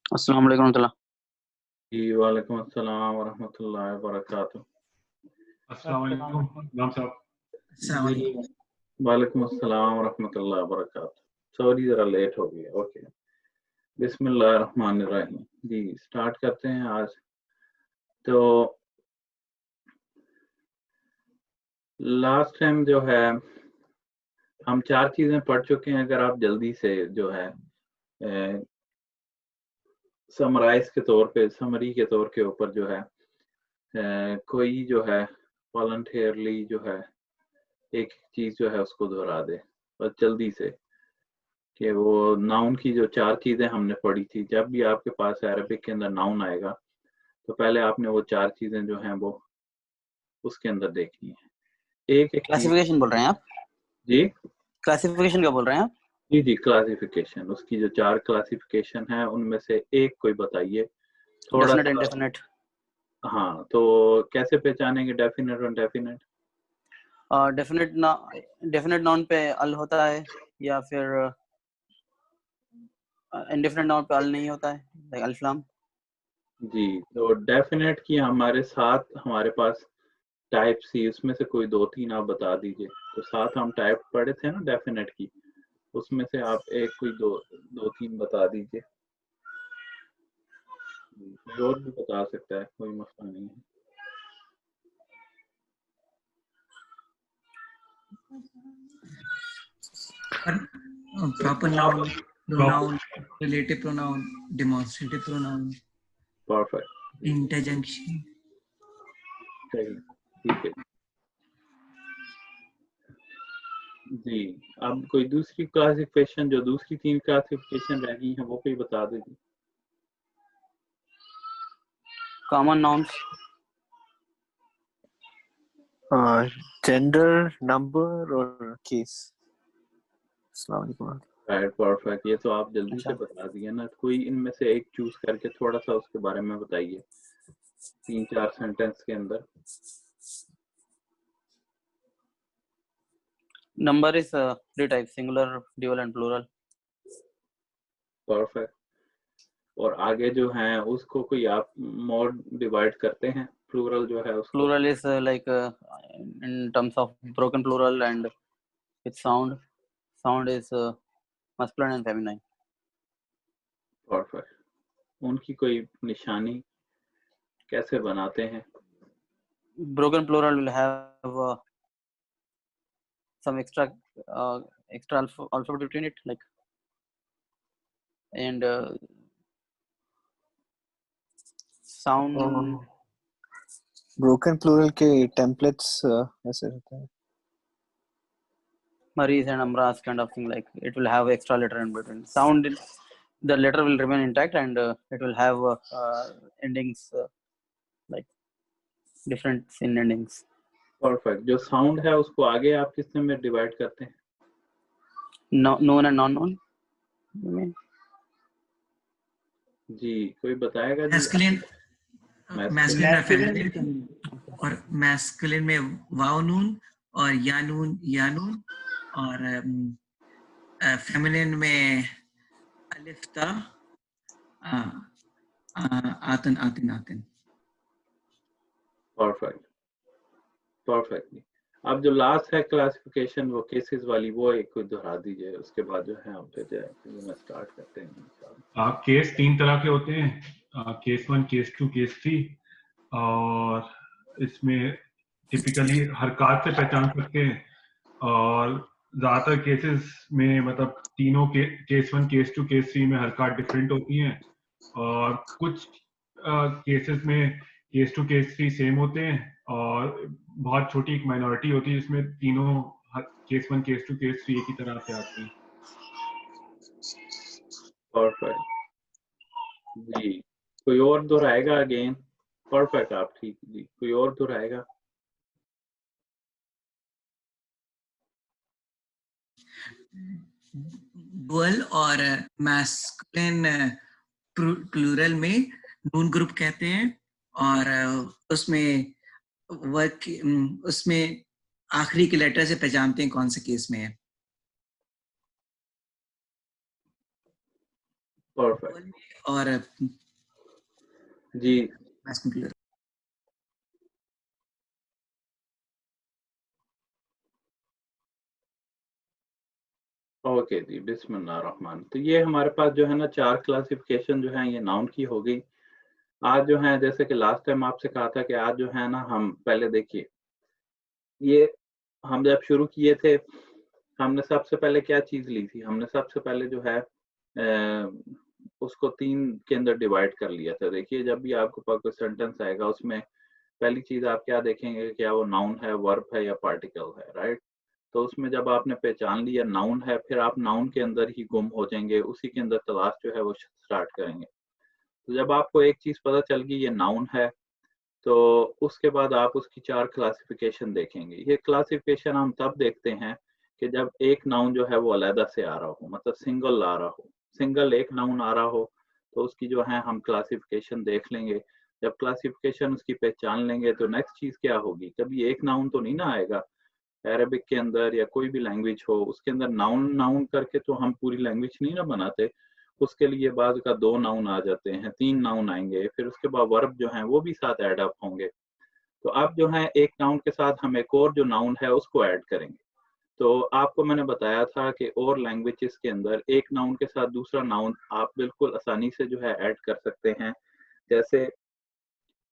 अस्सलाम वालेकुम रहमतुल्लाह। जी, वालेकुम अस्सलाम वरहमतुल्लाहि वबरकातुह। अस्सलाम वालेकुम इमाम साहब। अस्सलाम जी, वालेकुम। वालेकुम अस्सलाम वरहमतुल्लाहि वबरकातुह। सॉरी ज़रा लेट हो गया। ओके, बिस्मिल्लाहिर्रहमानिर्रहीम। जी, स्टार्ट करते हैं आज। तो लास्ट टाइम जो है हम 4 चीज़ें पढ़ चुके हैं। अगर आप जल्दी से जो है समराइज़ के तौर पे, समरी के तौर के ऊपर जो है कोई जो है वॉलंटियरली जो है एक चीज़ जो है उसको दोहरा दे बस जल्दी से, कि वो नाउन की जो 4 चीज़ें हमने पढ़ी थी। जब भी आपके पास अरबिक के अंदर नाउन आएगा तो पहले आपने वो 4 चीज़ें जो हैं वो उसके अंदर देखनी है। एक चीज़ क्लासिफिकेशन बोल रहे हैं आप? जी? क्लासिफिकेशन क्या बोल रहे हैं आप? जी, क्लासिफिकेशन। उसकी जो 4 क्लासिफिकेशन है उनमें से एक कोई बताइए। डेफिनेट, थोड़ा-सा इंडेफिनिट। हाँ, तो कैसे पहचानेंगे डेफिनिट और इंडेफिनिट? डेफिनेट नाउन पे अल होता है या फिर इंडेफिनिट नाउन पे अल नहीं होता है, लाइक अलिफ लाम। जी, तो डेफिनेट की हमारे साथ हमारे पास टाइप सी, उसमें से कोई 2-3 आप बता दीजिए। तो साथ हम टाइप पढ़े थे ना डेफिनेट की, उसमें से आप एक कोई 2-3 बता दीजिए। कोई और भी बता सकता है, कोई मसला नहीं है। Proper noun, pronoun, relative pronoun, demonstrative pronoun, perfect, interjection. सही, ठीक है जी। अब कोई दूसरी क्लासिफिकेशन, जो दूसरी 3 क्लासिफिकेशन रह गई हैं वो कोई बता दीजिए। कॉमन नाउन्स, जेंडर, नंबर और केस। अस्सलाम वालेकुम। Right, perfect. ये तो आप जल्दी से अच्छा। बता दिए ना। कोई इनमें से एक चूज करके थोड़ा सा उसके बारे में बताइए 3-4 सेंटेंस के अंदर। Number is 3 type, singular, dual and plural. Perfect. और आगे जो हैं उसको कोई आप मोर डिवाइड करते हैं? प्लूरल जो है उसको plural is like in terms of broken plural and with sound. Sound is masculine and feminine. Perfect. उनकी कोई निशानी कैसे बनाते हैं? Broken plural will have some extra alphabet between it, like, and sound. Broken plural के templates ऐसे रहते हैं। Maries and Amras kind of thing, like it will have extra letter in between. Sound, the letter will remain intact and it will have endings like different in endings. Perfect. जो sound है उसको आगे आप किस में divide करते हैं? Known and non-known, you mean? जी, कोई बताएगा जी? मैस्कुलिन, मैस्कुलिन और फेमिनिन, और मैस्कुलिन में वाव नून और या नून, और फेमिनिन में अलिफ ता, आतिन। Perfect, perfectly. अब जो लास्ट है क्लासिफिकेशन वो केसेस वाली, वो एक को दोहरा दीजिए। उसके बाद जो है हम फिर स्टार्ट करते हैं। केस 3 तरह के होते हैं, केस 1, केस 2, केस 3। और इसमें टिपिकली हरकत से पहचान सकते हैं। और ज़्यादातर केसेस में मतलब तीनों के केस 1, केस 2, केस 3 में हरकत डिफरेंट होती हैं। और कुछ केसेस में केस 2, केस 3 सेम होते हैं। और बहुत छोटी एक माइनॉरिटी होती है जिसमें तीनों केस 1, केस 2, केस 3 एक ही तरह से आते हैं। परफेक्ट जी। कोई और दोहराएगा अगेन? परफेक्ट, आप ठीक जी। कोई और दोहराएगा? डुअल और मैस्कुलिन प्लूरल में नून ग्रुप कहते हैं, और उसमें वर्क, उसमें आखिरी के लेटर से पहचानते हैं कौन से केस में है। परफेक्ट। और जी masculine plural। ओके जी, बिस्मिल्लाहिर्रहमान। तो ये हमारे पास जो है ना 4 क्लासिफिकेशन जो है ये नाउन की हो गई। आज जो है जैसे कि लास्ट टाइम आपसे कहा था कि आज जो है ना हम पहले देखिए, ये हम जब शुरू किए थे, हमने सबसे पहले क्या चीज़ ली थी? हमने सबसे पहले जो है उसको 3 के अंदर डिवाइड कर लिया था। देखिए, जब भी आपके पास कोई सेंटेंस आएगा उसमें पहली चीज़ आप क्या देखेंगे, क्या वो नाउन है, वर्ब है या पार्टिकल है, राइट? तो उसमें जब आपने पहचान लिया नाउन है, फिर आप नाउन के अंदर ही गुम हो जाएँगे, उसी के अंदर तलाश जो है वो स्टार्ट करेंगे। तो जब आपको एक चीज़ पता चल गई ये नाउन है, तो उसके बाद आप उसकी 4 क्लासिफिकेशन देखेंगे। ये क्लासिफिकेशन हम तब देखते हैं कि जब एक नाउन जो है वो अलग से आ रहा हो, मतलब सिंगल आ रहा हो। सिंगल एक नाउन आ रहा हो, तो उसकी जो है हम क्लासिफिकेशन देख लेंगे। जब क्लासिफिकेशन उसकी पहचान लेंगे तो नेक्स्ट चीज़ क्या होगी? कभी एक नाउन तो नहीं ना आएगा, अरबिक के अंदर या कोई भी लैंग्वेज हो, उसके अंदर नाउन नाउन करके तो हम पूरी लैंग्वेज नहीं ना बनाते। उसके लिए बाद का 2 नाउन आ जाते हैं, 3 नाउन आएँगे, फिर उसके बाद वर्ब जो हैं वो भी साथ ऐड अप होंगे। तो अब जो है एक नाउन के साथ हम एक और जो नाउन है उसको ऐड करेंगे। तो आपको मैंने बताया था कि और लैंग्वेजेस के अंदर एक नाउन के साथ दूसरा नाउन आप बिल्कुल आसानी से जो है ऐड कर सकते हैं। जैसे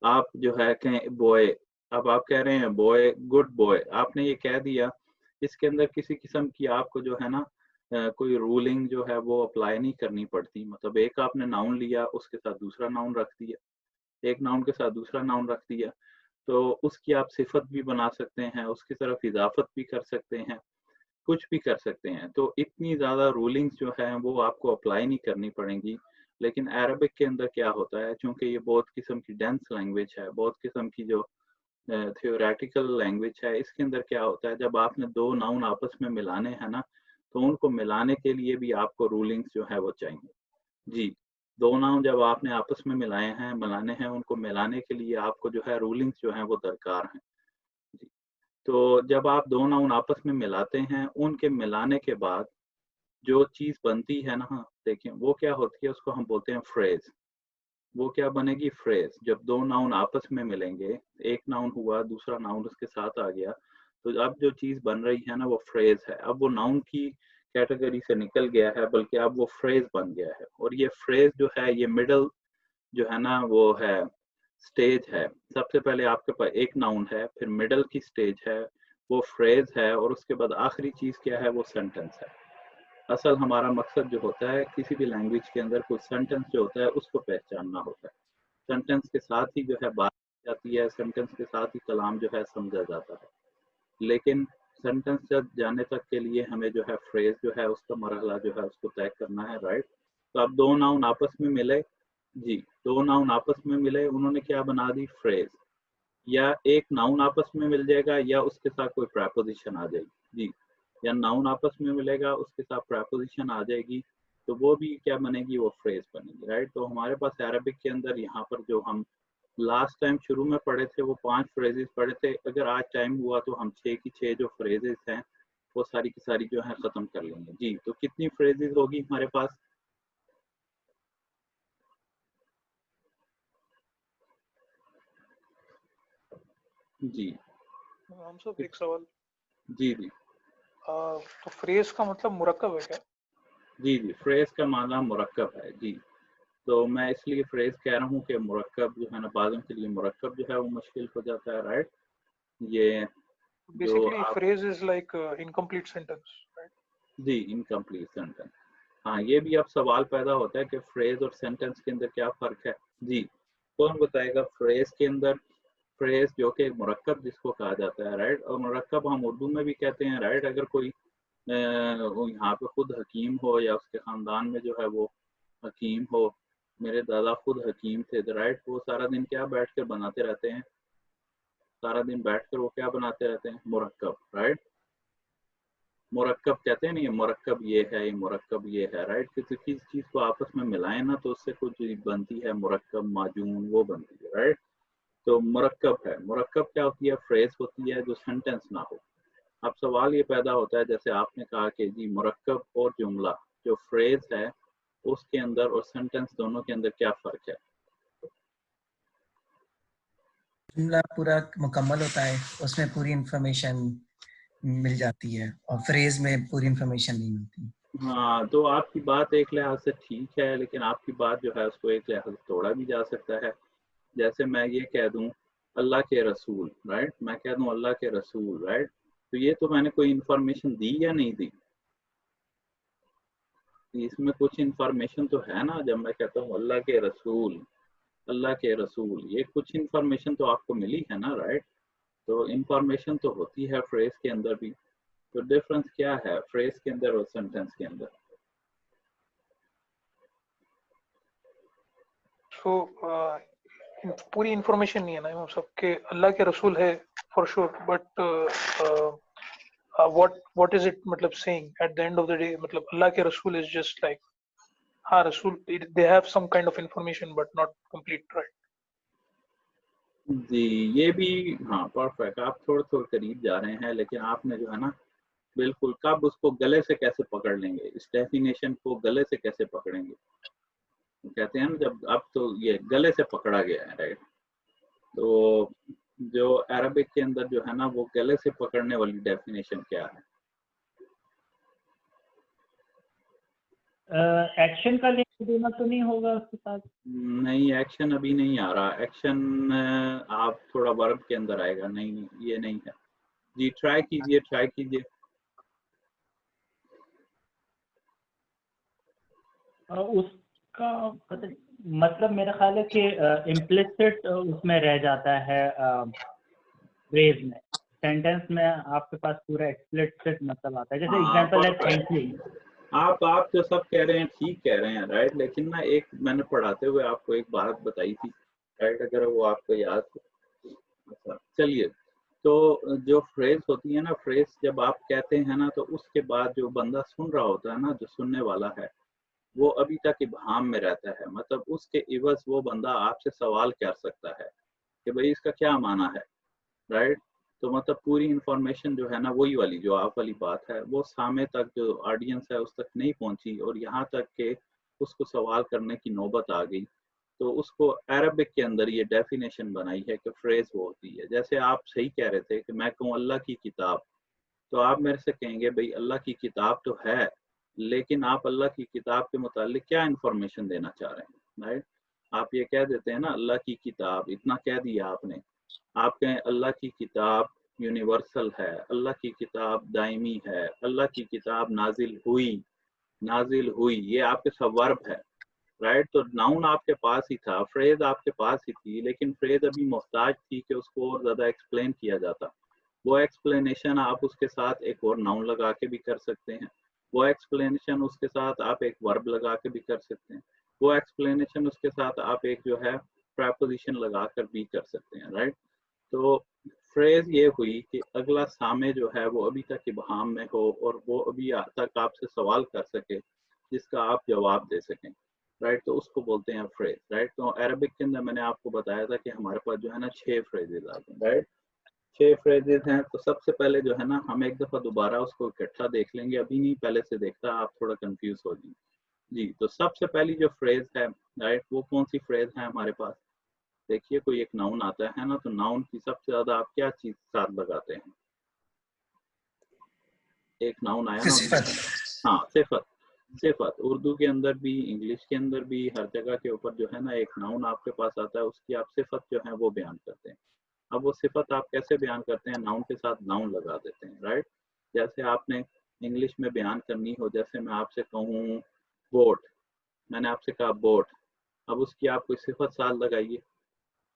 आप जो है कहें बॉय, अब आप कह रहे हैं बॉय, गुड बॉय, आपने ये कह दिया, इसके अंदर किसी किस्म की आपको जो है ना कोई रूलिंग जो है वो अप्लाई नहीं करनी पड़ती। मतलब एक आपने नाउन लिया, उसके साथ दूसरा नाउन रख दिया, एक नाउन के साथ दूसरा नाउन रख दिया, तो उसकी आप सिफत भी बना सकते हैं, उसकी तरफ इजाफत भी कर सकते हैं, कुछ भी कर सकते हैं। तो इतनी ज़्यादा रूलिंग्स जो हैं वो आपको अप्लाई नहीं करनी पड़ेंगी। लेकिन अरबिक के अंदर क्या होता है, चूँकि ये बहुत किस्म की डेंस लैंग्वेज है, बहुत किस्म की जो थ्योरेटिकल लैंग्वेज है, इसके अंदर क्या होता है, जब आपने 2 नाउन आपस में मिलाने हैं ना, तो उनको मिलाने के लिए भी आपको रूलिंग्स जो है वो चाहिए। जी, 2 नाउन जब आपने आपस में मिलाए हैं, मिलाने हैं, उनको मिलाने के लिए आपको जो है रूलिंग्स जो हैं वो दरकार हैं। जी, तो जब आप 2 नाउन आपस में मिलाते हैं, उनके मिलाने के बाद जो चीज़ बनती है ना, हाँ, देखिए वो क्या होती है, उसको हम बोलते हैं फ्रेज़। वो क्या बनेगी, फ्रेज़। जब 2 नाउन आपस में मिलेंगे, एक नाउन हुआ, दूसरा नाउन उसके साथ आ गया, तो अब जो चीज़ बन रही है ना वो फ्रेज़ है। अब वो नाउन की कैटेगरी से निकल गया है, बल्कि अब वो फ्रेज़ बन गया है। और ये फ्रेज़ जो है, ये मिडल जो है ना वो है, स्टेज है। सबसे पहले आपके पास एक नाउन है, फिर मिडल की स्टेज है, वो फ्रेज़ है, और उसके बाद आखिरी चीज़ क्या है, वो सेंटेंस है। असल हमारा मकसद जो होता है किसी भी लैंग्वेज के अंदर कोई सेंटेंस जो होता है उसको पहचानना होता है। सेंटेंस के साथ ही जो है बात की जाती है, सेंटेंस के साथ ही कलाम जो है समझा जाता है। लेकिन सेंटेंस जब जाने तक के लिए हमें जो है फ्रेज जो है उसका मरहला जो है उसको तय करना है, राइट? तो अब 2 नाउन आपस में मिले, जी, 2 नाउन आपस में मिले, उन्होंने क्या बना दी, फ्रेज। या एक नाउन आपस में मिल जाएगा या उसके साथ कोई प्रेपोजिशन आ जाएगी, जी, या नाउन आपस में मिलेगा उसके साथ प्रेपोजिशन आ जाएगी, तो वो भी क्या बनेगी, वो फ्रेज बनेगी, राइट? तो हमारे पास अरबिक के अंदर यहाँ पर जो हम लास्ट टाइम शुरू में पढ़े थे वो 5 फ्रेजेस पढ़े थे। अगर आज टाइम हुआ तो हम 6 की 6 जो फ्रेजेस हैं वो सारी की सारी जो है खत्म कर लेंगे। जी, तो कितनी फ्रेजेस होगी हमारे पास? जी हम सब एक सवाल। जी जी तो फ्रेज का मतलब मुरक्कब है क्या? जी जी, फ्रेज का माना मुरक्कब है। जी, तो मैं इसलिए फ्रेज कह रहा हूँ कि मुरक्कब जो है ना, बाज़ों के लिए मुरक्कब जो है वो मुश्किल हो जाता है, राइट? ये जो बेसिकली आप, phrase is like incomplete sentence, right? जी, इनकम्प्लीट सेंटेंस। हाँ, ये भी अब सवाल पैदा होता है कि फ्रेज और सेंटेंस के अंदर क्या फ़र्क है? जी, कौन बताएगा? फ्रेज के अंदर, फ्रेज जो कि मुरक्कब जिसको कहा जाता है, राइट? और मुरक्कब हम उर्दू में भी कहते हैं, राइट? अगर कोई वो यहाँ पे खुद हकीम हो या उसके ख़ानदान में जो है वो हकीम हो, मेरे दादा खुद हकीम थे, तो राइट, वो सारा दिन क्या बैठ कर बनाते रहते हैं, सारा दिन बैठ कर वो क्या बनाते रहते हैं, मुरक्कब, राइट? मुरक्कब कहते हैं ना, ये मुरक्कब ये है, ये मुरक्कब ये है, राइट? किसी चीज़ को आपस में मिलाएं ना तो उससे कुछ चीज़ बनती है, मुरक्कब, माजून, वो बनती है, राइट? तो मुरक्कब है, मुरक्कब क्या होती है, फ्रेज होती है जो सेंटेंस ना हो। अब सवाल ये पैदा होता है, जैसे आपने कहा कि जी मुरक्कब और जुमला, जो फ्रेज है उसके अंदर और सेंटेंस दोनों के अंदर क्या फर्क है? जुमला पूरा मुकम्मल होता है, उसमें पूरी इंफॉर्मेशन मिल जाती है, और फ्रेज में पूरी इंफॉर्मेशन नहीं मिलती। हाँ, तो आपकी बात एक लिहाज से ठीक है, लेकिन आपकी बात जो है उसको एक लिहाज से तोड़ा भी जा सकता है। जैसे मैं ये कह दूं अल्लाह के रसूल, राइट, मैं कह दूं अल्लाह के रसूल, राइट, तो ये तो मैंने कोई इंफॉर्मेशन दी या नहीं दी? इसमें कुछ इंफॉर्मेशन तो है ना। जब मैं कहता हूँ अल्लाह के रसूल, अल्लाह के रसूल, ये कुछ इंफॉर्मेशन तो आपको मिली है ना, राइट। तो इंफॉर्मेशन तो होती है फ्रेज के अंदर भी। तो डिफरेंस क्या है फ्रेज के अंदर और सेंटेंस के अंदर? सो पूरी इंफॉर्मेशन नहीं है ना इमाम साहब के अल्लाह के रसूल है for sure, but what is it मतलब saying at the end of the day, मतलब अल्लाह के रसूल is just like, हाँ रसूल, they have some kind of information but not complete, right? जी, ये भी हाँ परफेक्ट, आप थोड़े थोड़े करीब जा रहे हैं, लेकिन आपने जो है ना बिल्कुल, कब उसको गले से कैसे पकड़ लेंगे, इस डेफिनेशन को गले से कैसे पकड़ेंगे? कहते हैं ना जब अब तो ये गले से पकड़ा गया है, राइट। तो जो अरबिक के अंदर जो है ना वो गले से पकड़ने वाली डेफिनेशन क्या है? एक्शन का लिंक देना तो नहीं होगा उसके साथ? नहीं, एक्शन अभी नहीं आ रहा। एक्शन आप थोड़ा वर्ब के अंदर आएगा। नहीं, ये नहीं है जी। ट्राई कीजिए, ट्राई कीजिए। उसका मतलब मेरा ख्याल है कि इम्प्लिसिट उसमें रह जाता है फ्रेज में। सेंटेंस में आपके पास पूरा एक्सप्लिसिट मतलब आता है। जैसे एग्जांपल है थैंक यू। आप जो सब कह रहे हैं ठीक कह रहे हैं, राइट, लेकिन ना एक मैंने पढ़ाते हुए आपको एक बात बताई थी, राइट, अगर वो आपको याद हो। अच्छा, चलिए, तो जो फ्रेज होती है ना, फ्रेज जब आप कहते हैं ना तो उसके बाद जो बंदा सुन रहा होता है ना, जो सुनने वाला है, वो अभी तक इब्हाम में रहता है। मतलब उसके इवज वो बंदा आपसे सवाल कर सकता है कि भाई इसका क्या माना है, राइट। तो मतलब पूरी इंफॉर्मेशन जो है ना वही वाली जो आप वाली बात है वो सामने तक जो ऑडियंस है उस तक नहीं पहुंची, और यहाँ तक के उसको सवाल करने की नौबत आ गई। तो उसको अरबिक के अंदर ये डेफिनेशन बनाई है कि फ्रेज वो होती है। जैसे आप सही कह रहे थे कि मैं कहूँ अल्लाह की किताब, तो आप मेरे से कहेंगे भाई अल्लाह की किताब तो है, लेकिन आप अल्लाह की किताब के मुतालिक क्या इंफॉर्मेशन देना चाह रहे हैं, राइट। आप ये कह देते हैं ना अल्लाह की किताब, इतना कह दिया आपने। आप कहें अल्लाह की किताब यूनिवर्सल है, अल्लाह की किताब दायमी है, अल्लाह की किताब नाजिल हुई, नाजिल हुई, ये आपके सब वर्ब है, राइट। तो नाउन आपके पास ही था, फ्रेज आपके पास ही थी, लेकिन फ्रेज अभी मोहताज थी कि उसको और ज़्यादा एक्सप्लेन किया जाता। वो एक्सप्लेनेशन आप उसके साथ एक और नाउन लगा के भी कर सकते हैं, वो एक्सप्लेनेशन उसके साथ आप एक वर्ब लगा के भी कर सकते हैं, वो एक्सप्लेनेशन उसके साथ आप एक जो है प्रेपोजिशन लगा कर भी कर सकते हैं, राइट। तो फ्रेज ये हुई कि अगला सामे जो है वो अभी तक इब्हाम में हो और वो अभी तक आपसे सवाल कर सके जिसका आप जवाब दे सकें, राइट। तो उसको बोलते हैं फ्रेज, राइट। तो अरबिक के अंदर मैंने आपको बताया था कि हमारे पास जो है ना 6 फ्रेजेज आते हैं, राइट। 6 फ्रेजेज हैं। तो सबसे पहले जो है ना हम एक दफ़ा दोबारा उसको इकट्ठा देख लेंगे, अभी नहीं पहले से देखता, आप थोड़ा कंफ्यूज हो जाएंगे जी। तो सबसे पहली जो फ्रेज है, राइट, वो कौन सी फ्रेज है हमारे पास? देखिए, कोई एक नाउन आता है ना, तो नाउन की सबसे ज्यादा आप क्या चीज साथ लगाते हैं? एक नाउन आया ना, सिफत। हाँ, सिफत। सिफत उर्दू के अंदर भी, इंग्लिश के अंदर भी, हर जगह के ऊपर जो है ना एक नाउन आपके पास आता है, उसकी आप सिफत जो है वो बयान करते हैं। अब वो सिफत आप कैसे बयान करते हैं? नाउन के साथ नाउन लगा देते हैं, राइट। जैसे आपने इंग्लिश में बयान करनी हो, जैसे मैं आपसे कहूँ बोट, मैंने आपसे कहा बोट, अब उसकी आप कोई सिफत साथ लगाइए।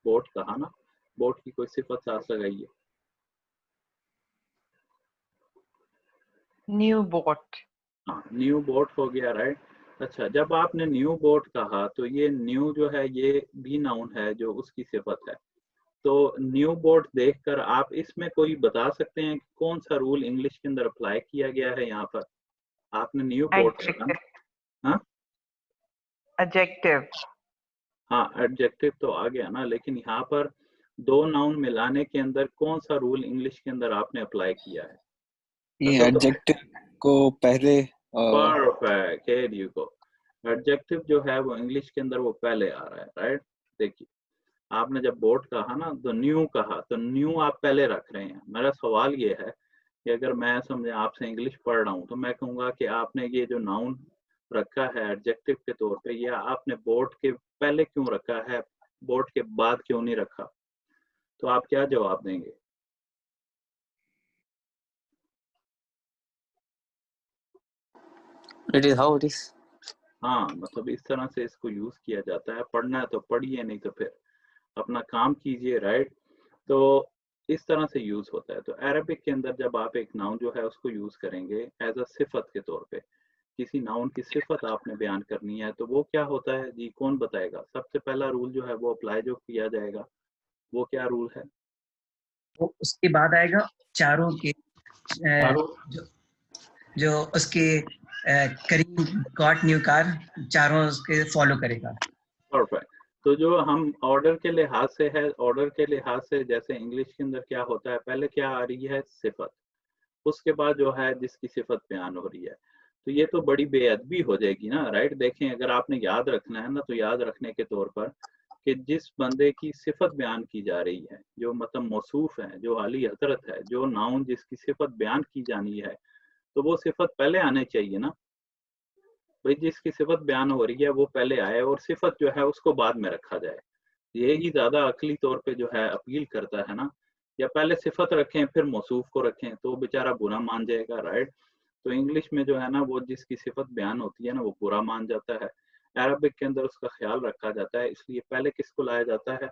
बोट कहा ना, बोट की कोई सिफत साथ लगाइए। New boat. हाँ, न्यू बोट हो गया, राइट। अच्छा, जब आपने न्यू बोट कहा तो ये न्यू जो है ये भी नाउन है जो उसकी सिफत है। तो न्यू बोट देखकर आप इसमें कोई बता सकते हैं कि कौन सा रूल इंग्लिश के अंदर अप्लाई किया गया है? यहाँ पर आपने न्यू बोट कहा, हाँ एडजेक्टिव। हाँ, एडजेक्टिव तो आ गया ना, लेकिन यहाँ पर दो नाउन मिलाने के अंदर कौन सा रूल इंग्लिश के अंदर आपने अप्लाई किया है? ये एडजेक्टिव को पहले perfect, here you go. Adjective जो है वो इंग्लिश के अंदर वो पहले आ रहा है, राइट। देखिए आपने जब बोट कहा ना तो न्यू कहा, तो न्यू आप पहले रख रहे हैं। मेरा सवाल ये है कि अगर मैं समझे आपसे इंग्लिश पढ़ रहा हूँ तो मैं कहूँगा कि आपने ये जो नाउन रखा है एडजेक्टिव के तौर पे, ये आपने बोट के पहले क्यों रखा है, बोट के बाद क्यों नहीं रखा, तो आप क्या जवाब देंगे? It is how it is. हाँ, मतलब इस तरह से इसको यूज किया जाता है। पढ़ना है तो पढ़िए, नहीं तो फिर अपना काम कीजिए, राइट। तो इस तरह से यूज होता है। तो अरबिक के अंदर जब आप एक नाउन जो है उसको यूज करेंगे एज अ सिफत के तौर पे, किसी नाउन की सिफत आपने बयान करनी है, तो वो क्या होता है जी, कौन बताएगा? सबसे पहला रूल जो है वो अप्लाई जो किया जाएगा वो क्या रूल है? वो उसके बाद आएगा चारों के जो उसके करीब गॉट न्यू कार, चारों उसके फॉलो करेगा। परफेक्ट। तो जो हम ऑर्डर के लिहाज से है, ऑर्डर के लिहाज से जैसे इंग्लिश के अंदर क्या होता है, पहले क्या आ रही है? सिफत, उसके बाद जो है जिसकी सिफत बयान हो रही है। तो ये तो बड़ी बेअदबी हो जाएगी ना, राइट। देखें अगर आपने याद रखना है ना, तो याद रखने के तौर पर कि जिस बंदे की सिफत बयान की जा रही है, जो मतलब मौसूफ है, जो आली हजरत है, जो नाउन जिसकी सिफत बयान की जानी है, तो वो सिफत पहले आने चाहिए ना भाई। जिसकी सिफत बयान हो रही है वो पहले आए और सिफत जो है उसको बाद में रखा जाए। यही ज्यादा अकली तौर पे जो है अपील करता है ना। या पहले सिफत रखें फिर मौसूफ को रखें तो बेचारा बुरा मान जाएगा, राइट। तो इंग्लिश में जो है ना वो जिसकी सिफत बयान होती है ना वो बुरा मान जाता है। अरबिक के अंदर उसका ख्याल रखा जाता है, इसलिए पहले किसको लाया जाता है?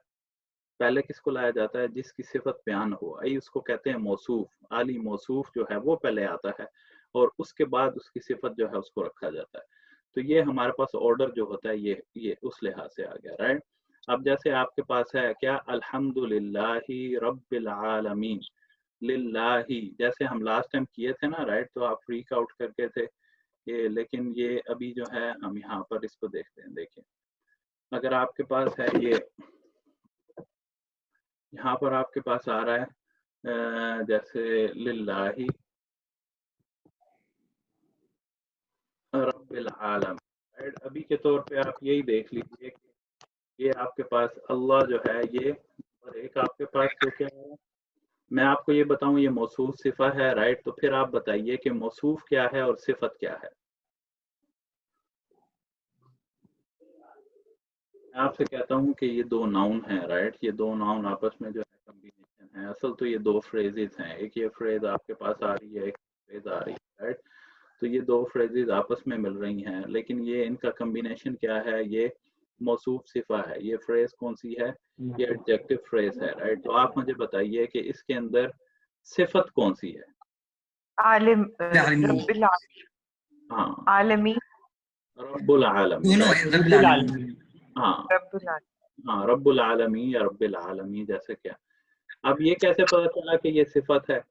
पहले किसको लाया जाता है? जिसकी सिफत बयान हो, आई उसको कहते हैं मौसूफ। आली मौसूफ जो है वो पहले आता है और उसके बाद उसकी सिफत जो है उसको रखा जाता है। तो ये हमारे पास ऑर्डर जो होता है ये उस लिहाज से आ गया, राइट। अब जैसे आपके पास है क्या, अल्हम्दुलिल्लाहि रब्बिल आलमीन, लिल्लाही, जैसे हम लास्ट टाइम किए थे ना, राइट। तो आप फ्रीक आउट करके थे ये, लेकिन ये अभी जो है हम यहाँ पर इसको देखते हैं। देखिए अगर आपके पास है ये, यहाँ पर आपके पास आ रहा है जैसे लिल्लाही रब्बिल आलम, राइट। अभी के तौर पे आप यही देख लीजिए कि ये आपके पास अल्लाह जो है ये, और एक आपके पास जो क्या है, मैं आपको ये बताऊं ये मौसूफ सिफा है, राइट। तो फिर आप बताइए कि मौसूफ क्या है और सिफत क्या है। मैं आपसे कहता हूँ कि ये दो नाउन हैं, राइट। ये दो नाउन आपस में जो है कॉम्बिनेशन है। असल तो ये दो फ्रेजेस हैं, एक ये फ्रेज आपके पास आ रही है, एक फ्रेज आ रही है, राइट। तो ये दो फ्रेजेस आपस में मिल रही हैं, लेकिन ये इनका कॉम्बिनेशन क्या है? ये मौसूफ सिफा है। ये फ्रेज कौन सी है? ये एडजेक्टिव फ्रेज है, राइट। तो आप मुझे बताइए कि इसके अंदर सिफत कौन सी है? आलिम, आलमीन। रब्बिल हाँ, आलमीन, रब्बुल आलमीन, दोनों राइट। रब्बुल आलमीन। हाँ रब्बिल आलमीन। हाँ, रब्बुल आलमीन या रब्बिल आलमीन जैसे क्या। अब ये कैसे पता चला कि ये सिफत है?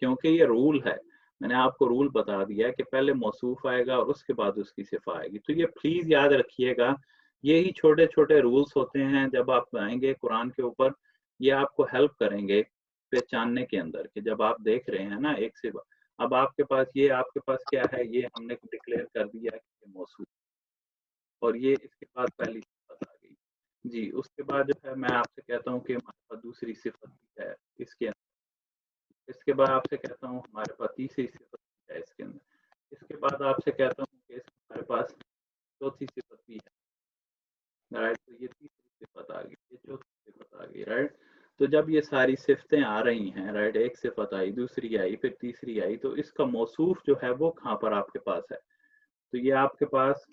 क्योंकि ये रूल है, मैंने आपको रूल बता दिया कि पहले मौसूफ आएगा और उसके बाद उसकी सिफा आएगी। तो ये प्लीज याद रखिएगा, यही छोटे छोटे रूल्स होते हैं जब आप आएंगे कुरान के ऊपर, ये आपको हेल्प करेंगे पहचानने के अंदर कि जब आप देख रहे हैं ना एक सिफा, अब आपके पास ये, आपके पास क्या है, ये हमने डिक्लेयर कर दिया कि ये मौसूफ, और ये इसके बाद पहली सिफत आ गई जी। उसके बाद जो है मैं आपसे कहता हूँ कि हमारे पास दूसरी सिफत भी है इसके अंदर। इसके बाद आपसे कहता हूँ हमारे पास तीसरी सिफत भी है इसके अंदर। इसके बाद आपसे कहता हूँ कि हमारे पास चौथी सिफत भी है, राइट। तो ये तीसरी सिफत आ गई, ये चौथी सिफत आ गई, राइट। तो जब ये सारी सिफतें आ रही हैं, राइट, एक सिफत आई, दूसरी आई, फिर तीसरी आई, तो इसका मौसूफ जो है वो कहाँ पर आपके पास है? तो ये आपके पास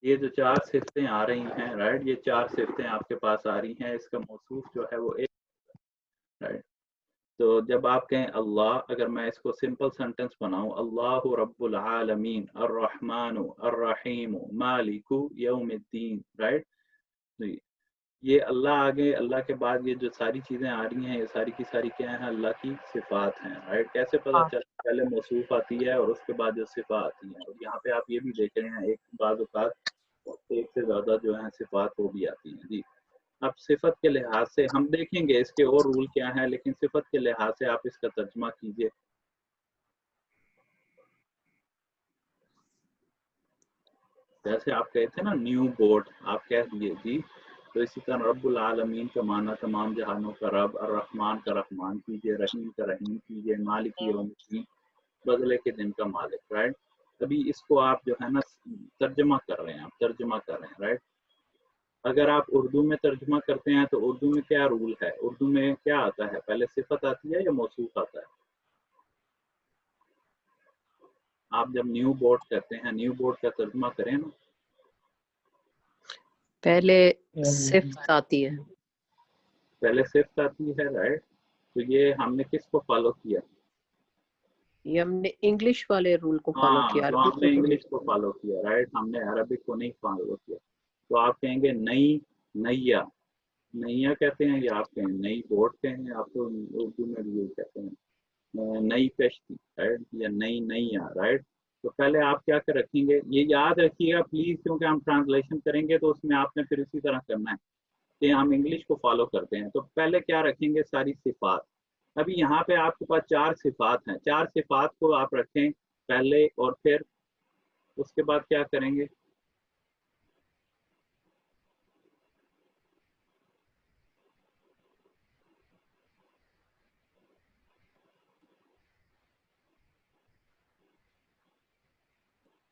ये जो चार सिफतें आ रही हैं, राइट, ये चार सिफतें आपके पास आ रही हैं, इसका मौसूफ जो है वो एक, राइट। तो जब आप कहें अल्लाह, अगर मैं इसको सिंपल सेंटेंस बनाऊं, अल्लाहु रब्बुल आलमीन अर्रहमानु अर्रहीमु मालिकु यौमिद्दीन, राइट। तो ये अल्लाह आगे, अल्लाह के बाद ये जो सारी चीजें आ रही हैं, ये सारी की सारी क्या है? अल्लाह की सिफात हैं, राइट। कैसे पता हाँ। चला? पहले मौसूफ आती है और उसके बाद जो सिफा आती है। और यहाँ पे आप ये भी देख रहे हैं एक बाद एक से ज्यादा जो है सिफात वो भी आती है जी। अब सिफत के लिहाज से हम देखेंगे इसके और रूल क्या है, लेकिन सिफत के लिहाज से आप इसका तर्जमा कीजिए। जैसे आप कहे थे ना न्यू बोट, आप कह दिए जी, तो इसी तरह रब्बुल आलमीन का माना तमाम जहानों का रब, और रहमान का रहमान कीजिए, रहीम का रहीम कीजिए, मालिक यौमिद्दीन बदले के दिन का मालिक, राइट। अभी इसको आप जो है ना तर्जमा कर रहे हैं, आप तर्जमा कर रहे हैं, राइट। अगर आप उर्दू में तर्जमा करते हैं तो उर्दू में क्या रूल है, उर्दू में क्या आता है, पहले सिफत आती है या मौसूफ आता है? आप जब न्यू बोर्ड कहते हैं, न्यू बोर्ड का तर्जमा करें ना, पहले सिफ्त आती है। पहले सिफ्त आती है, राइट। तो ये हमने किसको फॉलो किया? ये हमने इंग्लिश वाले रूल को फॉलो हाँ, किया, तो अरबी हमने को तो नहीं। इंग्लिश को फॉलो किया, राइट, हमने अरबिक को नहीं फॉलो किया। तो आप कहेंगे नई, नैया, नैया कहते हैं, या आप कहें नई बोट कहें, आप तो उर्दू में भी यही कहते हैं, नई कश्ती, राइट, या नई नैया, राइट। तो पहले आप क्या कर रखेंगे, ये याद रखिएगा प्लीज, क्योंकि हम ट्रांसलेशन करेंगे तो उसमें आपने फिर इसी तरह करना है कि हम इंग्लिश को फॉलो करते हैं। तो पहले क्या रखेंगे, सारी सिफात। अभी यहाँ पे आपके पास 4 सिफात हैं, 4 सिफात को आप रखें पहले, और फिर उसके बाद क्या करेंगे?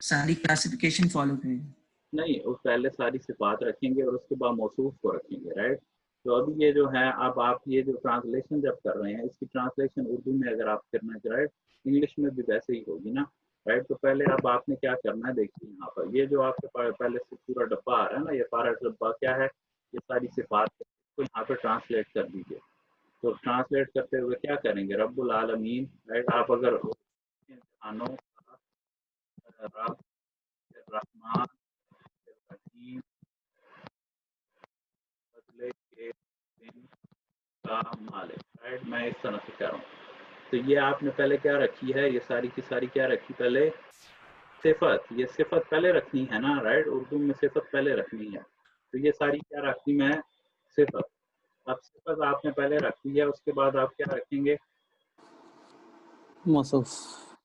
सारी क्लासिफिकेशन फॉलो करेंगे। नहीं, उस पहले सारी सिफात रखेंगे और उसके बाद मौसूफ को रखेंगे, राइट। तो अभी ये जो है, अब आप ये जो ट्रांसलेशन जब कर रहे हैं, इसकी ट्रांसलेशन उर्दू में अगर आप करना है, राइट, इंग्लिश में भी वैसे ही होगी ना, राइट। तो पहले अब आपने क्या करना है, देखिए यहाँ पर ये जो आपके पास पहले से पूरा डब्बा आ रहा है ना, ये सारा डब्बा क्या है, ये सारी सिफात को यहाँ पे ट्रांसलेट कर दीजिए। तो ट्रांसलेट करते हुए क्या करेंगे, रब्बुल आलमीन, राइट। आप अगर जहानों का रब, रहमान, रहीम, बदले के दिन का मालिक, राइट। मैं इस तरह से कह रहा हूँ। तो ये आपने पहले क्या रखी है, ये सारी की सारी क्या रखी, पहले सिफत, ये सिफत पहले रखनी है ना, राइट। उर्दू में सिफत पहले रखनी है, तो ये सारी क्या रखनी है, सिफत। अब सिफत आपने पहले रखी है, उसके बाद आप क्या रखेंगे, मौसूफ,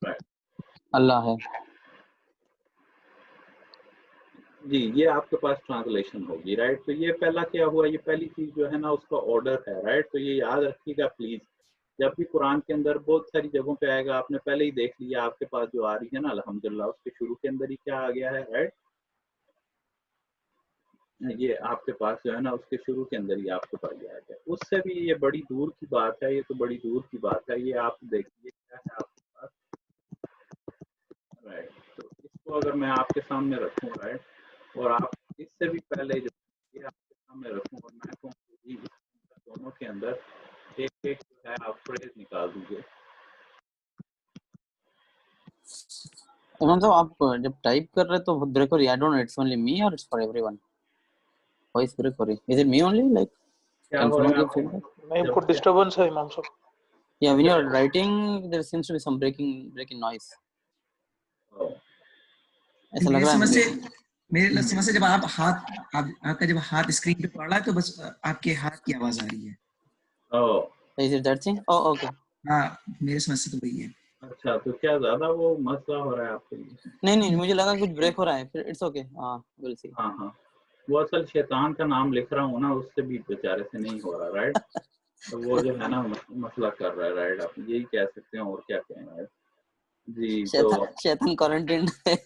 राइट। अल्लाह है जी, ये आपके पास ट्रांसलेशन होगी, राइट। तो ये पहला क्या हुआ, ये पहली चीज जो है ना उसका ऑर्डर है, राइट। तो ये याद रखिएगा प्लीज, जब भी कुरान के अंदर बहुत सारी जगहों पे आएगा, आपने पहले ही देख लिया, आपके पास जो आ रही है ना अल्हम्दुलिल्लाह, उसके शुरू के अंदर ही क्या आ गया है, राइट। ये आपके पास जो है ना उसके शुरू के अंदर ही आपके पास आ गया। उससे भी ये बड़ी दूर की बात है, ये तो बड़ी दूर की बात है। ये आप देखिए क्या है आपके पास, राइट। तो इसको अगर मैं आपके सामने रखूं, राइट, और आप इससे भी पहले जो ये आपके सामने रखूं और मैं कहूँ कि दोनों के अंदर एक एक जो है आप फ्रेज निकाल दीजिए। इमाम साहब, आप जब टाइप कर रहे तो ब्रेक हो रही, I don't know it's only me और it's for everyone, voice break हो रही, is it me only, like क्या कैन हो समवन रहा है गिव फीडबैक? नहीं, कुछ डिस्टरबेंस है इमाम साहब। या when you are writing there seems to be some breaking noise, ऐसा लग रहा है मुझे। मेरे समझ से जब आप आपका जब हाथ स्क्रीन पे पड़ रहा है तो बस आपके हाथ की आवाज आ रही है। Oh, is it that thing? Oh okay, हाँ, मेरे समझ से तो वही है। अच्छा, तो क्या ज्यादा वो मसला हो रहा है आपके लिए? नहीं, मुझे लगा कुछ ब्रेक हो रहा है, फिर इट्स ओके, हां विल सी। हाँ हाँ, वो असल शैतान का नाम लिख रहा हूँ ना, उससे भी बेचारे से नहीं हो रहा, राइट। तो वो जो है ना मसला कर रहा है, राइट। आप यही कह सकते हैं, और क्या कहें, राइट। जी, तो शैतान क्वारंटाइन है।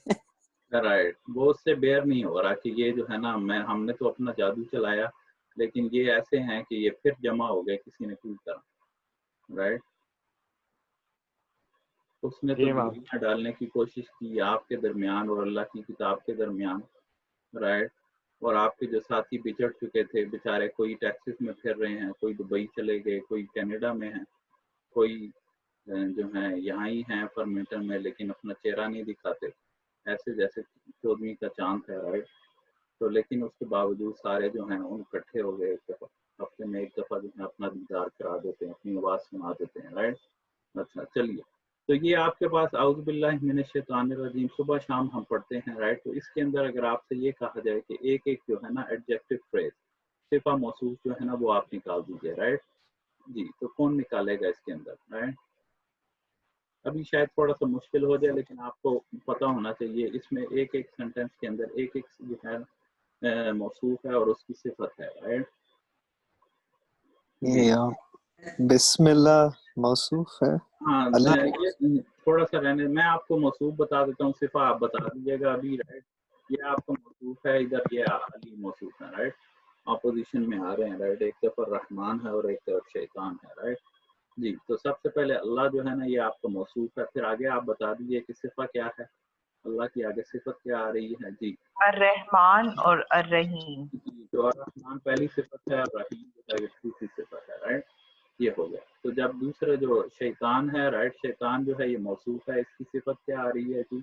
राइट, वो उससे बेयर नहीं हो रहा कि ये जो है ना, हमने तो अपना जादू चलाया, लेकिन ये ऐसे हैं कि ये फिर जमा हो गए किसी न किसी तरह, राइट। उसने तो दूरियां डालने की कोशिश की आपके दरमियान और अल्लाह की किताब के दरमियान, राइट। और आपके जो साथी बिछड़ चुके थे बेचारे, कोई टैक्सिस में फिर रहे हैं, कोई दुबई चले गए, कोई कनाडा में है, कोई जो है यहाँ ही हैं फॉर्मेटन में, लेकिन अपना चेहरा नहीं दिखाते, ऐसे जैसे 14वीं का चांद है, राइट। तो लेकिन उसके बावजूद सारे जो हैं उन इकट्ठे हो गए, एक दफा हफ्ते में एक दफा जो है अपना दीदार करा देते हैं, अपनी आवाज़ सुना देते हैं, राइट। अच्छा, चलिए, तो ये आपके पास औज़ु बिल्लाहि मिनश शैतानिर रजीम सुबह शाम हम पढ़ते हैं, राइट। तो इसके अंदर अगर आपसे ये कहा जाए कि एक एक जो है ना एडजेक्टिव फ्रेज, सिफा मौसूफ जो है ना वो आप निकाल दीजिए, राइट। जी, तो कौन निकालेगा इसके अंदर, राइट? अभी शायद थोड़ा सा मुश्किल हो जाए, लेकिन आपको पता होना चाहिए इसमें एक एक सेंटेंस के अंदर एक एक जो है मौसूफ है और उसकी सिफत है, राइट। ये बिस्मिल्लाह मौसूफ है। हाँ, अली ये थोड़ा सा रहने, मैं आपको मौसूफ बता देता हूँ, सिफा आप बता दीजिएगा अभी, राइट। ये आपका मौसूफ है, इधर ये अली मौसूफ है, राइट। ऑपोजिशन में आ रहे हैं, राइट। एक तरफ रहमान है और एक तरफ शैतान है, राइट जी। तो सबसे पहले अल्लाह जो है ना, ये आपका मौसूफ है। फिर आगे आप बता दीजिए कि सिफा क्या है, अल्लाह की आगे सिफत क्या आ रही है जी। अर्रहमान और अर्रहीम। जी, तो अर्रहमान पहली सिफत है और रहीम जो है दूसरी सिफत है, राइट। ये हो गया। तो जब दूसरा जो शैतान है, राइट, शैतान जो है ये मौसूफ है, इसकी सिफत क्या आ रही है जी।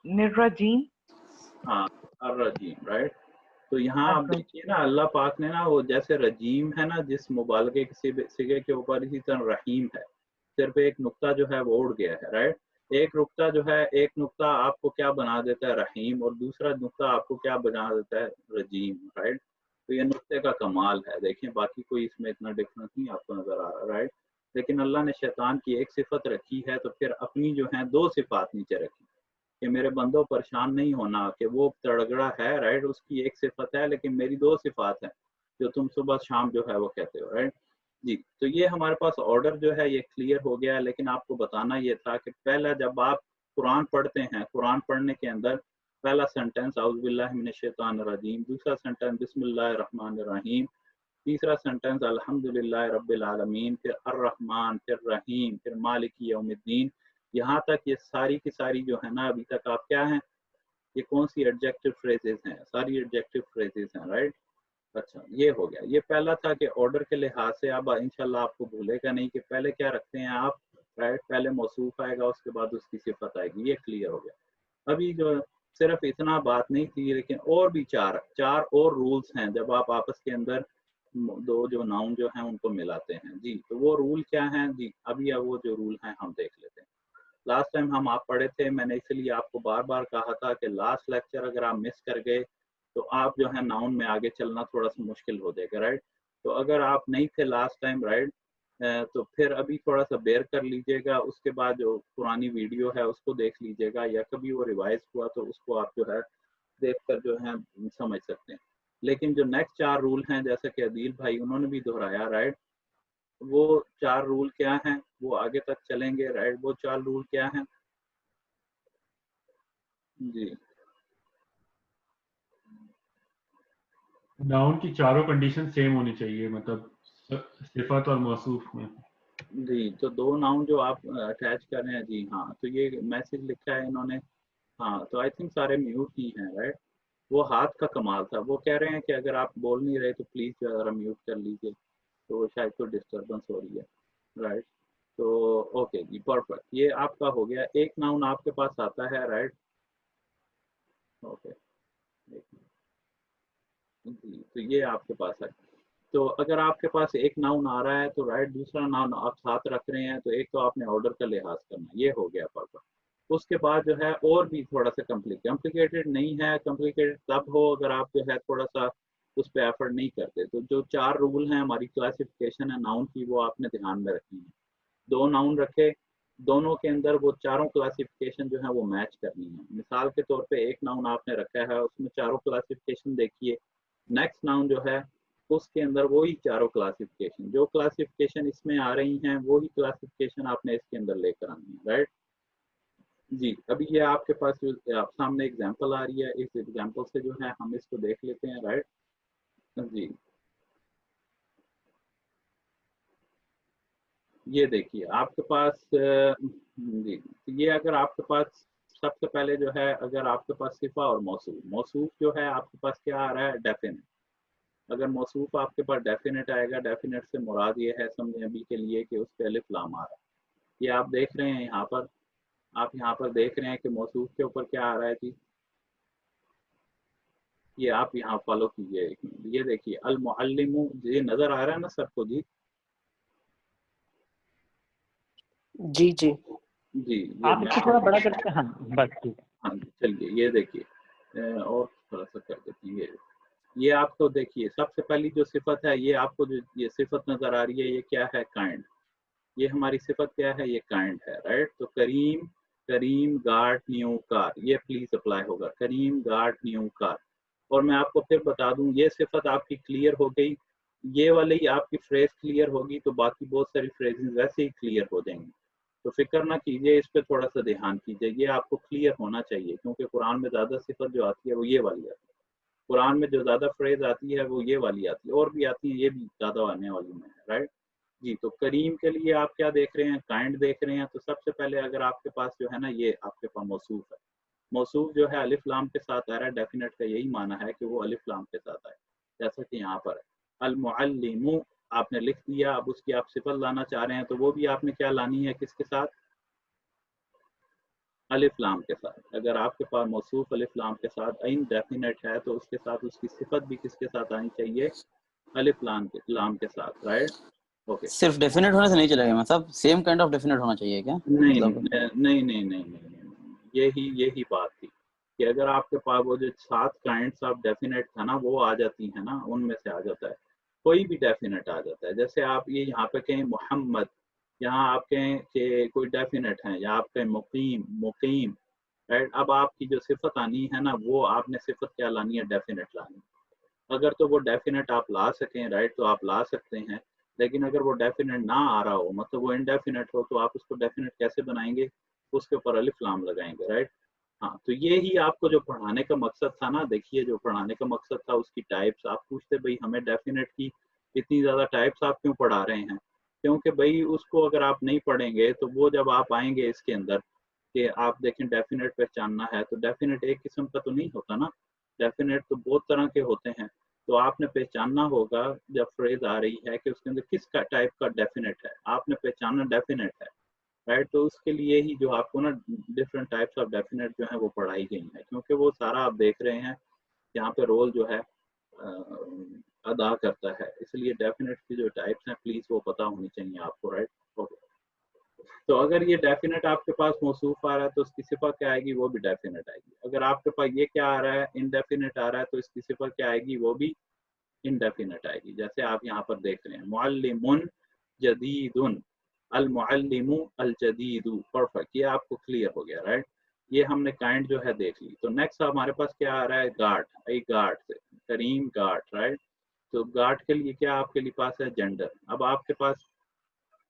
निर्रजीम। हाँ, अर्रजीम, राइट। तो यहाँ आप देखिए ना, अल्लाह पाक ने ना वो जैसे रजीम है ना, जिस मुबालगे के सिगे के ऊपर, इसी तरह रहीम है, सिर्फ एक नुक्ता जो है वो उड़ गया है, राइट। एक नुक्ता जो है, एक नुक्ता आपको क्या बना देता है, रहीम, और दूसरा नुक्ता आपको क्या बना देता है, रजीम, राइट। तो ये नुक्ते का कमाल है, देखें, बाकी कोई इसमें इतना डिफरेंस नहीं आपको नजर आ रहा, राइट। लेकिन अल्लाह ने शैतान की एक सिफत रखी है, तो फिर अपनी जो है दो सिफात नीचे रखी कि मेरे बंदों परेशान नहीं होना कि वो तड़गड़ा है, राइट, उसकी एक सिफत है, लेकिन मेरी दो सिफात है जो तुम सुबह शाम जो है वो कहते हो, राइट जी। तो ये हमारे पास ऑर्डर जो है ये क्लियर हो गया है। लेकिन आपको बताना ये था कि पहला जब आप कुरान पढ़ते हैं, कुरान पढ़ने के अंदर पहला सेंटेंस औज़ु बिल्लाहि मिनश शैतानिर रजीम, दूसरा सेंटेंस बिस्मिल्लाहिर रहमानिर रहीम, तीसरा सेंटेंस अल्हम्दुलिल्लाहि रब्बिल आलमीन, फिर अर्रहमान, फिर रहीम, फिर मालिकी यौमिद्दीन। यहाँ तक ये सारी की सारी जो है ना, अभी तक आप क्या हैं, ये कौन सी एडजेक्टिव फ्रेजेस हैं, सारी एडजेक्टिव फ्रेजेस हैं, राइट। अच्छा, ये हो गया। ये पहला था कि ऑर्डर के लिहाज से अब इंशाल्लाह आपको भूलेगा नहीं कि पहले क्या रखते हैं आप, राइट। पहले मौसूफ आएगा, उसके बाद उसकी सिफत आएगी, ये क्लियर हो गया। अभी जो सिर्फ इतना बात नहीं थी, लेकिन और भी चार और रूल्स हैं जब आप आपस के अंदर दो जो नाउन जो हैं उनको मिलाते हैं जी। तो वो रूल क्या हैं जी, अभी अब वो जो रूल हैं हम देख लेते हैं। लास्ट टाइम हम आप पढ़े थे, मैंने इसलिए आपको बार बार कहा था कि लास्ट लेक्चर अगर आप मिस कर गए तो आप जो है नाउन में आगे चलना थोड़ा सा मुश्किल हो जाएगा, राइट। तो अगर आप नहीं थे लास्ट टाइम, राइट, तो फिर अभी थोड़ा सा बेयर कर लीजिएगा। उसके बाद जो पुरानी वीडियो है उसको देख लीजिएगा, या कभी वो रिवाइज हुआ तो उसको आप जो है देख कर जो है समझ सकते हैं। लेकिन जो नेक्स्ट चार रूल हैं, जैसा कि अदील भाई उन्होंने भी दोहराया, राइट, वो चार रूल क्या हैं, वो आगे तक चलेंगे, राइट। वो चार रूल क्या हैं जी। नाउन की चारों कंडीशन सेम होनी चाहिए, मतलब सिफत और मौसूफ में जी। तो दो नाउन जो आप अटैच कर रहे हैं जी, हाँ, तो ये मैसेज लिखा है इन्होंने, हाँ, तो आई थिंक सारे म्यूट ही हैं, राइट। वो हाथ का कमाल था, वो कह रहे हैं कि अगर आप बोल नहीं रहे तो प्लीज जरा म्यूट कर लीजिए, तो शायद कोई डिस्टर्बेंस हो रही है, राइट। तो ओके जी, परफेक्ट, ये आपका हो गया। एक नाउन आपके पास आता है, राइट, ओके जी। तो ये आपके पास है। तो अगर आपके पास एक नाउन आ रहा है तो राइट, दूसरा नाउन आप साथ रख रहे हैं, तो एक तो आपने ऑर्डर का लिहाज करना, ये हो गया परफेक्ट। उसके बाद जो है और भी थोड़ा सा कॉम्प्लिकेटेड नहीं है, कॉम्प्लिकेटेड तब हो अगर आप जो है थोड़ा सा उस पर एफर्ट नहीं करते। तो जो चार रूल हैं हमारी क्लासिफिकेशन है नाउन की, वो आपने ध्यान में रखनी है। दो नाउन रखे, दोनों के अंदर वो चारों क्लासिफिकेशन जो है वो मैच करनी है। मिसाल के तौर पे एक नाउन आपने रखा है, उसमें चारों क्लासिफिकेशन देखिए, नेक्स्ट नाउन जो है उसके अंदर वही चारों क्लासिफिकेशन, जो क्लासिफिकेशन इसमें आ रही हैं वही क्लासिफिकेशन आपने इसके अंदर लेकर आनी है, राइट जी। अभी ये आपके पास जो आप सामने एग्जांपल आ रही है, इस एग्जांपल से जो है हम इसको देख लेते हैं, राइट जी। ये देखिए आपके पास जी, ये अगर आपके पास सबसे पहले जो है, अगर आपके पास सिफा और मौसूफ, मौसूफ जो है आपके पास क्या आ रहा है, डेफिनेट। अगर मौसूफ आपके पास डेफिनेट आएगा, डेफिनेट से मुराद ये है समझे अभी के लिए कि उस पे अलिफ लाम आ रहा है। ये आप देख रहे हैं यहाँ पर, आप यहाँ पर देख रहे हैं कि मौसूफ के ऊपर क्या आ रहा है जी। ये आप यहाँ फॉलो कीजिए, ये देखिए अल मुअल्लिमु, ये नजर आ रहा है ना सबको जी। जी जी जी ये आप इसको थोड़ा बड़ा करके, हाँ बस ठीक। हाँ जी, चलिए ये देखिए और थोड़ा सा कर देते हैं, ये आपको देखिए सबसे पहली जो सिफत है, ये आपको जो ये सिफत नजर आ रही है, ये क्या है? काइंड। ये हमारी सिफत क्या है? ये काइंड है, राइट। तो करीम, करीम गाट न्यू कार, ये प्लीज अप्लाई होगा, करीम गाट न्यू कार। और मैं आपको फिर बता दूं, ये सिफत आपकी क्लियर हो गई, ये वाली आपकी फ्रेज क्लियर होगी तो बाकी बहुत सारी फ्रेजेस वैसे ही क्लियर हो जाएंगी। तो फिक्र ना कीजिए, इस पर थोड़ा सा ध्यान कीजिए, ये आपको क्लियर होना चाहिए, क्योंकि कुरान में ज़्यादा सिफत जो आती है वो ये वाली आती है। कुरान में जो ज़्यादा फ्रेज आती है वो ये वाली आती है, और भी आती है, ये भी ज़्यादा आने वाली में है, राइट जी। तो करीम के लिए आप क्या देख रहे हैं? काइंड देख रहे हैं। तो सबसे पहले अगर आपके पास जो है ना, ये आपके पास मौसूफ है, मौसूफ जो है अलिफ लाम के साथ आ रहा है, डेफिनेट का यही माना है कि वो अलिफ लाम के साथ आए, जैसा कि यहाँ पर है। अल मुअल्लिमु आपने लिख दिया, अब उसकी आप सिफत लाना चाह रहे हैं तो वो भी आपने क्या लानी है? किसके साथ? अलिफ लाम के साथ। अगर आपके पास मौसूफ अलिफ लाम के साथ इनडेफिनेट है तो उसके साथ उसकी सिफत भी किसके साथ आनी चाहिए? अलिफ लाम के साथ, राइट। ओके। सिर्फ डेफिनेट होने से नहीं चलेगा, मतलब सेम काइंड ऑफ डेफिनेट होना चाहिए क्या? नहीं मतलब नहीं नहीं नहीं नहीं, यही बात थी कि अगर आपके पास वो जो 7 काइंड्स ऑफ डेफिनेट था ना, वो आ जाती है ना, उनमें से आ जाता है, कोई भी डेफिनेट आ जाता है। जैसे आप ये यहाँ पे कहें मोहम्मद, यहाँ आप कहें कि कोई डेफिनेट है, या आप कहें मुकीम, मुकीम, राइट। अब आपकी जो सिफत आनी है ना, वो आपने सिफत क्या लानी है? डेफिनेट लानी है। अगर तो वो डेफिनेट आप ला सकें, राइट, तो आप ला सकते हैं, लेकिन अगर वो डेफिनेट ना आ रहा हो, मतलब वो इनडेफिनेट हो, तो आप उसको डेफिनेट कैसे बनाएंगे? उसके ऊपर अलिफ लाम लगाएंगे, राइट। हाँ, तो ये ही आपको जो पढ़ाने का मकसद था ना, देखिए जो पढ़ाने का मकसद था उसकी टाइप्स आप पूछते, भाई हमें डेफिनेट की इतनी ज़्यादा टाइप्स आप क्यों पढ़ा रहे हैं? क्योंकि भाई उसको अगर आप नहीं पढ़ेंगे तो वो जब आप आएंगे इसके अंदर कि आप देखें डेफिनेट पहचानना है, तो डेफिनेट एक किस्म का तो नहीं होता ना, डेफिनेट तो बहुत तरह के होते हैं। तो आपने पहचानना होगा जब फ्रेज आ रही है कि उसके अंदर किस का टाइप का डेफिनेट है, आपने पहचानना डेफिनेट है, राइट। तो उसके लिए ही जो आपको ना डिफरेंट टाइप्स ऑफ डेफिनेट जो है वो पढ़ाई गई है, क्योंकि वो सारा आप देख रहे हैं यहाँ पे रोल जो है अदा करता है, इसलिए डेफिनेट की जो टाइप्स हैं प्लीज वो पता होनी चाहिए आपको, राइट। ओके। तो अगर ये डेफिनेट आपके पास मौसूफ आ रहा है तो उसकी सिफत क्या आएगी? वो भी डेफिनेट आएगी। अगर आपके पास ये क्या आ रहा है? इनडेफिनेट आ रहा है, तो इसकी सिफत क्या आएगी? वो भी इनडेफिनेट आएगी। जैसे आप यहाँ पर देख रहे हैं मुअल्लिमुन जदीदुन, अल मुअल्लिमु अल जदीदु, परफेक्ट, ये आपको क्लियर हो गया, राइट। ये हमने काइंड जो है देख ली। तो नेक्स्ट हमारे पास क्या आ रहा है? गार्ड, आई गार्ड से करीम गार्ड, राइट। तो गार्ड के लिए क्या आपके लिए पास है? जेंडर। अब आपके पास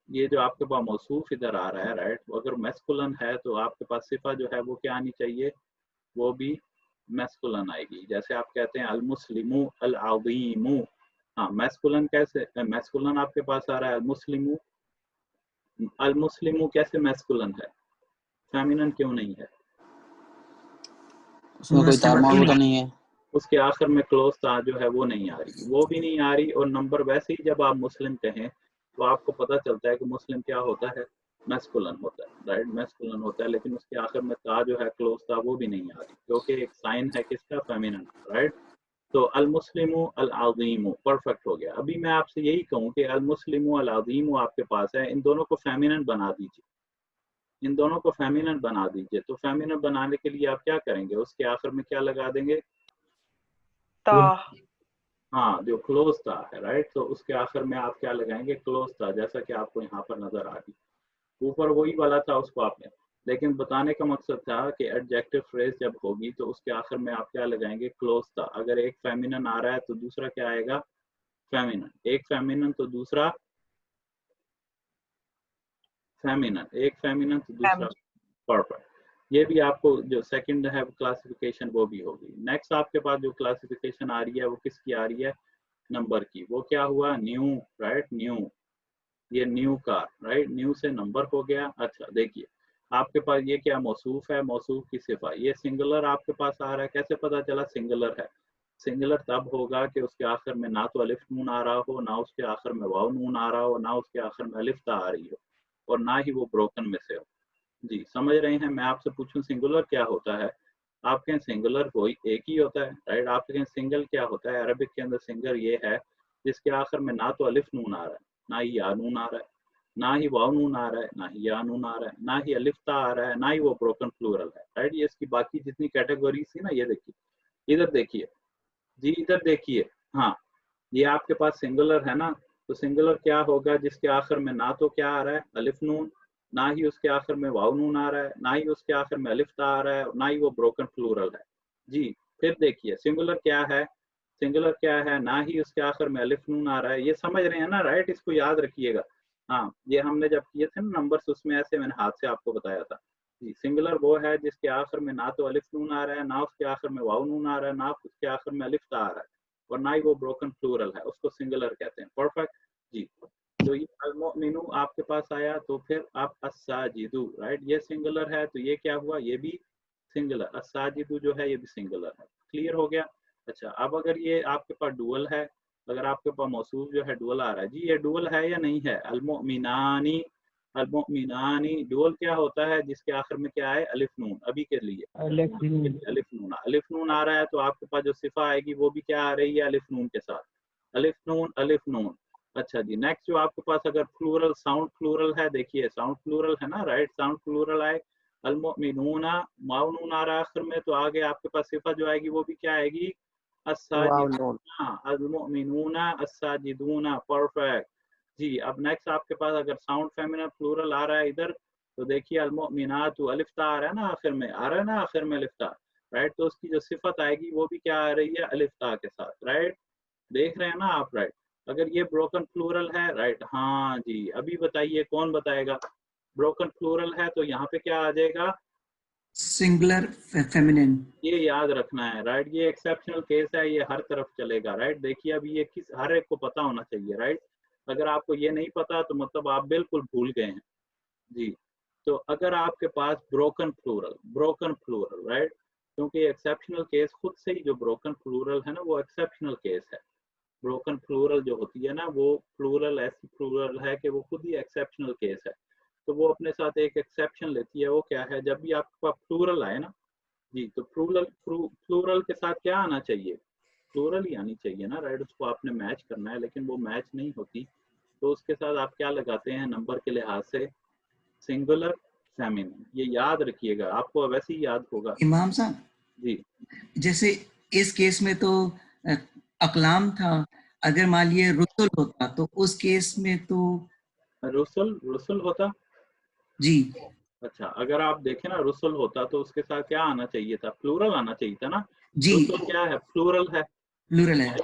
ये जो आपके पास मौसूफ इधर आ रहा है, राइट, अगर मैस्कुलन है तो आपके पास सिफा जो है वो क्या आनी चाहिए? वो भी मैस्कुलन आएगी। जैसे आप कहते हैं अल मुस्लिमु अल अज़ीमु, हाँ, मैस्कुलन कैसे? मैस्कुलन आपके पास आ रहा है अल मुस्लिमु, अल मुस्लिमु कैसे मैस्कुलन है? फेमिनिन क्यों नहीं है? उसमें कोई तार मामू तो नहीं है? उसके आखिर में क्लोज ता जो है वो नहीं आ रही, वो भी नहीं आ रही। और नंबर वैसे ही जब आप मुस्लिम कहें तो आपको पता चलता है कि मुस्लिम क्या होता है? मैस्कुलन होता है, राइट, मैस्कुलन होता है, लेकिन उसके आखिर में ता जो है क्लोज ता वो भी नहीं आ रही, क्योंकि एक साइन है किसका? Feminine, right. तो अल मुस्लिमु अल अज़ीमु, परफेक्ट हो गया। अभी मैं आपसे यही कहूँ कि अल मुस्लिमु अल अज़ीमु आपके पास है, इन दोनों को फेमिनिन बना दीजिए, इन दोनों को फेमिनिन बना दीजिए। तो फेमिनिन बनाने के लिए आप क्या करेंगे? उसके आखिर में क्या लगा देंगे? ता। हाँ, जो क्लोज था है, राइट। तो उसके आखिर में आप क्या लगाएंगे? क्लोज था, जैसा कि आपको यहाँ पर नजर आ रही, ऊपर वही वाला था उसको आपने, लेकिन बताने का मकसद था कि एडजेक्टिव फ्रेज जब होगी तो उसके आखिर में आप क्या लगाएंगे? क्लोज था। अगर एक फेमिनिन आ रहा है तो दूसरा क्या आएगा? फेमिनिन। एक फेमिनिन तो दूसरा फेमिनिन, एक फेमिनिन तो दूसरा परफेक्ट। ये भी आपको जो सेकंड है क्लासिफिकेशन वो भी होगी। नेक्स्ट आपके पास जो क्लासिफिकेशन आ रही है वो किसकी आ रही है? नंबर की। वो क्या हुआ? न्यू, राइट, न्यू, ये न्यू कार, राइट, न्यू से नंबर हो गया। अच्छा देखिए आपके पास ये क्या मौसूफ है? मौसूफ की सिफा, ये सिंगुलर आपके पास आ रहा है। कैसे पता चला सिंगुलर है? सिंगुलर तब होगा कि उसके आखिर में ना तो अलिफ नून आ रहा हो, ना उसके आखिर में वाव नून आ रहा हो, ना उसके आखिर में अलिफ ता आ रही हो, और ना ही वो ब्रोकन में से हो। जी समझ रहे हैं? मैं आपसे पूछूं सिंगुलर क्या होता है? आप कहें सिंगुलर कोई एक ही होता है, राइट। आप कहें सिंगल क्या होता है? अरबिक के अंदर सिंगल ये है जिसके आखिर में ना तो अलिफ नून आ रहा है, ना ही या नून आ रहा है, ना ही वाव नून आ रहा है, ना ही या नून आ रहा है, ना ही अलिफ ता आ रहा है, ना ही वो ब्रोकन प्लूरल है, राइट। ये इसकी बाकी जितनी कैटेगरीज थी ना, ये देखिए, इधर देखिए, जी इधर देखिए, हाँ ये आपके पास सिंगुलर है ना, तो सिंगुलर क्या होगा जिसके आखिर में ना तो क्या आ रहा है अलिफ नून, ना ही उसके आखिर में वाव नून आ रहा है, ना ही उसके आखिर में अलिफ ता आ रहा है, ना ही वो ब्रोकन प्लूरल है। जी फिर देखिए सिंगुलर क्या है, सिंगुलर क्या है, ना ही उसके आखिर में अलिफ नून आ रहा है, ये समझ रहे हैं ना, राइट, इसको याद रखिएगा। हाँ ये हमने जब किए थे ना नंबर्स, उसमें ऐसे मैंने हाथ से आपको बताया था। जी सिंगुलर वो है जिसके आखिर में ना तो अलिफ नून आ रहा है, ना उसके आखिर में वाव नून आ रहा है, ना उसके आखिर में अलिफ ता आ रहा है, और ना ही वो ब्रोकन प्लूरल है, उसको सिंगुलर कहते हैं। परफेक्ट जी। तो ये अलमुमिनु आपके पास आया, तो फिर आप अस्साजिदु, राइट, ये सिंगुलर है, तो ये क्या हुआ, ये भी सिंगुलर, अस्साजिदु जो है ये भी सिंगुलर है। क्लियर हो गया। अच्छा अब अगर ये आपके पास डुअल है, अगर आपके पास मौसूफ जो है डुअल आ रहा है, जी ये डुअल है या नहीं है, अलमुमिनानी, अलमुमिनानी डुअल क्या होता है जिसके आखिर में क्या है अलिफ नून, अभी के लिए अलिफ नून। अलिफ नून आ रहा है, तो आपके पास जो सिफा आएगी वो भी क्या आ रही है अलिफ नून के साथ, अलिफ नून अलिफ नून। अच्छा जी नेक्स्ट जो आपके पास अगर प्लूरल साउंड प्लूरल है, देखिए साउंड प्लूरल है ना, राइट, साउंड प्लूरल आए, अलमुमिनूना माउ नून आ रहा है आखिर में, तो आगे आपके पास सिफा जो आएगी वो भी क्या आएगी वाव नून। अस्साजिदूना, अलमुमिनूना अस्साजिदूना। परफेक्ट जी। अब नेक्स्ट आपके पास अगर साउंड फेमिनिन प्लूरल आ रहा है इधर, तो देखिए अलमुमिनातु अलिफ ता आ रहा है ना आखिर में, आ रहा है ना आखिर में अलिफ ता, राइट, तो उसकी जो सिफत आएगी वो भी क्या आ रही है अलिफ ता के साथ, राइट, देख रहे हैं ना आप, राइट। अगर ये ब्रोकन प्लूरल है, राइट, हाँ जी, अभी बताइए कौन बताएगा, ब्रोकन प्लूरल है तो यहाँ पे क्या आ जाएगा, सिंगुलर फेमिनिन। ये याद रखना है, राइट, ये एक्सेप्शनल केस है, ये हर तरफ चलेगा, राइट। देखिए अभी ये किस हर एक को पता होना चाहिए, राइट, अगर आपको ये नहीं पता तो मतलब आप बिल्कुल भूल गए हैं जी। तो अगर आपके पास ब्रोकन प्लूरल, राइट, क्योंकि एक्सेप्शनल केस खुद से ही जो ब्रोकन प्लूरल है ना वो एक्सेप्शनल केस है। ब्रोकन प्लूरल जो होती है ना वो प्लूरल ऐसी प्लूरल है कि वो खुद ही एक्सेप्शनल केस है, तो वो अपने साथ एक एक्सेप्शन लेती है, वो क्या है, जब भी आपके पास प्लूरल आए ना जी, तो प्लूरल के साथ क्या आना चाहिए, प्लूरल ही आनी चाहिए ना, राइट, उसको आपने मैच करना है, लेकिन वो मैच नहीं होती, तो उसके साथ आप क्या लगाते हैं नंबर के लिहाज से, सिंगुलर फेमिनिन। ये याद रखिएगा, आपको वैसे ही याद होगा इमाम साहब जी। जैसे इस केस में तो अ, अकलाम था, अगर मान लिए रुसुल होता तो उस केस में तो रुसल होता, जी अच्छा अगर आप देखें ना रुसल होता तो उसके साथ क्या आना चाहिए था, प्लूरल आना चाहिए था ना, जी रुसल क्या है, प्लूरल है, प्लूरल है।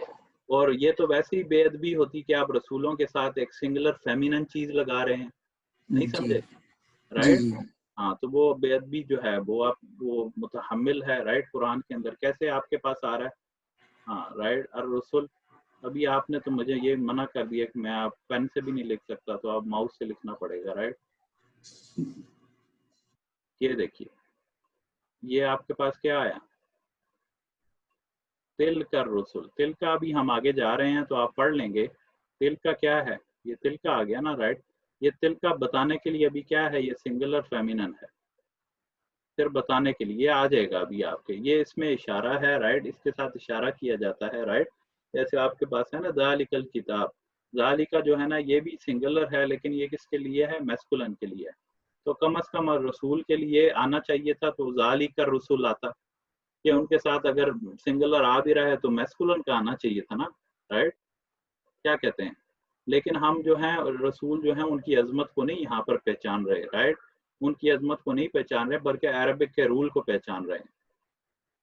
और ये तो वैसे ही बेअदबी होती कि आप रसूलों के साथ एक सिंगुलर फेमिनिन चीज लगा रहे हैं, नहीं जी समझे, जी राइट। जी हाँ तो वो बेअदबी जो है वो आप वो मुतहम्मिल है, राइट, कुरान के अंदर कैसे आपके पास आ रहा है, हाँ राइट, और रसूल, अभी आपने तो मुझे ये मना कर दिया कि मैं आप पेन से भी नहीं लिख सकता, तो आप माउस से लिखना पड़ेगा, राइट। ये देखिए ये आपके पास क्या आया, तिल का रसूल, तिल का अभी हम आगे जा रहे हैं तो आप पढ़ लेंगे, तिल का क्या है, ये तिल का आ गया ना, राइट, ये तिल का बताने के लिए अभी क्या है, ये सिंगुलर फेमिनिन है, फिर बताने के लिए आ जाएगा अभी आपके, ये इसमें इशारा है, राइट, इसके साथ इशारा किया जाता है, राइट, जैसे आपके पास है ना ज़ालिकल किताब, ज़ालिका जो है ना ये भी सिंगुलर है, लेकिन ये किसके लिए है, मैस्कुलिन के लिए है, तो कम से कम रसूल के लिए आना चाहिए था, तो ज़ालिका रसूल आता, कि उनके साथ अगर सिंगुलर आ भी रहा है तो मैस्कुलिन का आना चाहिए था ना, राइट, क्या कहते हैं, लेकिन हम जो हैं रसूल जो हैं उनकी अजमत को नहीं यहाँ पर पहचान रहे, राइट, उनकी अजमत को नहीं पहचान रहे बल्कि अरबिक के रूल को पहचान रहे हैं,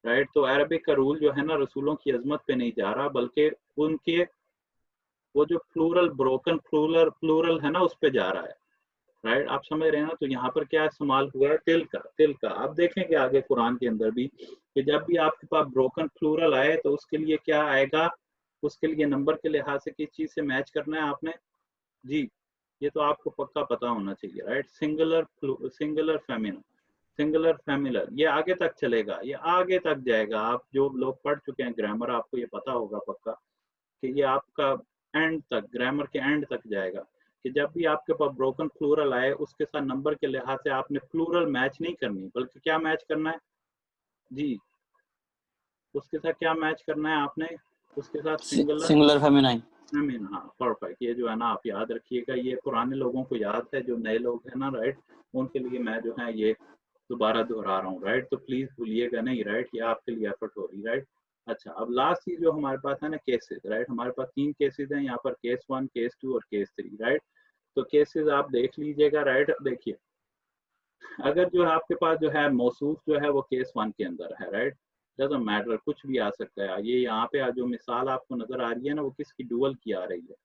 राइट, तो अरबिक का रूल जो है ना रसूलों की अजमत पे नहीं जा रहा, बल्कि उनके वो जो प्लूरल ब्रोकन प्लूरल है ना उस पे जा रहा है, राइट, आप समझ रहे हैं ना। तो यहाँ पर क्या इस्तेमाल हुआ है, तिल का आप देखेंगे आगे कुरान के अंदर भी कि जब भी आपके पास ब्रोकन प्लूरल आए तो उसके लिए क्या आएगा, उसके लिए नंबर के लिहाज से किस चीज से मैच करना है आपने, जी ये तो आपको पक्का पता होना चाहिए, राइट, सिंगुलर फेमिनिन, सिंगुलर फेमिनर, ये आगे तक चलेगा, ये आगे तक जाएगा, आप जो लोग पढ़ चुके हैं ग्रामर आपको ये पता होगा पक्का कि ये आपका एंड तक, ग्रामर के एंड तक जाएगा, कि जब भी आपके पास ब्रोकन प्लूरल आए उसके साथ नंबर के लिहाज से आपने प्लूरल मैच नहीं करनी, बल्कि क्या मैच करना है जी, उसके साथ क्या मैच करना है आपने, उसके साथ सिंगुलर फेमिनाइन। फेमिनिन, हाँ परफेक्ट, ये जो है ना आप याद रखिएगा, ये पुराने लोगों को याद है, जो नए लोग हैं ना, राइट, उनके लिए मैं जो है ये दोबारा दोहरा रहा हूँ, राइट, तो प्लीज भूलिएगा नहीं, राइट, ये आपके लिए एफर्ट हो रही, राइट। अच्छा, अब लास्ट चीज जो हमारे पास है ना, केसेस, राइट। हमारे पास 3 केसेस हैं यहाँ पर, केस 1, केस 2 और केस 3, राइट। तो केसेस आप देख लीजिएगा, राइट। देखिए, अगर जो है आपके पास जो है मौसूफ जो है वो केस 1 के अंदर है, राइट। डजंट मैटर, कुछ भी आ सकता है। ये यहाँ पे जो मिसाल आपको नजर आ रही है ना, वो किसकी, डुअल की आ रही है।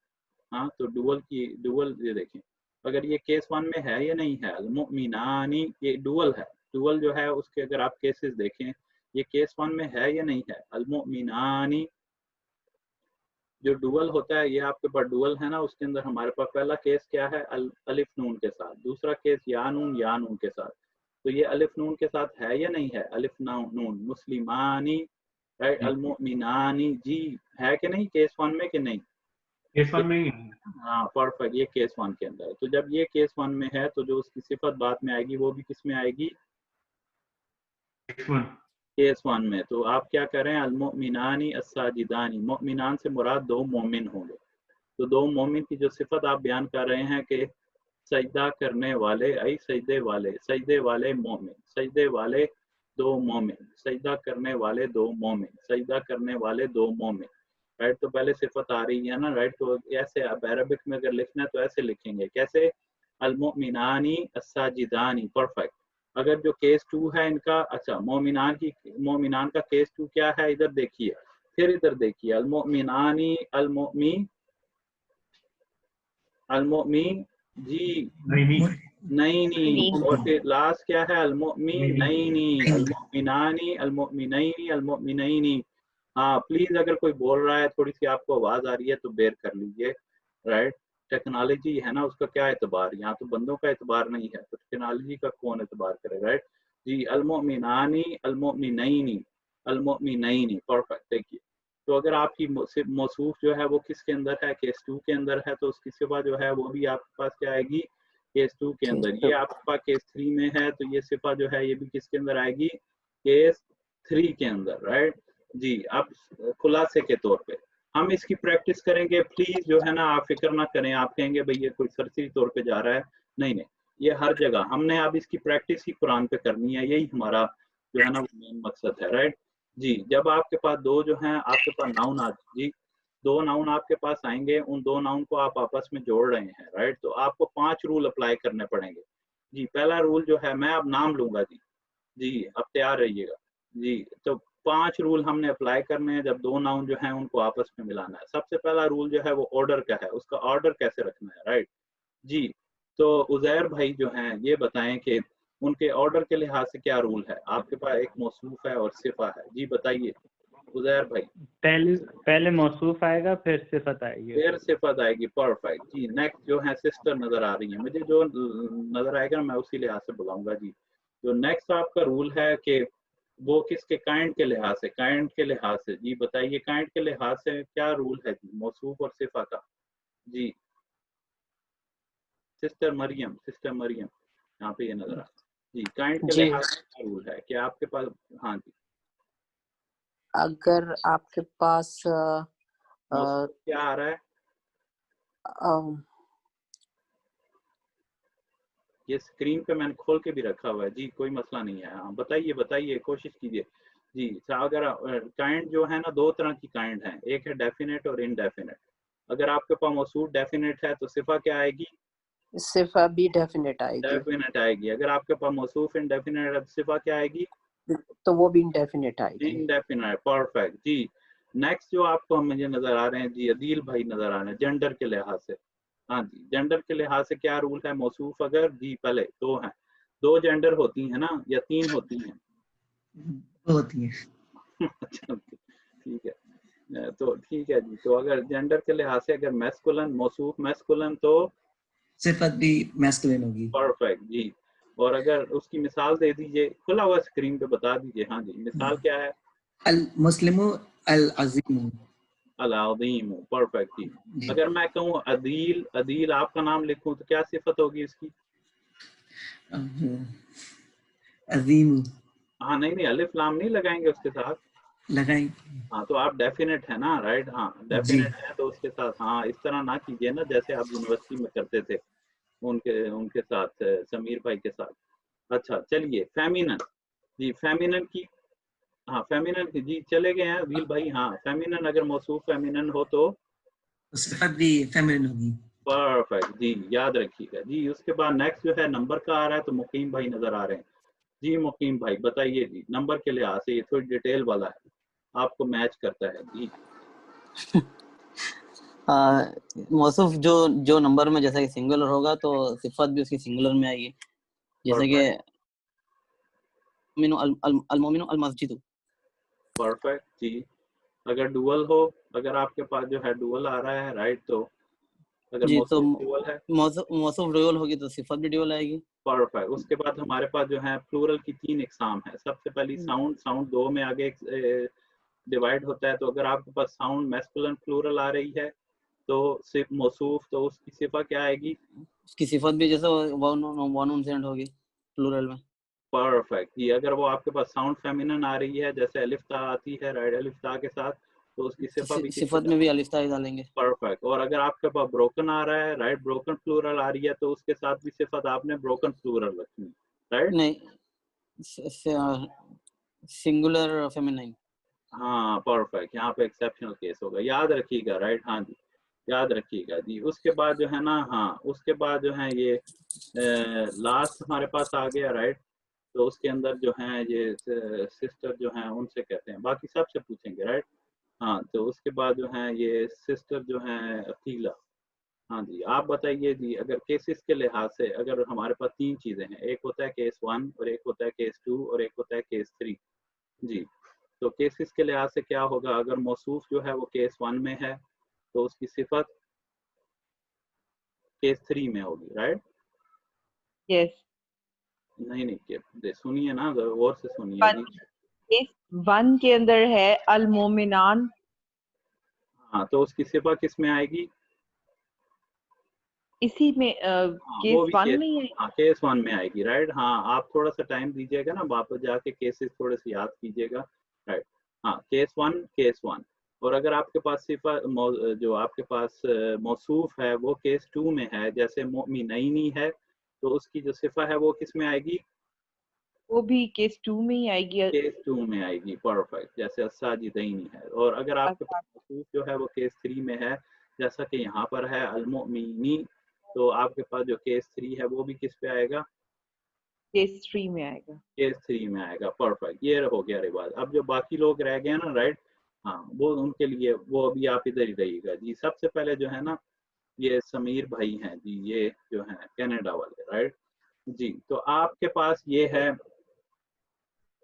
हाँ, तो डुअल ये देखें, अगर ये केस 1 में है या नहीं है, अल-मुमिनानी, ये डुअल है। डुअल जो है उसके अगर आप केसेस देखें, ये केस 1 में है या नहीं है, अल-मुमिनानी। जो डुअल होता है, ये आपके पास डुअल है ना, उसके अंदर हमारे पास पहला केस क्या है, अलिफ नून के साथ, दूसरा केस या नून के साथ। तो ये अलिफ नून के साथ है या नहीं है, अलिफ नून, मुस्लिमानी, राइट, अल-मुमिनानी, जी है कि नहीं केस 1 में कि नहीं? केस 1 में ही है। हाँ, परफेक्ट, ये केस 1 के अंदर है। तो जब ये केस 1 में है तो जो उसकी सिफत बाद में आएगी वो भी किस में आएगी, केस 1 में। तो आप क्या करें, अल-मुमिनानी अस्साजिदानी, मुमिनान से मुराद 2 मोमिन होंगे। तो 2 मोमिन की जो सिफत आप बयान कर रहे हैं कि सजदा करने वाले, आई सजदे वाले मोमिन, सजदे वाले 2 मोमिन, सजदा करने वाले 2 मोमिन, सजदा करने वाले 2 मोमिन, राइट। तो पहले सिफत आ रही है ना, राइट। तो ऐसे आप अरबिक में अगर लिखना है तो ऐसे लिखेंगे, कैसे, अल-मुमिनानी अस्साजिदानी, परफेक्ट। अगर जो केस 2 है इनका, अच्छा, मोमिनान का केस 2 क्या है, इधर देखिए, फिर इधर देखिए, अल-मुमिनानी, अल-मुमी, जी नहीं, और फिर लास्ट क्या है, अल-मुमिनानी, अल-मुमिनैनी। हाँ, प्लीज अगर कोई बोल रहा है, थोड़ी सी आपको आवाज आ रही है तो बेर कर लीजिए, राइट। टेक्नोलॉजी है ना, उसका क्या एतबार, यहाँ तो बंदों का एतबार नहीं है, तो टेक्नोलॉजी का कौन एतबार करे, राइट। जी, अल-मुमिनानी, अल-मुमिनैनी, परफेक्ट। देखिए, तो अगर आपकी मौसूफ जो है वो किसके अंदर है, केस 2 के अंदर है, तो उसकी सिफा जो है वो भी आपके पास क्या आएगी, केस 2 के अंदर। ये आपके पास केस 3 में है, तो ये सिफा जो है ये भी किसके अंदर आएगी, केस 3 के अंदर, राइट। जी, अब खुलासे के तौर पे हम इसकी प्रैक्टिस करेंगे। प्लीज जो है ना, आप फिक्र ना करें, आप कहेंगे भाई ये कोई सरसरी तौर पे जा रहा है, नहीं, ये हर जगह हमने अब इसकी प्रैक्टिस ही कुरान पे करनी है, यही हमारा जो है ना वो मेन मकसद है, राइट। जी, जब आपके पास 2 जो हैं, आपके पास नाउन आ, जी 2 नाउन आपके पास आएंगे, उन 2 नाउन को आप आपस में जोड़ रहे हैं, राइट। तो आपको 5 रूल अप्लाई करने पड़ेंगे। जी, पहला रूल जो है, मैं अब नाम लूंगा, जी अब तैयार रहिएगा। जी, तो 5 रूल हमने अप्लाई करने हैं जब 2 नाउन जो हैं उनको आपस में मिलाना है। सबसे पहला रूल जो है वो ऑर्डर का है, उसका ऑर्डर कैसे रखना है, राइट। जी, तो उजैर भाई जो हैं ये बताएं कि उनके ऑर्डर के लिहाज से क्या रूल है। आपके पास एक मौसूफ है और सिफा है, जी बताइए उजैर भाई। पहले मौसूफ आएगा, फिर सिफत आएगी, फिर सिफत आएगी, परफेक्ट। जी, नेक्स्ट जो है सिस्टर नजर आ रही है मुझे, जो नजर आएगा मैं उसी लिहाज से बुलाऊंगा। जी, जो नेक्स्ट आपका रूल है कि वो किसके, काइंड के लिहाज से, काइंड के लिहाज से, जी बताइए काइंड के लिहाज से क्या रूल है जी, मौसूफ और सिफा का। जी, सिस्टर मरियम यहाँ पे ये नजर आ, जी काइंड के जी, लिहाज से क्या रूल है कि आपके पास, हाँ जी, अगर आपके पास मौसूफ क्या आ रहा है, ये स्क्रीन पे मैंने खोल के भी रखा हुआ है, जी कोई मसला नहीं है। हाँ बताइए कोशिश कीजिए। जी, अगर काइंड जो है ना, 2 तरह की काइंड है, एक है डेफिनेट और इनडेफिनेट। अगर आपके पास मौसूफ डेफिनेट है तो सिफा क्या आएगी, सिफा भी डेफिनेट आएगी, डेफिनेट आएगी। अगर आपके पास मौसूफ इनडेफिनेट है तो सिफा क्या आएगी, तो वो भी इंडेफिनेट आएगी। Indefinite, perfect. जी, नेक्स्ट जो आपको मुझे नजर आ रहे हैं, जी अदील भाई नजर आ रहे हैं, जेंडर के लिहाज से। हाँ जी, जेंडर के लिहाज से क्या रूल है, मौसूफ अगर, जी पहले 2 हैं, 2 जेंडर होती है ना या 3 होती हैं, होती है। अच्छा ठीक है, तो ठीक है जी। तो अगर जेंडर के लिहाज से अगर मैस्कुलिन, मौसूफ मैस्कुलिन, तो सिफत भी मैस्कुलिन होगी। परफेक्ट जी। और अगर उसकी मिसाल दे दीजिए, खुला हुआ स्क्रीन पे बता दीजिए। हाँ जी, मिसाल क्या है, अल मुस्लिमु अल अजीम, अल-अज़ीम, परफेक्ट जी। अगर मैं कहूँ अदील आपका नाम लिखूं तो क्या सिफत होगी इसकी, अजीम हाँ नहीं अलिफ लाम नहीं लगाएंगे उसके साथ, लगाई। हाँ तो आप डेफिनेट है ना, राइट। हाँ डेफिनेट है तो उसके साथ, हाँ इस तरह ना कीजिए ना जैसे आप यूनिवर्सिटी में करते थे उनके साथ, समीर भाई के साथ। अच्छा चलिए, फेमिनन, जी फेमिनन की हाँ फेमिनन जी चले गए हैं व्हील भाई। हाँ फेमिनन, अगर मौसूफ फेमिनन हो तो सिफत भी फेमिनिन होगी। परफेक्ट जी, याद रखिएगा जी। उसके बाद नेक्स्ट जो है नंबर का आ रहा है, तो मुकीम भाई नजर आ रहे हैं जी। मुकीम भाई बताइए जी, नंबर के लिहाज से ये थोड़ी डिटेल वाला है, आपको मैच करता है जी। मौसूफ जो जो नंबर में जैसा कि सिंगुलर होगा तो सिफत भी उसकी सिंगुलर में आएगी, जैसे कि अल-मोमिनु अल-मस्जिदु। परफेक्ट जी। अगर डुअल हो, अगर आपके पास जो है डुअल आ रहा है राइट, तो अगर जी तो मौसूफ डुअल है, मौसूफ डुअल होगी तो सिफत भी डुअल आएगी। परफेक्ट। उसके बाद हमारे पास जो है प्लूरल की 3 इकसाम है। सबसे पहली साउंड, साउंड 2 में आगे डिवाइड होता है। तो अगर आपके पास साउंड मैस्कुलिन प्लूरल आ रही है तो सिर्फ मौसूफ, तो उसकी सिफा क्या आएगी? उसकी सिफत भी जैसे वानुन सेंड होगी प्लूरल में। परफेक्ट जी। अगर वो आपके पास साउंड फेमिनिन आ रही है, जैसे अलिफ ता आती है राइट, अलिफ ता के साथ, तो उसकी सिफा भी सिफत में भी अलिफ ता ही डालेंगे। परफेक्ट। और अगर आपके पास ब्रोकन आ रहा है राइट, ब्रोकन प्लूरल आ रही है, तो उसके साथ भी सिफत आपने ब्रोकन प्लूरल रखनी राइट। नहीं, सिंगुलर फेमिनाइन। हाँ परफेक्ट, यहाँ पे एक्सेप्शनल केस होगा, याद रखिएगा राइट। हाँ जी याद रखिएगा जी। उसके बाद जो है ना, हाँ उसके बाद जो है ये लास्ट हमारे पास आ गया राइट। तो उसके अंदर जो है ये सिस्टर जो है उनसे कहते हैं, बाकी सबसे पूछेंगे राइट। हाँ तो उसके बाद जो है ये सिस्टर जो है अकीला। हाँ जी आप बताइए जी, अगर केसेस के लिहाज से अगर हमारे पास 3 चीजें हैं, एक होता है केस 1 और एक होता है केस 2 और एक होता है केस 3 जी। तो केसेस के लिहाज से क्या होगा? अगर मौसूफ जो है वो केस 1 में है तो उसकी सिफत केस 3 में होगी राइट। यस नहीं सुनिए ना, गौर से सुनिए जी। केस 1 के अंदर है अल मोमिनान, हाँ तो उसकी सिफा किस में आएगी? इसी में हाँ वो केस भी 1 में ही है। हाँ केस 1 में आएगी राइट। हाँ आप थोड़ा सा टाइम दीजिएगा ना, वापस जाके केसेस थोड़े से याद कीजिएगा राइट। हाँ केस 1 और अगर आपके पास सिफा जो आपके पास मौसूफ है वो केस 2 में है, जैसे मोमिनैनी है, तो उसकी जो सिफा है वो किस में आएगी? वो भी केस 2 में ही आएगी। केस 2 में आएगी परफेक्ट, जैसे अस्साजिदैनी है। और अगर आपके पास मौसूफ जो है वो केस 3 में है, जैसा कि यहाँ पर है अल-मुमिनी, तो आपके पास जो केस 3 है वो भी किस पे आएगा? केस 3 में आएगा। केस 3 में आएगा परफेक्ट। ये हो गया रिवाज। अब जो बाकी लोग रह गए ना राइट, हाँ वो उनके लिए वो अभी आप इधर ही रहिएगा जी। सबसे पहले जो है ना ये समीर भाई हैं जी, ये जो है कनाडा वाले राइट जी। तो आपके पास ये है,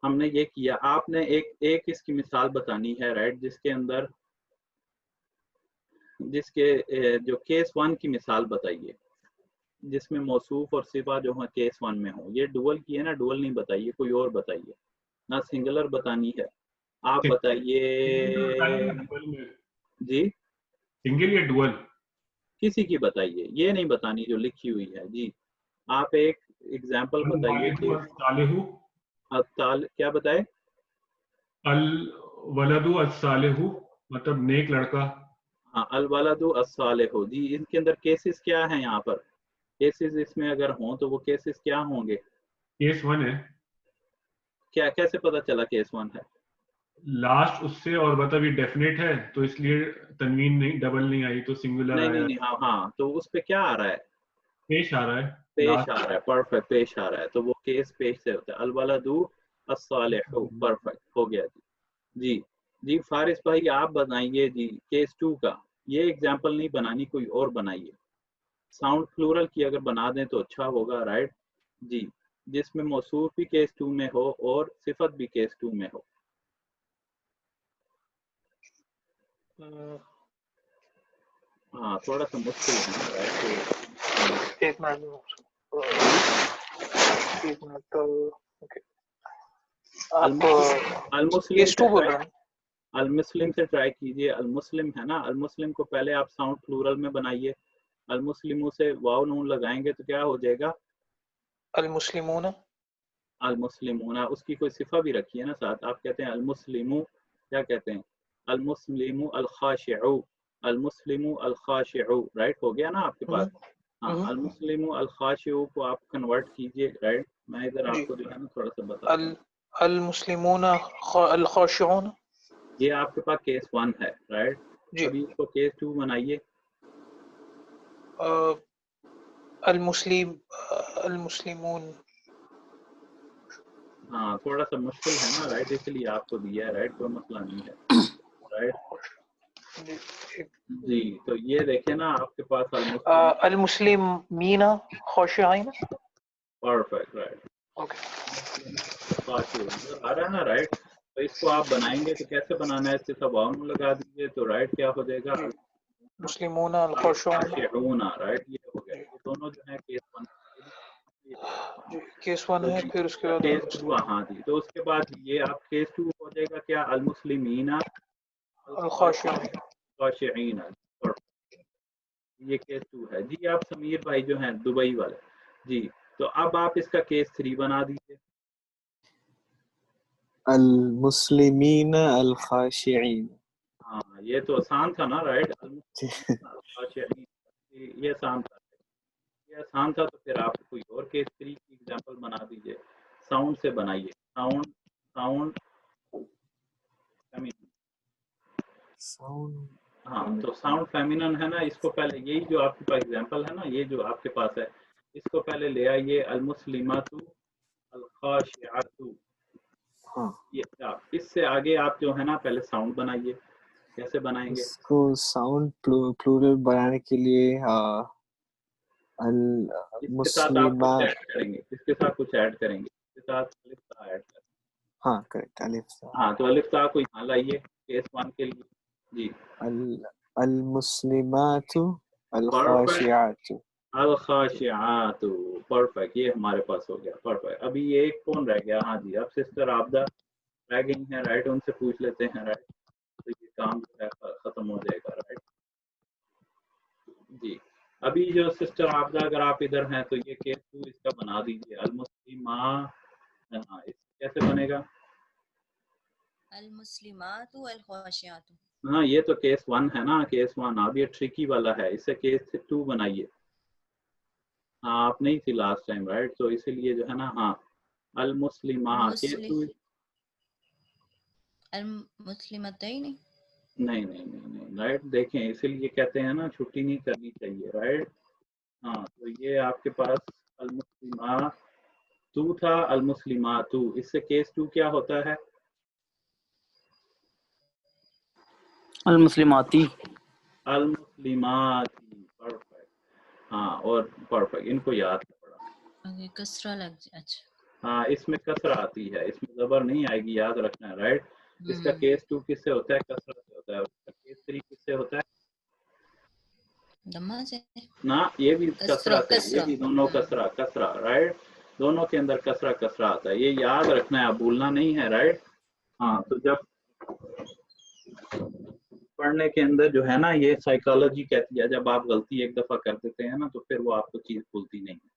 हमने ये किया, आपने एक इसकी मिसाल बतानी है राइट, जिसके अंदर जिसके जो केस 1 की मिसाल बताइए, जिसमें मौसूफ और सिफा जो है केस 1 में हो। ये डुअल की है ना, डुअल नहीं बताइए, कोई और बताइए ना, सिंगुलर बतानी है। आप बताइए जी, सिंगल या डुअल? किसी की बताइए, ये नहीं बतानी जो लिखी हुई है जी। आप एक एग्जांपल बताइए कि क्या बताए? अल वलदु अस्सालिहु, मतलब नेक लड़का। हाँ अल वलदु अस्सालिहु जी। इनके अंदर केसेस क्या हैं? यहाँ पर केसेस इसमें अगर हों तो वो केसेस क्या होंगे? केस 1 है। क्या कैसे पता चला केस 1 है? लास्ट उससे और मतलब ये डेफिनेट है तो इसलिए तनवीन नहीं, डबल नहीं आई तो सिंगुलर आया। नहीं हाँ हाँ, तो उस पे क्या आ रहा है? पेश आ रहा है, पेश आ रहा है परफेक्ट, पेश आ रहा है, तो वो केस पेश से होता है। अल वलदु अस्सालिहु परफेक्ट हो गया जी। जी जी फारिस भाई आप बताइए जी केस 2 का। ये एग्जांपल नहीं बनानी, कोई और बनाइए। साउंड प्लूरल की अगर बना दें तो अच्छा होगा राइट जी, जिसमें मौसूफ भी केस 2 में हो और सिफत भी केस 2 में हो। हाँ थोड़ा सा मुश्किल है राइट। एक मिनट तो ओके। अल-मुस्लिम केस 2 बोल रहे हैं? अल-मुस्लिम से ट्राई कीजिए। अल-मुस्लिम है ना, अल-मुस्लिम को पहले आप साउंड प्लूरल में बनाइए। अल-मुस्लिमों से वाव नून लगाएंगे तो क्या हो जाएगा? अल-मुस्लिमूना। अल-मुस्लिमूना, उसकी कोई सिफा भी रखी है ना साथ। आप कहते हैं अल-मुस्लिमू, क्या कहते हैं? अल-मुस्लिमू अल-खाशिउ, अल-मुस्लिमू अल-खाशिउ राइट, हो गया ना आपके पास। हाँ अल-मुस्लिमू अल-खाशिउ को आप कन्वर्ट कीजिए राइट। मैं इधर आपको जो है ना थोड़ा सा बता अल मुस्लिमूना अल खाशिऊन। ये आपके पास केस 1 है, राइट? जी। अभी इसको केस 2 बनाइए। अल मुस्लिमून। हाँ, थोड़ा सा मुश्किल है ना, राइट? इसलिए आपको दिया है, राइट? कोई मसला नहीं है, राइट? जी, तो ये देखिए ना आपके पास अल मुस्लिमीना खाशिईन। Perfect, right? ओके, आ रहा है ना, राइट? तो इसको आप बनाएंगे तो कैसे बनाना है? इसके साथ वाव लगा दीजिए तो राइट क्या हो जाएगा? मुस्लिमूना अल खाशिऊन। राइट, ये हो गया। ये दोनों जो है केस 1 केस 1 है, फिर उसके बाद केस 2। हाँ जी, तो उसके बाद ये आप केस 2 हो जाएगा क्या? अल मुस्लिमीना अल खाशिईन। ये केस 2 है जी। आप समीर भाई जो हैं दुबई वाले जी, तो अब आप इसका केस 3 बना दीजिए। अल मुस्लिमीन अल खाशिईन। हाँ, ये तो आसान था ना, राइट? ये आसान था, ये आसान था। तो फिर आप कोई और केस 3 की एग्जांपल बना दीजिए। साउंड से बनाइए। Sound sound. हाँ, तो साउंड फेमिनन है ना, इसको पहले यही जो आपके पास एग्जांपल है ना, ये जो आपके पास है, इसको पहले ले आइए। अल मुस्लिमातु अल खाशिआतु। हाँ, ये आप इससे आगे आप जो है ना पहले साउंड बनाइए। कैसे बनाएंगे? इसको साउंड प्लूरल बनाने के लिए अल इसके साथ आप मुस्लिमा। कुछ ऐड करेंगे, इसके साथ कुछ ऐड करेंगे, इसके साथ अलिफ ता ऐड करेंगे। हाँ, करेक्ट, अलिफ ता। हाँ, तो अलिफ ता को यहाँ लाइए केस 1 के लिए जी। अल मुस्लिमातु अल परफेक्ट, खाशिआतु। अल खाशिआतु। परफेक्ट, ये हमारे पास हो गया। परफेक्ट। अभी ये एक कौन रह गया? हाँ जी, अब सिस्टर आबदा रह गई हैं, राइट? उनसे पूछ लेते हैं, राइट? तो ये काम जो है खत्म हो जाएगा, राइट? जी, अभी जो सिस्टर आबदा अगर आप इधर हैं तो ये केस 2 इसका बना दीजिए। अल मुस्लिमा। हाँ, कैसे बनेगा? अल मुस्लिमातु अल खाशियातु। हाँ, ये तो केस 1 है ना, केस 1। अब ये ट्रिकी वाला है, इसे केस 2 बनाइए। हाँ, आप नहीं थी लास्ट टाइम, राइट? तो इसीलिए जो है ना, हाँ, अल मुस्लिमा केस 2। अल मुस्लिमतैन। नहीं, राइट? देखें, इसीलिए कहते हैं ना छुट्टी नहीं करनी चाहिए, राइट? हाँ, तो ये आपके पास अल मुस्लिमा तू था, अल मुस्लिमा तू, इससे केस 2 क्या होता है? अल मुस्लिमाती। अल मुस्लिमाती। परफेक्ट। हाँ, और परफेक्ट, इनको याद पड़ा। ओके, कसरा लग जाए। अच्छा, हाँ, इसमें कसरा आती है, इसमें जबर नहीं आएगी, याद रखना है, राइट? इसका केस 2 किससे होता है? कसरा से होता है। इसका केस 3 किससे होता है? दम्मा से ना, ये भी कसरा से, ये भी दोनों कसरा। कसरा, राइट? दोनों के अंदर कसरा आता है, ये याद रखना है, आप भूलना नहीं है, राइट? हाँ, तो जब पढ़ने के अंदर जो है ना, ये साइकोलॉजी कहती है, जब आप गलती एक दफा कर देते हैं ना तो फिर वो आपको चीज भूलती नहीं है,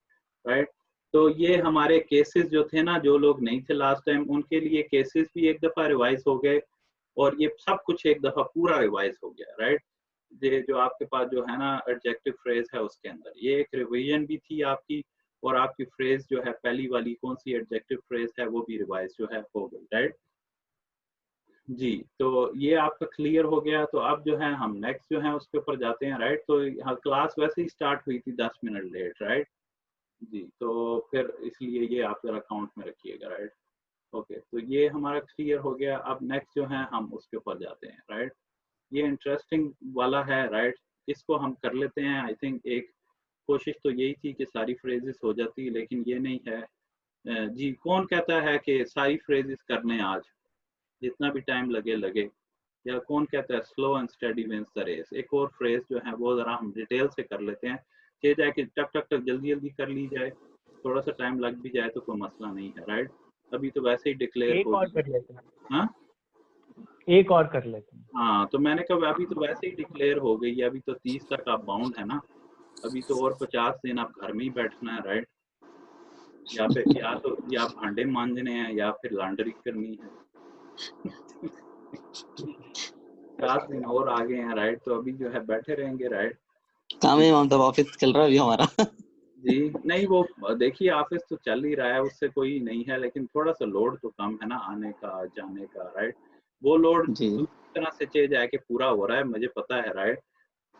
राइट? तो ये हमारे केसेस जो थे ना, जो लोग नहीं थे लास्ट टाइम, उनके लिए केसेस भी एक दफा रिवाइज हो गए और ये सब कुछ एक दफा पूरा रिवाइज हो गया, राइट? ये जो आपके पास जो है ना एडजेक्टिव फ्रेज है, उसके अंदर ये एक रिवीजन भी थी आपकी, और आपकी फ्रेज जो है पहली वाली कौन सी एडजेक्टिव फ्रेज है वो भी रिवाइज जो है हो गई, राइट? जी, तो ये आपका क्लियर हो गया। तो अब जो है हम नेक्स्ट जो है उसके ऊपर जाते हैं, राइट? तो यहाँ क्लास वैसे ही स्टार्ट हुई थी 10 मिनट लेट, राइट? जी, तो फिर इसलिए ये आप जरा काउंट में रखिएगा, राइट? ओके, तो ये हमारा क्लियर हो गया। अब नेक्स्ट जो है हम उसके ऊपर जाते हैं, राइट? ये इंटरेस्टिंग वाला है, राइट? इसको हम कर लेते हैं। आई थिंक एक कोशिश तो यही थी कि सारी फ्रेजेस हो जाती, लेकिन ये नहीं है। जी, कौन कहता है कि सारी फ्रेजेस करने आज, जितना भी टाइम लगे, या कौन कहता है slow and steady wins the race? एक और फ्रेज जो है वो जरा हम डिटेल से कर लेते हैं, कि जाए कि टक टक टक जल्दी कर ली जाए, थोड़ा सा टाइम लग भी जाए तो कोई मसला नहीं है, राइट? अभी तो वैसे ही डिक्लेयर एक हो और गई। कर लेते हैं। हाँ, एक और कर लेते हैं। हाँ, तो मैंने कहा अभी तो वैसे ही डिक्लेयर हो गई है, अभी तो 30 तक आप बाउंड है ना, अभी तो और 50 दिन आप घर में ही बैठना है, राइट? या फिर या भांडे मांजने हैं या फिर लॉन्ड्री करनी है। 50 दिन और आगे हैं, राइट? तो अभी जो है बैठे रहेंगे, राइट? काम है, मतलब ऑफिस चल रहा है अभी हमारा। जी नहीं, वो देखिए ऑफिस तो चल ही रहा है, उससे कोई नहीं है, लेकिन थोड़ा सा लोड तो कम है ना आने का जाने का, राइट। वो लोड जी दूसरी तरह से चेंज है कि पूरा हो रहा है, मुझे पता है, राइट।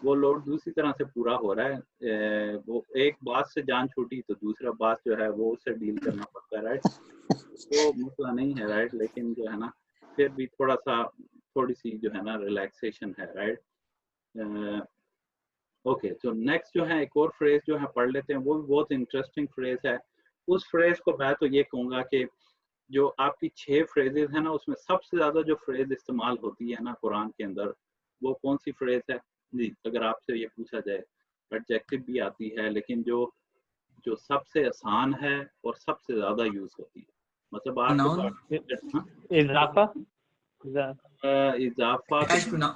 वो लोड दूसरी तरह से पूरा हो रहा है। वो एक बात से जान छूटी तो दूसरा बात जो है वो उससे डील करना पड़ता है, राइट। वो मसला नहीं है, राइट, लेकिन जो है ना फिर भी थोड़ी सी जो है ना रिलैक्सेशन है, राइट। ओके, तो नेक्स्ट जो है एक और फ्रेज जो है पढ़ लेते हैं, वो भी बहुत इंटरेस्टिंग फ्रेज है। उस फ्रेज को मैं तो ये कहूँगा कि जो आपकी 6 फ्रेजेस है ना, उसमें सबसे ज्यादा जो फ्रेज इस्तेमाल होती है ना कुरान के अंदर, वो कौन सी फ्रेज है जी? अगर आपसे ये पूछा जाए, एडजेक्टिव भी आती है, लेकिन जो जो सबसे आसान है और सबसे ज्यादा यूज होती है, मतलब आपके Noun. पास इजाफा इजाफा Dash तो pronoun.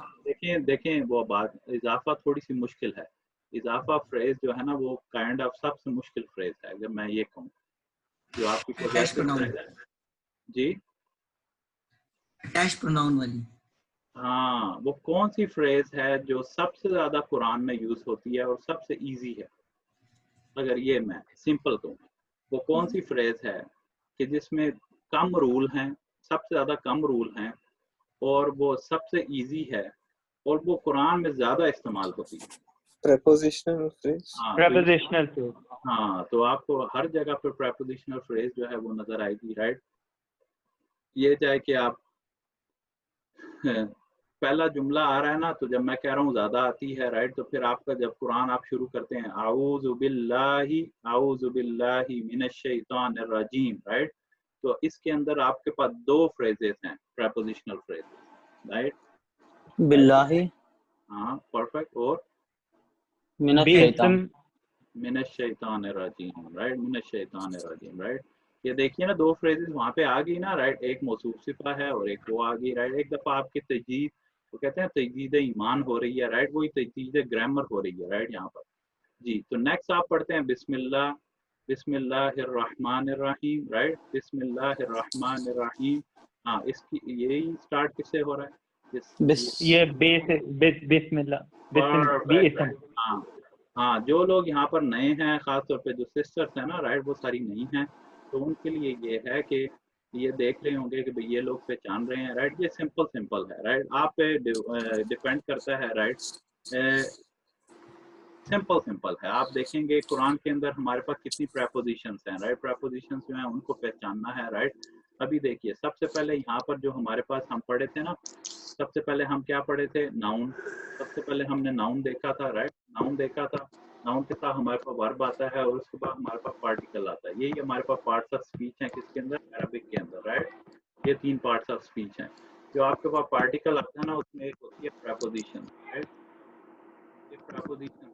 देखें वो बात, इजाफा थोड़ी सी मुश्किल है। इजाफा फ्रेज जो है ना वो काइंड ऑफ सबसे मुश्किल फ्रेज है, अगर मैं ये कहूँ, जो आपकी Dash possessive pronoun. फ्रेज है जी। Dash pronoun वाली. हाँ, वो कौन सी फ्रेज है जो सबसे ज्यादा कुरान में यूज होती है और सबसे इजी है? अगर ये मैं सिंपल कहूँ, वो कौन सी फ्रेज है कि जिसमें कम रूल हैं, सबसे ज्यादा कम रूल हैं, और वो सबसे इजी है, और वो कुरान में ज्यादा इस्तेमाल होती है? prepositional phrase. हाँ तो prepositional phrase. हाँ, तो आपको हर जगह पे prepositional फ्रेज जो है वो नजर आएगी, राइट। ये चाहे कि आप पहला जुमला आ रहा है ना, तो जब मैं कह रहा हूँ ज्यादा आती है, राइट, तो फिर आपका जब कुरान आप शुरू करते हैं आऊज़ु बिल्लाहि मिनश शैतानिर रजीम, राइट, तो इसके अंदर आपके पास 2 फ्रेजेस हैं prepositional फ्रेज, राइट। बिल्लाहि हाँ परफेक्ट, और मिनश शैतान। मिनश शैतानिर रजीम, राइट, मिनश शैतानिर रजीम, राइट। ये देखिए ना 2 फ्रेजेस वहाँ पे आ गई ना, राइट, एक मौसूफ सिफा है और एक वो आ गई, राइट। एक दफा आपकी तजदीद, वो कहते हैं तजदीद ईमान हो रही है, राइट, वही तजदीद ग्रामर हो रही है, राइट, यहाँ पर जी। तो नेक्स्ट आप पढ़ते हैं बिस्मिल्लाहिर्रहमानिर्रहीम, राइट, बिस्मिल्लाहिर्रहमानिर्रहीम। हाँ, इसकी यही स्टार्ट किससे हो रहा है? ये बिस्मिल्लाह परफेक्ट, राइट। हाँ हाँ, जो लोग यहाँ पर नए हैं, खासतौर पे जो सिस्टर्स हैं ना, राइट, वो सारी नई हैं, तो उनके लिए ये है कि ये देख रहे होंगे कि भाई ये लोग पहचान रहे हैं, राइट, ये सिंपल है, राइट, आप पे डिपेंड करता है, राइट। सिंपल है। आप देखेंगे कुरान के अंदर हमारे पास कितनी प्रेपोजिशंस हैं, राइट, प्रेपोजिशंस जो हैं उनको पहचानना है, राइट। अभी देखिए सबसे पहले यहाँ पर जो हमारे पास हम पढ़े थे ना, सबसे पहले हम क्या पढ़े थे? नाउन। सबसे पहले हमने नाउन देखा था, राइट, नाउन देखा था। नाउन के साथ हमारे पास वर्ब आता है और उसके बाद हमारे पास पार्टिकल आता है। यही हमारे पास पार्ट्स ऑफ स्पीच हैं, किसके अंदर? अरबिक के अंदर, राइट। ये 3 पार्ट्स ऑफ स्पीच हैं। जो आपके पास पार्टिकल आता है ना, उसमें एक होती है प्रेपोजिशन, राइट, ये प्रेपोजिशन,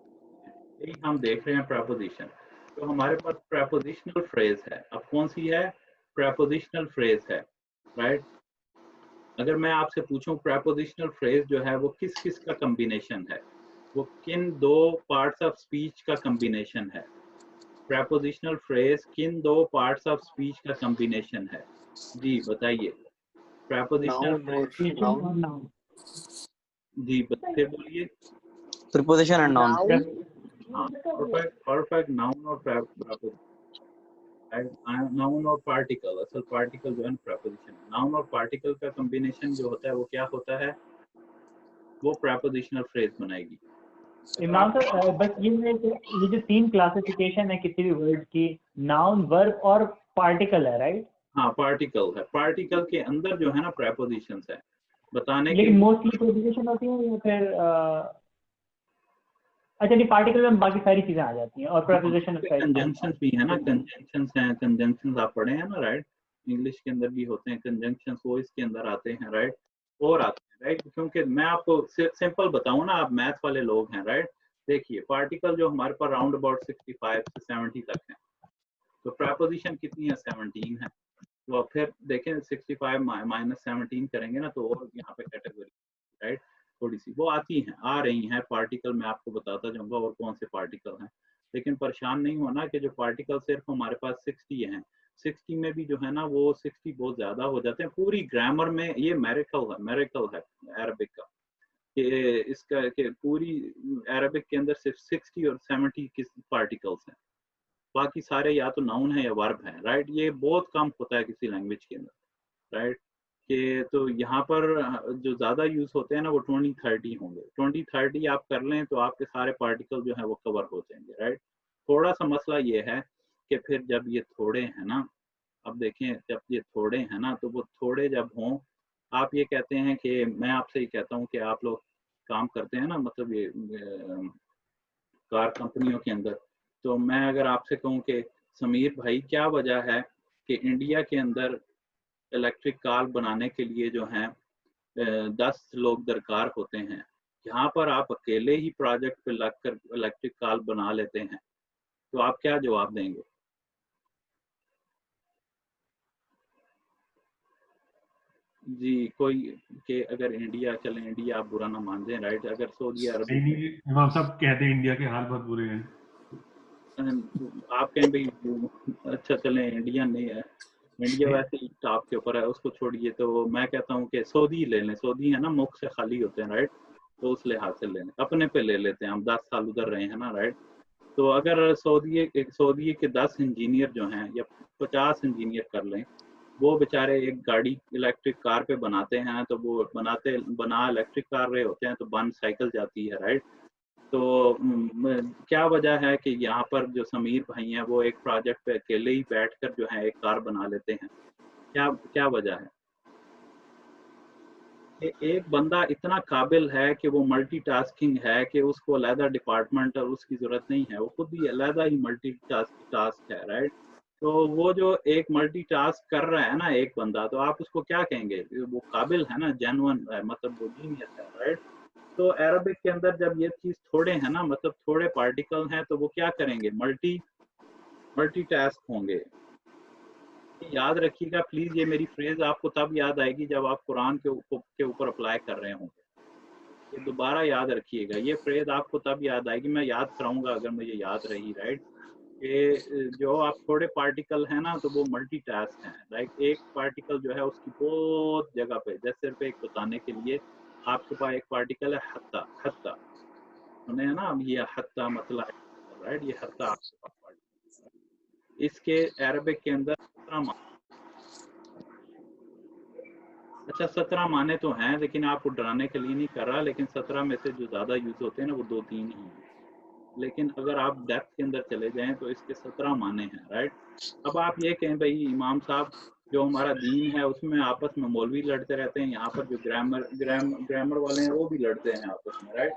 यही हम देख रहे हैं प्रेपोजिशन। तो हमारे पास प्रेपोजिशनल फ्रेज है। अब कौन सी है? प्रेपोजिशनल फ्रेज है, राइट। अगर मैं आपसे पूछूं प्रेपोजिशनल फ्रेज जो है वो किस किस का कॉम्बिनेशन है, वो किन 2 पार्ट्स ऑफ स्पीच का कॉम्बिनेशन है? प्रेपोजिशनल फ्रेज किन 2 पार्ट्स ऑफ स्पीच का कॉम्बिनेशन है? जी बताइए। Prepositional phrase, noun. जी फिर बोलिए। Preposition and noun. Noun. हाँ परफेक्ट, नाउन और प्रेपोजिशन, नाउन और पार्टिकल। असल पार्टिकल जो है प्रेपोजिशन, नाउन और पार्टिकल का कॉम्बिनेशन जो होता है वो क्या होता है? वो प्रेपोजिशनल फ्रेज बनाएगी। इमाम साहब बस ये है कि ये जो 3 क्लासिफिकेशन है किसी भी वर्ड की, नाउन, वर्ब और पार्टिकल है, राइट? हाँ पार्टिकल है, पार्टिकल के अंदर जो है ना प्रेपोजिशंस है बताने के लेकिन लिए। मोस्टली प्रीपोजिशन होती है या फिर अच्छा नहीं, पार्टिकल में बाकी सारी चीजें आ जाती हैं और प्रीपोजिशन कंजंक्शंस भी है ना, कंजंक्शंस हैं, कंजंक्शंस आप पढ़े हैं ना, राइट, इंग्लिश के अंदर भी होते हैं कंजंक्शंस, वो इसके अंदर आते हैं, राइट, और आते हैं, राइट। क्योंकि मैं आपको सिंपल बताऊं ना, आप मैथ वाले लोग हैं, राइट। देखिए पार्टिकल जो हमारे पास राउंड अबाउट 65 से 70 तक है, तो प्रेपोजिशन कितनी है? 17 है। तो फिर देखें 65 माइनस 17 करेंगे ना, तो और यहाँ पे कैटेगरी, राइट, थोड़ी सी वो आती हैं, आ रही हैं पार्टिकल। मैं आपको बताता जाऊंगा और कौन से पार्टिकल हैं, लेकिन परेशान नहीं होना कि जो पार्टिकल सिर्फ हमारे पास 60 हैं, 60 में भी जो है ना वो 60 बहुत ज्यादा हो जाते हैं पूरी ग्रामर में। ये मेरिकल है अरबिक का, कि इसका कि पूरी अरबिक के अंदर सिर्फ 60 और 70 किस पार्टिकल्स हैं, बाकी सारे या तो नाउन है या वर्ब है, राइट। ये बहुत कम होता है किसी लैंग्वेज के अंदर, राइट। कि तो यहाँ पर जो ज़्यादा यूज़ होते हैं ना वो 20-30 होंगे। 20-30 आप कर लें तो आपके सारे पार्टिकल जो है वो कवर हो जाएंगे, राइट। थोड़ा सा मसला ये है कि फिर जब ये थोड़े हैं ना, अब देखें जब ये थोड़े हैं ना, तो वो थोड़े जब हों, आप ये कहते हैं कि मैं आपसे ये कहता हूँ कि आप लोग काम करते हैं ना, मतलब ये कार कंपनियों के अंदर, तो मैं अगर आपसे कहूँ कि समीर भाई क्या वजह है कि इंडिया के अंदर इलेक्ट्रिक कार बनाने के लिए जो हैं 10 लोग दरकार होते हैं, यहाँ पर आप अकेले ही प्रोजेक्ट पे लगकर इलेक्ट्रिक कार बना लेते हैं, तो आप क्या जवाब देंगे? जी कोई कि अगर इंडिया चले, इंडिया आप बुरा ना मान दें, राइट। अगर सऊदी अरब नहीं, हम सब कहते हैं इंडिया के हाल बहुत बुरे हैं। आप कहें भाई अच्छा चले इंडिया नहीं है, इंडिया वैसे ही टॉप के ऊपर है, उसको छोड़िए। तो मैं कहता हूँ कि सऊदी ले लें, सऊदी है ना मुख से खाली होते हैं, राइट। तो उस लिहाज से ले लें, अपने पे ले लेते हैं, हम 10 साल उधर रहे हैं ना, राइट। तो अगर सऊदी के 10 इंजीनियर जो हैं या 50 इंजीनियर कर लें, वो बेचारे एक गाड़ी इलेक्ट्रिक कार पे बनाते हैं, तो वो बना इलेक्ट्रिक कार रहे होते हैं, तो बन साइकिल जाती है, राइट। तो क्या वजह है कि यहाँ पर जो समीर भाई हैं वो एक प्रोजेक्ट पे अकेले ही बैठकर जो है एक कार बना लेते हैं? क्या वजह है कि एक बंदा इतना काबिल है कि वो मल्टीटास्किंग है कि उसको अलहदा डिपार्टमेंट और उसकी ज़रूरत नहीं है, वो खुद ही अलहदा ही मल्टीटास्क है, राइट। तो वो जो एक मल्टीटास्क कर रहा है ना एक बंदा, तो आप उसको क्या कहेंगे? वो काबिल है ना, जेन्युइन है, मतलब वो जीनियस है, राइट। तो अरबिक के अंदर जब ये चीज़ थोड़े हैं ना, मतलब थोड़े पार्टिकल हैं, तो वो क्या करेंगे? मल्टीटास्क होंगे। याद रखिएगा प्लीज, ये मेरी फ्रेज आपको तब याद आएगी जब आप कुरान के ऊपर अप्लाई कर रहे होंगे। ये दोबारा याद रखिएगा, ये फ्रेज आपको तब याद आएगी, मैं याद कराऊंगा अगर मुझे याद रही, राइट। कि जो आप थोड़े पार्टिकल है ना, तो वो मल्टीटास्क हैं, राइट। एक पार्टिकल जो है उसकी बहुत जगह पे, जैसे सिर्फ एक बताने के लिए, आपके पास एक पार्टिकल है हत्ता, हत्ता सुने है ना, ये हत्ता मतलब, राइट। ये हत्ता आपके पास पार्टिकल, इसके अरबिक के अंदर 17 माने, अच्छा 17 माने तो हैं, लेकिन आपको डराने के लिए नहीं कर रहा, लेकिन 17 में से जो ज़्यादा यूज़ होते हैं ना वो 2-3 ही हैं। लेकिन अगर आप डेप्थ के अंदर चले जाएं तो इसके 17 माने हैं, राइट। अब आप ये कहें भाई इमाम साहब, जो हमारा दीन है उसमें आपस में मौलवी लड़ते रहते हैं, यहाँ पर जो ग्रामर वाले हैं वो भी लड़ते हैं आपस में, राइट।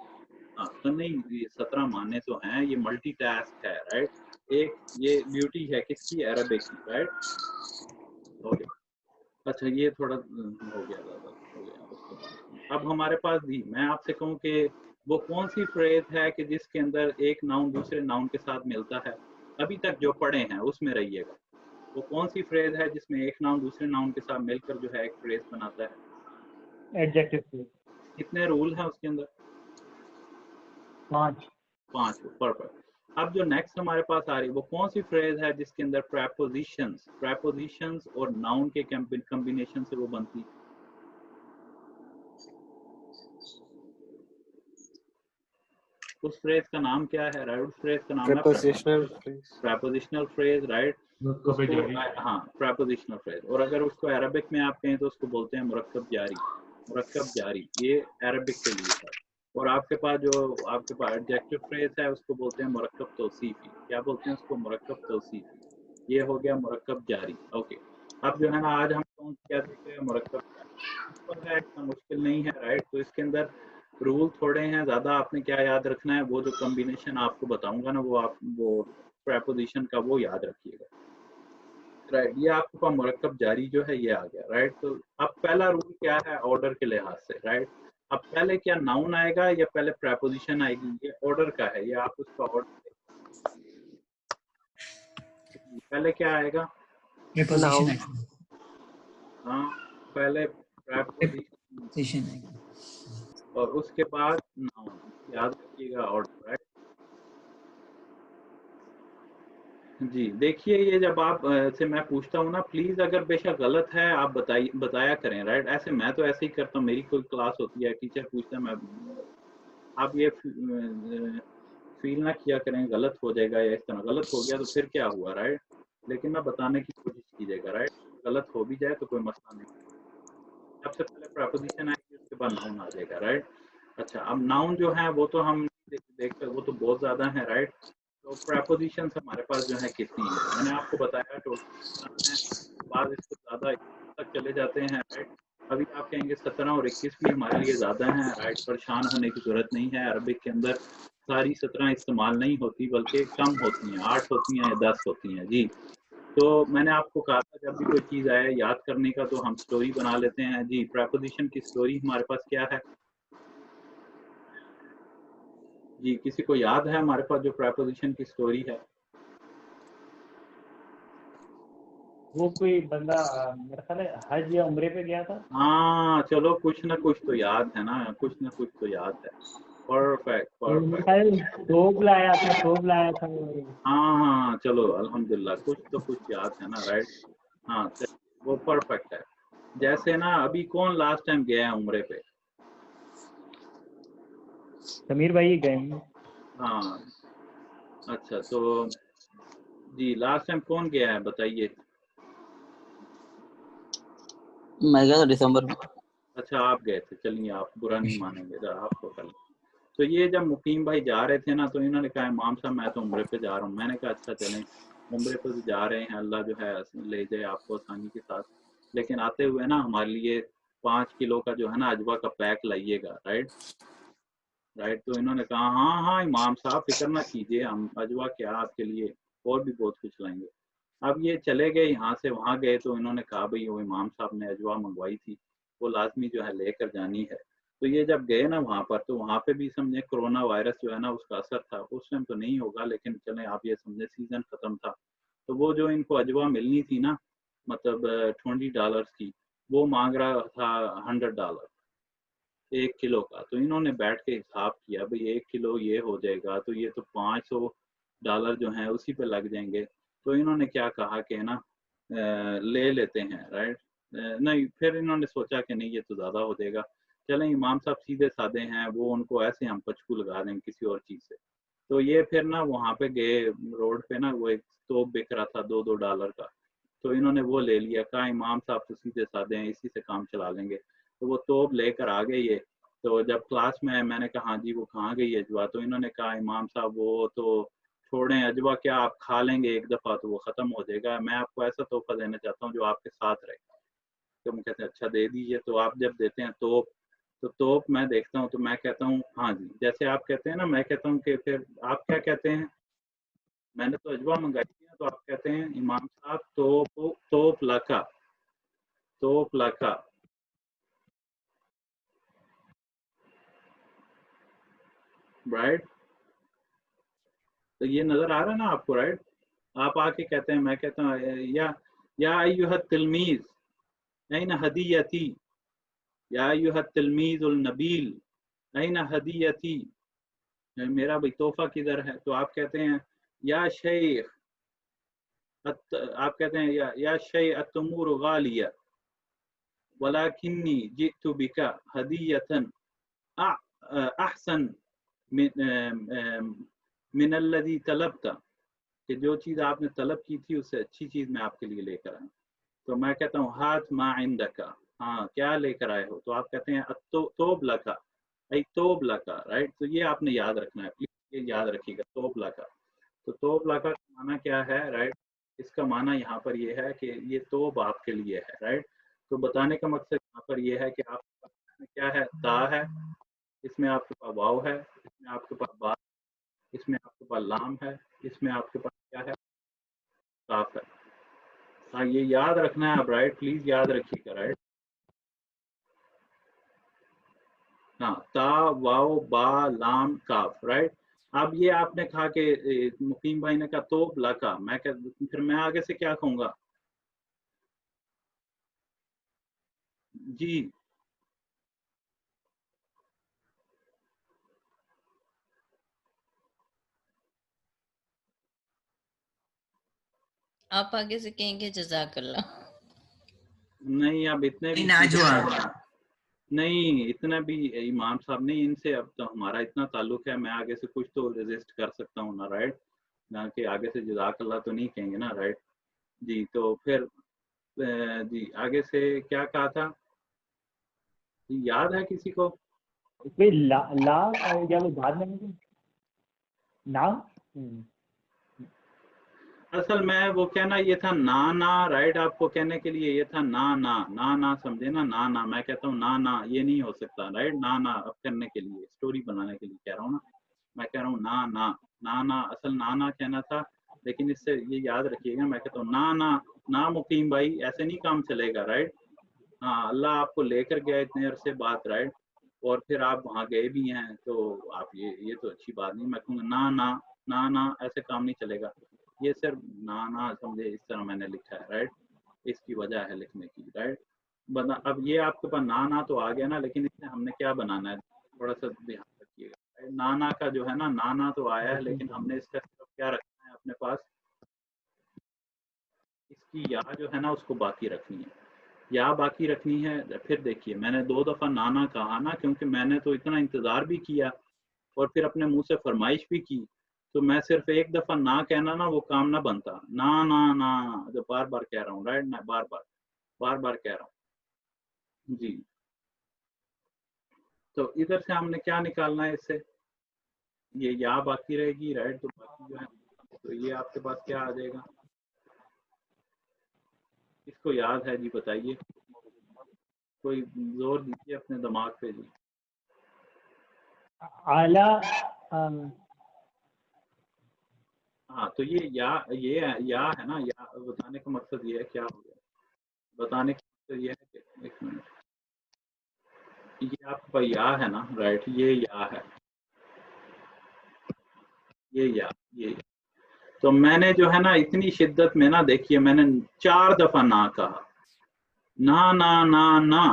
हाँ तो नहीं, ये 17 माने तो हैं, ये मल्टीटास्क है, राइट। एक ये ब्यूटी है किसकी? अरबिक की, राइट। ओके, अच्छा ये थोड़ा हो गया, ज़्यादा हो गया। अब हमारे पास भी, मैं आपसे कहूँ कि वो कौन सी फ्रेज है कि जिसके अंदर एक नाउन दूसरे नाउन के साथ मिलता है? अभी तक जो पढ़े हैं उसमें रहिएगा, वो कौन सी फ्रेज है जिसमें एक नाउन दूसरे नाउन के साथ मिलकर जो है एक फ्रेज बनाता है? Adjective phrase. कितने रूल हैं उसके अंदर? 5। परफेक्ट। अब जो नेक्स्ट हमारे पास आ रही है वो कौन सी फ्रेज है जिसके अंदर प्रेपोजिशंस और नाउन के कॉम्बिनेशन से वो बनती है? उस फ्रेज का नाम क्या है, राइट? उस फ्रेज का नाम है प्रेपोजिशनल फ्रेज, राइट। हाँ प्रेपोजिशनल फ्रेज। और अगर उसको अरबिक में आप कहें तो उसको बोलते हैं मुरक्कब जारी, मुरक्कब जारी, ये अरबिक के लिए है। और आपके पास एडजेक्टिव फ्रेज है उसको बोलते हैं मुरक्कब तौसीफी। क्या बोलते हैं उसको? मुरक्कब तौसीफी। ये हो गया मुरक्कब जारी। ओके, अब जो है ना आज हम क्या देख रहे हैं? मुरक्कब जारी। इतना मुश्किल नहीं है, राइट। तो इसके अंदर रूल थोड़े हैं, ज़्यादा आपने क्या याद रखना है, वो जो कॉम्बिनेशन आपको बताऊंगा ना वो प्रेपोजिशन का वो याद रखिएगा, राइट। ये आपके पास मुरक्कब जारी जो है ये आ गया, राइट। तो अब पहला रूल क्या है ऑर्डर के लिहाज से, राइट। अब पहले क्या नाउन आएगा या पहले प्रेपोजिशन आएगी? ये ऑर्डर का है, ये आप उसका ऑर्डर, पहले क्या आएगा? प्रीपोजिशन आएगा। हाँ पहले प्रेपोजिशन आएगा और उसके बाद नाउन, याद रखिएगा ऑर्डर, राइट। जी देखिए, ये जब आप से मैं पूछता हूँ ना, प्लीज अगर बेशक गलत है आप बताया करें, राइट। ऐसे मैं तो ऐसे ही करता हूँ, मेरी कोई क्लास होती है टीचर पूछता है, मैं आप ये फील ना किया करें गलत हो जाएगा या इस तरह गलत हो गया तो फिर क्या हुआ, राइट। लेकिन मैं बताने की कोशिश कीजिएगा, राइट। गलत हो भी जाए तो कोई मसला नहीं, सबसे पहले प्रेपोजिशन आएगी उसके बाद नाउन आ जाएगा, राइट। अच्छा, अब नाउन जो है वो तो हम देखते वो तो बहुत ज़्यादा है, राइट। तो प्रेपोजिशन हमारे पास जो है कितनी है, मैंने आपको बताया टोटल है, बाद इससे ज़्यादा तक चले जाते हैं, राइट। अभी आप कहेंगे 17 और 21 भी हमारे लिए ज़्यादा हैं, राइट। परेशान होने की ज़रूरत नहीं है, अरबिक के अंदर सारी 17 इस्तेमाल नहीं होती बल्कि कम होती हैं, 8 होती हैं या 10 होती हैं जी। तो मैंने आपको कहा था जब भी कोई चीज़ आए याद करने का तो हम स्टोरी बना लेते हैं जी। प्रेपोजिशन की स्टोरी हमारे पास क्या है जी, किसी को याद है हमारे पास जो प्रेपोजिशन की स्टोरी है? वो कोई बंदा मेरे ख्याल है हज या उम्रे पे गया था। हाँ चलो, कुछ ना कुछ तो याद है ना, कुछ ना कुछ तो याद है। परफेक्ट मेरे परफेक्ट। ख्याल तोप लाया था हाँ चलो अल्हम्दुलिल्लाह, कुछ तो कुछ याद है ना, राइट। हाँ वो परफेक्ट है। जैसे ना अभी कौन लास्ट टाइम गया है उम्रे पे? समीर भाई गए हैं। हाँ अच्छा, तो जी लास्ट टाइम कौन गया है बताइए। मैं गया था दिसंबर में। अच्छा आप गए थे, चलिए आप बुरा नहीं मानेंगे जरा आपको कर। तो ये जब मुकीम भाई जा रहे थे ना तो इन्होंने कहा इमाम साहब मैं तो उम्रे पे जा रहा हूँ। मैंने कहा अच्छा चलें, उम्रे पे तो जा रहे हैं, अल्लाह जो है ले जाए आपको आसानी के साथ। लेकिन आते हुए ना हमारे लिए 5 किलो का जो है ना अजवा का पैक लाइएगा, राइट राइट। तो इन्होंने कहा हाँ हाँ इमाम साहब फिक्र ना कीजिए, हम अजवा क्या आपके लिए और भी बहुत कुछ लाएंगे। अब ये चले गए, यहाँ से वहाँ गए तो इन्होंने कहा भाई वो इमाम साहब ने अजवा मंगवाई थी वो लाजमी जो है लेकर जानी है। तो ये जब गए ना वहाँ पर तो वहाँ पे भी समझे कोरोना वायरस जो है ना उसका असर था। उस टाइम तो नहीं होगा लेकिन चले आप ये समझे सीजन खत्म था। तो वो जो इनको अजवा मिलनी थी ना मतलब $20 की, वो मांग रहा था $100 1 किलो का। तो इन्होंने बैठ के हिसाब किया भाई 1 किलो ये हो जाएगा तो ये तो $500 जो है उसी पे लग जाएंगे। तो इन्होंने क्या कहा कि ना ले लेते हैं, राइट। नहीं फिर इन्होंने सोचा कि नहीं ये तो ज़्यादा हो जाएगा, चलें इमाम साहब सीधे साधे हैं, वो उनको ऐसे हम पचकू लगा देंगे किसी और चीज़ से। तो ये फिर ना वहाँ पे गए रोड पे ना, वो एक तोप बिक रहा था $2 का। तो इन्होंने वो ले लिया, कहा इमाम साहब तो सीधे साधे हैं इसी से काम चला लेंगे। तो वो तोप लेकर आ गए ये। तो जब क्लास में मैंने कहा हाँ जी वो कहाँ गई अजवा, तो इन्होंने कहा इमाम साहब वो तो छोड़ें, अजवा क्या आप खा लेंगे एक दफ़ा तो वो ख़त्म हो जाएगा, मैं आपको ऐसा तोहफा देना चाहता हूँ जो आपके साथ रहे। तो हम कहते हैं अच्छा दे दीजिए। तो आप जब देते हैं तोप, तो तोप मैं देखता हूँ तो मैं कहता हूँ हाँ जी, जैसे आप कहते हैं ना मैं कहता हूँ कि फिर आप क्या कहते हैं, मैंने तो अजवा मंगाई थी ना, तो आप कहते हैं इमाम साहब तोप लाका। राइट, तो ये नजर आ रहा है ना आपको, राइट। आप आके कहते हैं, मैं कहता हूँ या अय्युहा तिलमीज ऐन हदीयती, या अय्युहा तिलमीजुल नबील ऐन हदीयती, मेरा भाई तोहफा किधर है। तो आप कहते हैं या शेख, आप कहते हैं या शेख अतमूर गालिया वलाकिन्नी जितु बिका हदीयतन अहसन मिन अल्लज़ी तलबता, कि जो चीज़ आपने तलब की थी उससे अच्छी चीज़ मैं आपके लिए लेकर आया। तो मैं कहता हूँ हाथ मा इंदका, हाँ क्या लेकर आए हो। तो आप कहते हैं तोब लका, तोब लका, राइट। तो ये आपने याद रखना है, प्लीज ये याद रखिएगा तोब लका। तो तोब लका का माना क्या है, राइट। इसका माना यहाँ पर ये है कि ये तोब आपके लिए है, राइट। तो बताने का मकसद यहाँ पर ये है कि आपके पास क्या है, ता है, इसमें आपके पास वाव है, इसमें आपके पास बा, इसमें आपके पास लाम है, इसमें आपके पास क्या है, काफ है। हाँ ये याद रखना है आप, राइट, प्लीज याद रखिएगा, राइट। हाँ ता वाव बा लाम काफ, राइट। अब ये आपने कहा कि मुकीम भाई ने कहा तो लका, मैं फिर मैं आगे से क्या कहूँगा जी। आप आगे से कहेंगे जज़ाकल्लाह। नहीं अब इतने भी नाजवा। नहीं, इतना भी इमाम साहब नहीं, इनसे अब तो हमारा इतना ताल्लुक है, मैं आगे से कुछ तो रेजिस्ट कर सकता हूँ ना, राइट, ना कि आगे से जज़ाकल्लाह तो नहीं कहेंगे ना, राइट जी। तो फिर जी आगे से क्या कहा था, याद है किसी को? कोई ला या वो बाद में ना असल में वो कहना ये था ना ना, राइट, आपको कहने के लिए ये था ना ना ना ना, समझे ना, ना ना, मैं कहता हूँ ना ना, ये नहीं हो सकता, राइट, ना ना अब करने के लिए, स्टोरी बनाने के लिए कह रहा हूँ ना, मैं कह रहा हूँ ना ना ना ना, असल ना ना कहना था, लेकिन इससे ये याद रखिएगा, मैं कहता हूँ ना ना ना मुकीम भाई, ऐसे नहीं काम चलेगा, राइट। हाँ, अल्लाह आपको लेकर गया इतने अरसे बाद, राइट, और फिर आप वहाँ गए भी हैं, तो आप ये तो अच्छी बात नहीं, मैं कहूँगा ना ना ना ना, ऐसे काम नहीं चलेगा, ये सिर्फ ना ना समझे, इस तरह मैंने लिखा है, राइट, इसकी वजह है लिखने की, राइट। बना अब ये आपके पास ना ना तो आ गया ना, लेकिन इसमें हमने क्या बनाना है, थोड़ा सा ध्यान रखिएगा, right? ना ना का जो है ना ना तो आया है, लेकिन हमने इसका सिर्फ क्या रखना है अपने पास, इसकी या जो है ना उसको बाकी रखनी है, या बाकी रखनी है। फिर देखिए मैंने 2 दफ़ा नाना कहा ना, क्योंकि मैंने तो इतना इंतज़ार भी किया और फिर अपने मुंह से फरमाइश भी की, तो मैं सिर्फ एक दफ़ा ना कहना ना वो काम ना बनता, ना ना ना जो बार बार कह रहा हूँ, राइट, मैं बार बार कह रहा हूँ जी। तो इधर से हमने क्या निकालना है इससे, ये या बाकी रहेगी, राइट, तो बाकी जो है तो ये आपके पास क्या आ जाएगा, इसको याद है जी, बताइए, कोई जोर दीजिए अपने दिमाग पे जी। आला हाँ, तो ये या है ना, या बताने का मकसद ये है, क्या हो गया, बताने का मकसद ये है कि एक मिनट, ये आपका या है ना, राइट, ये या है, ये या ये, तो मैंने जो है ना इतनी शिद्दत में ना, देखिए मैंने 4 दफ़ा ना कहा, ना ना ना ना,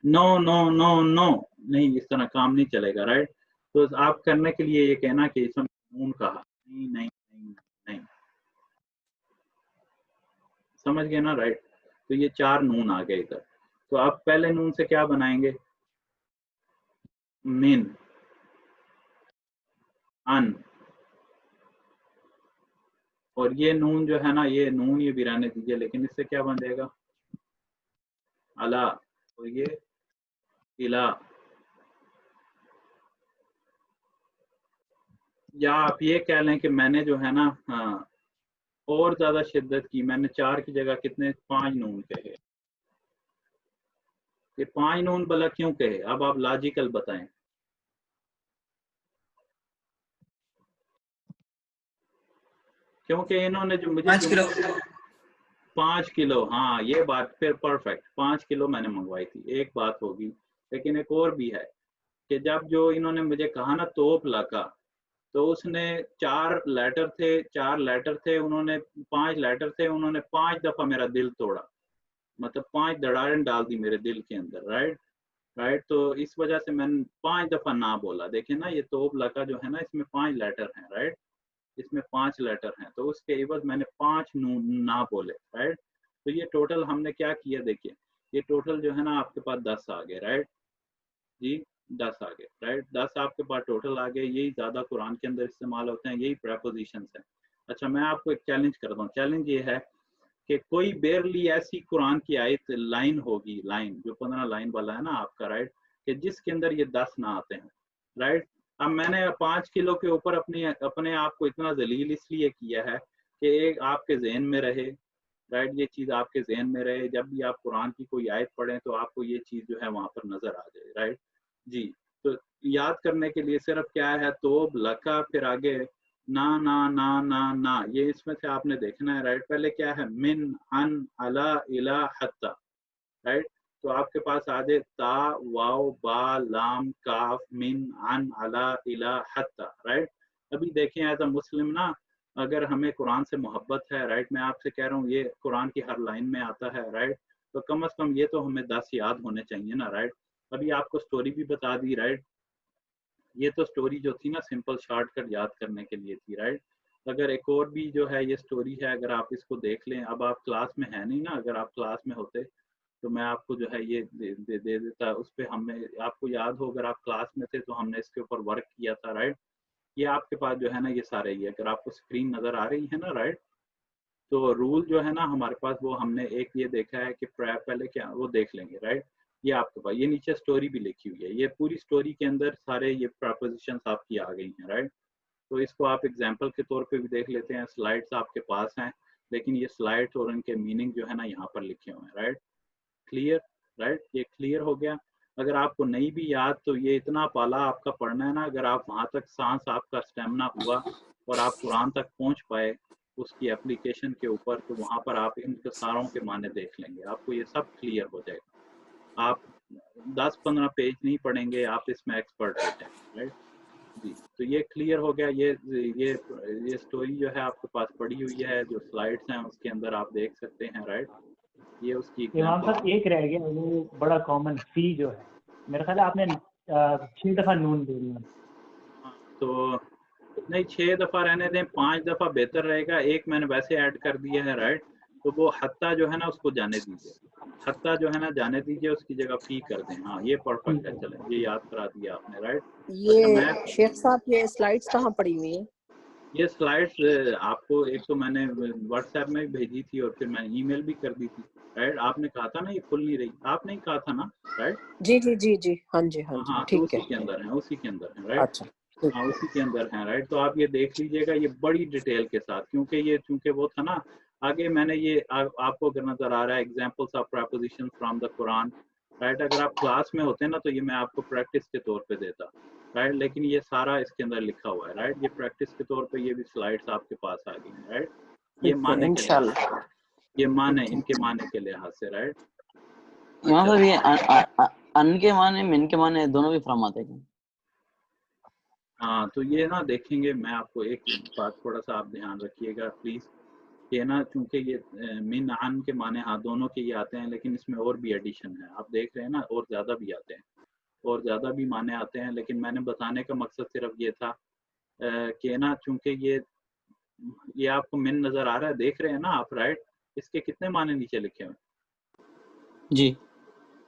नो नो नो नो, नहीं, इस तरह काम नहीं चलेगा, राइट। तो आप करने के लिए ये कहना कि इसमें नून कहा, नहीं नहीं नहीं नहीं, समझ गए ना, राइट। तो ये 4 नून आ गए इधर, तो आप पहले नून से क्या बनाएंगे, मिन, अन, और ये नून जो है ना, ये नून ये भी रहने दीजिए, लेकिन इससे क्या बन जाएगा, अला, और ये इला, या आप ये कह लें कि मैंने जो है ना, हाँ, और ज्यादा शिद्दत की, मैंने 4 की जगह कितने 5 नून कहे, ये 5 नून भला क्यों कहे, अब आप लॉजिकल बताएं। क्योंकि इन्होंने जो मुझे 5 किलो 5 किलो, हाँ ये बात फिर परफेक्ट, 5 किलो मैंने मंगवाई थी, एक बात होगी, लेकिन एक और भी है कि जब जो इन्होंने मुझे कहा ना तोप लाका, तो उसने 4 लेटर थे, उन्होंने 5 लेटर थे, उन्होंने 5 दफा मेरा दिल तोड़ा, मतलब 5 दरारें डाल दी मेरे दिल के अंदर, राइट राइट। तो इस वजह से मैंने 5 दफा ना बोला, देखे ना, ये तोप लाका जो है ना, इसमें 5 लेटर हैं, राइट, इसमें 5 लेटर हैं, तो उसके एवज मैंने 5 ना बोले, राइट। तो ये टोटल हमने क्या किया, देखिए ये टोटल जो है ना आपके पास 10 आ गए, राइट जी, 10 आ गए, राइट, 10 आपके पास टोटल आ गए, यही ज्यादा कुरान के अंदर इस्तेमाल होते हैं, यही प्रेपोजिशंस हैं। अच्छा, मैं आपको एक चैलेंज करता हूँ, चैलेंज ये है कि कोई बेरली ऐसी कुरान की आयत लाइन होगी, लाइन जो 15 लाइन वाला है ना आपका, राइट, कि जिसके अंदर ये 10 ना आते हैं, राइट। अब मैंने 5 किलो के ऊपर अपने आप को इतना जलील इसलिए किया है कि एक आपके जहन में रहे, राइट, ये चीज आपके जहन में रहे, जब भी आप कुरान की कोई आयत पढ़ें तो आपको ये चीज जो है वहां पर नजर आ जाए, राइट जी। तो याद करने के लिए सिर्फ क्या है, तोब लका, फिर आगे ना ना ना ना ना, ये इसमें से आपने देखना है, राइट। पहले क्या है, मिन, अन, अला, इला, हत्ता, राइट। तो आपके पास आ जाए ता, वाव, बा, लाम, काफ, मिन, अन, अला, इला, हत्ता, राइट। अभी देखें एज अ मुस्लिम ना, अगर हमें कुरान से मोहब्बत है, राइट, मैं आपसे कह रहा हूँ ये कुरान की हर लाइन में आता है, राइट, तो कम से कम ये तो हमें 10 याद होने चाहिए ना, राइट। अभी आपको स्टोरी भी बता दी, राइट, ये तो स्टोरी जो थी ना सिंपल शॉर्टकट याद करने के लिए थी, राइट। अगर एक और भी जो है ये स्टोरी है, अगर आप इसको देख लें, अब आप क्लास में है नहीं ना, अगर आप क्लास में होते तो मैं आपको जो है ये दे देता। उस पर हमने, आपको याद हो अगर आप क्लास में थे तो हमने इसके ऊपर वर्क किया था, राइट। ये आपके पास जो है ना ये सारे, ये अगर आपको स्क्रीन नज़र आ रही है ना, राइट, तो रूल जो है ना हमारे पास वो हमने एक ये देखा है कि पहले क्या वो देख लेंगे, राइट। ये आपके पास ये नीचे स्टोरी भी लिखी हुई है, ये पूरी स्टोरी के अंदर सारे ये प्रपोजिशंस आपकी आ गई हैं, राइट। तो इसको आप एग्जांपल के तौर पे भी देख लेते हैं। स्लाइड्स आपके पास हैं, लेकिन ये स्लाइड्स और इनके मीनिंग जो है ना यहाँ पर लिखे हुए हैं, राइट। क्लियर, राइट, ये क्लियर हो गया। अगर आपको नहीं भी याद तो ये इतना पाला आपका पढ़ना है ना, अगर आप वहाँ तक सांस आपका स्टेमिना हुआ और आप कुरान तक पहुँच पाए उसकी एप्लीकेशन के ऊपर, तो वहाँ पर आप इन सारों के माने देख लेंगे, आपको ये सब क्लियर हो जाएगा। आप 10-15 पेज नहीं पढ़ेंगे, आप इसमें एक्सपर्ट हो जाएंगे, राइट जी। तो ये क्लियर हो गया। ये स्टोरी जो है आपके पास पड़ी हुई है, जो स्लाइड्स हैं उसके अंदर आप देख सकते हैं, राइट। ये उसकी इमाम साहब एक रह गया, वो बड़ा कॉमन फी जो है, मेरा ख्याल है आपने 6 दफा नून बोलना। तो नहीं 6 दफा रहने दें, 5 दफा बेहतर रहेगा। एक मैंने वैसे ऐड कर दिया है, राइट। तो वो हत्ता जो है ना उसको जाने दीजिए, हत्ता जो है ना जाने दीजिए, उसकी जगह फी कर दें। हाँ ये परफेक्ट है, चलें, ये याद करा दिया आपने, राइट। ये शेख साहब ये स्लाइड्स कहाँ पड़ी हुई है? ये स्लाइड्स आपको एक तो मैंने व्हाट्सएप में भी भेजी थी और फिर मैंने ईमेल भी कर दी थी, राइट। आपने कहा था ना ये खुल नहीं रही, आपने ही कहा था ना, राइट। जी जी जी जी, हाँ जी हाँ जी, हाँ, तो ठीक उसी है। के अंदर है, उसी के अंदर है, राइट। अच्छा हाँ उसी के अंदर है, राइट। तो आप ये देख लीजिएगा ये बड़ी डिटेल के साथ, क्योंकि ये चूंकि वो था ना आगे मैंने ये आपको अगर नजर आ रहा है examples of preposition from the Quran, right. अगर आप क्लास में होते ना तो ये मैं आपको प्रैक्टिस के तौर पे देता, राइट। लेकिन ये सारा इसके अंदर लिखा हुआ है, राइट। ये प्रैक्टिस के तौर पे ये भी स्लाइड्स आपके पास आ गई हैं, राइट। ये माने के लिहाज से, ये माने इनके माने के लिहाज से, राइट। यहाँ पर ये अन के माने मिन के माने दोनों भी फ्रॉम आते हैं। हाँ तो ये ना देखेंगे, मैं आपको एक बात थोड़ा सा आप ध्यान रखिएगा प्लीज, ये ना चूंकि ये मिन अन के माने हाँ दोनों के ये आते हैं, लेकिन इसमें और भी एडिशन है, आप देख रहे हैं ना, और ज़्यादा भी आते हैं, और ज़्यादा भी माने आते हैं। लेकिन मैंने बताने का मकसद सिर्फ ये था कि ना चूंकि ये आपको मिन नज़र आ रहा है, देख रहे हैं ना आप, राइट। इसके कितने माने नीचे लिखे हुए? जी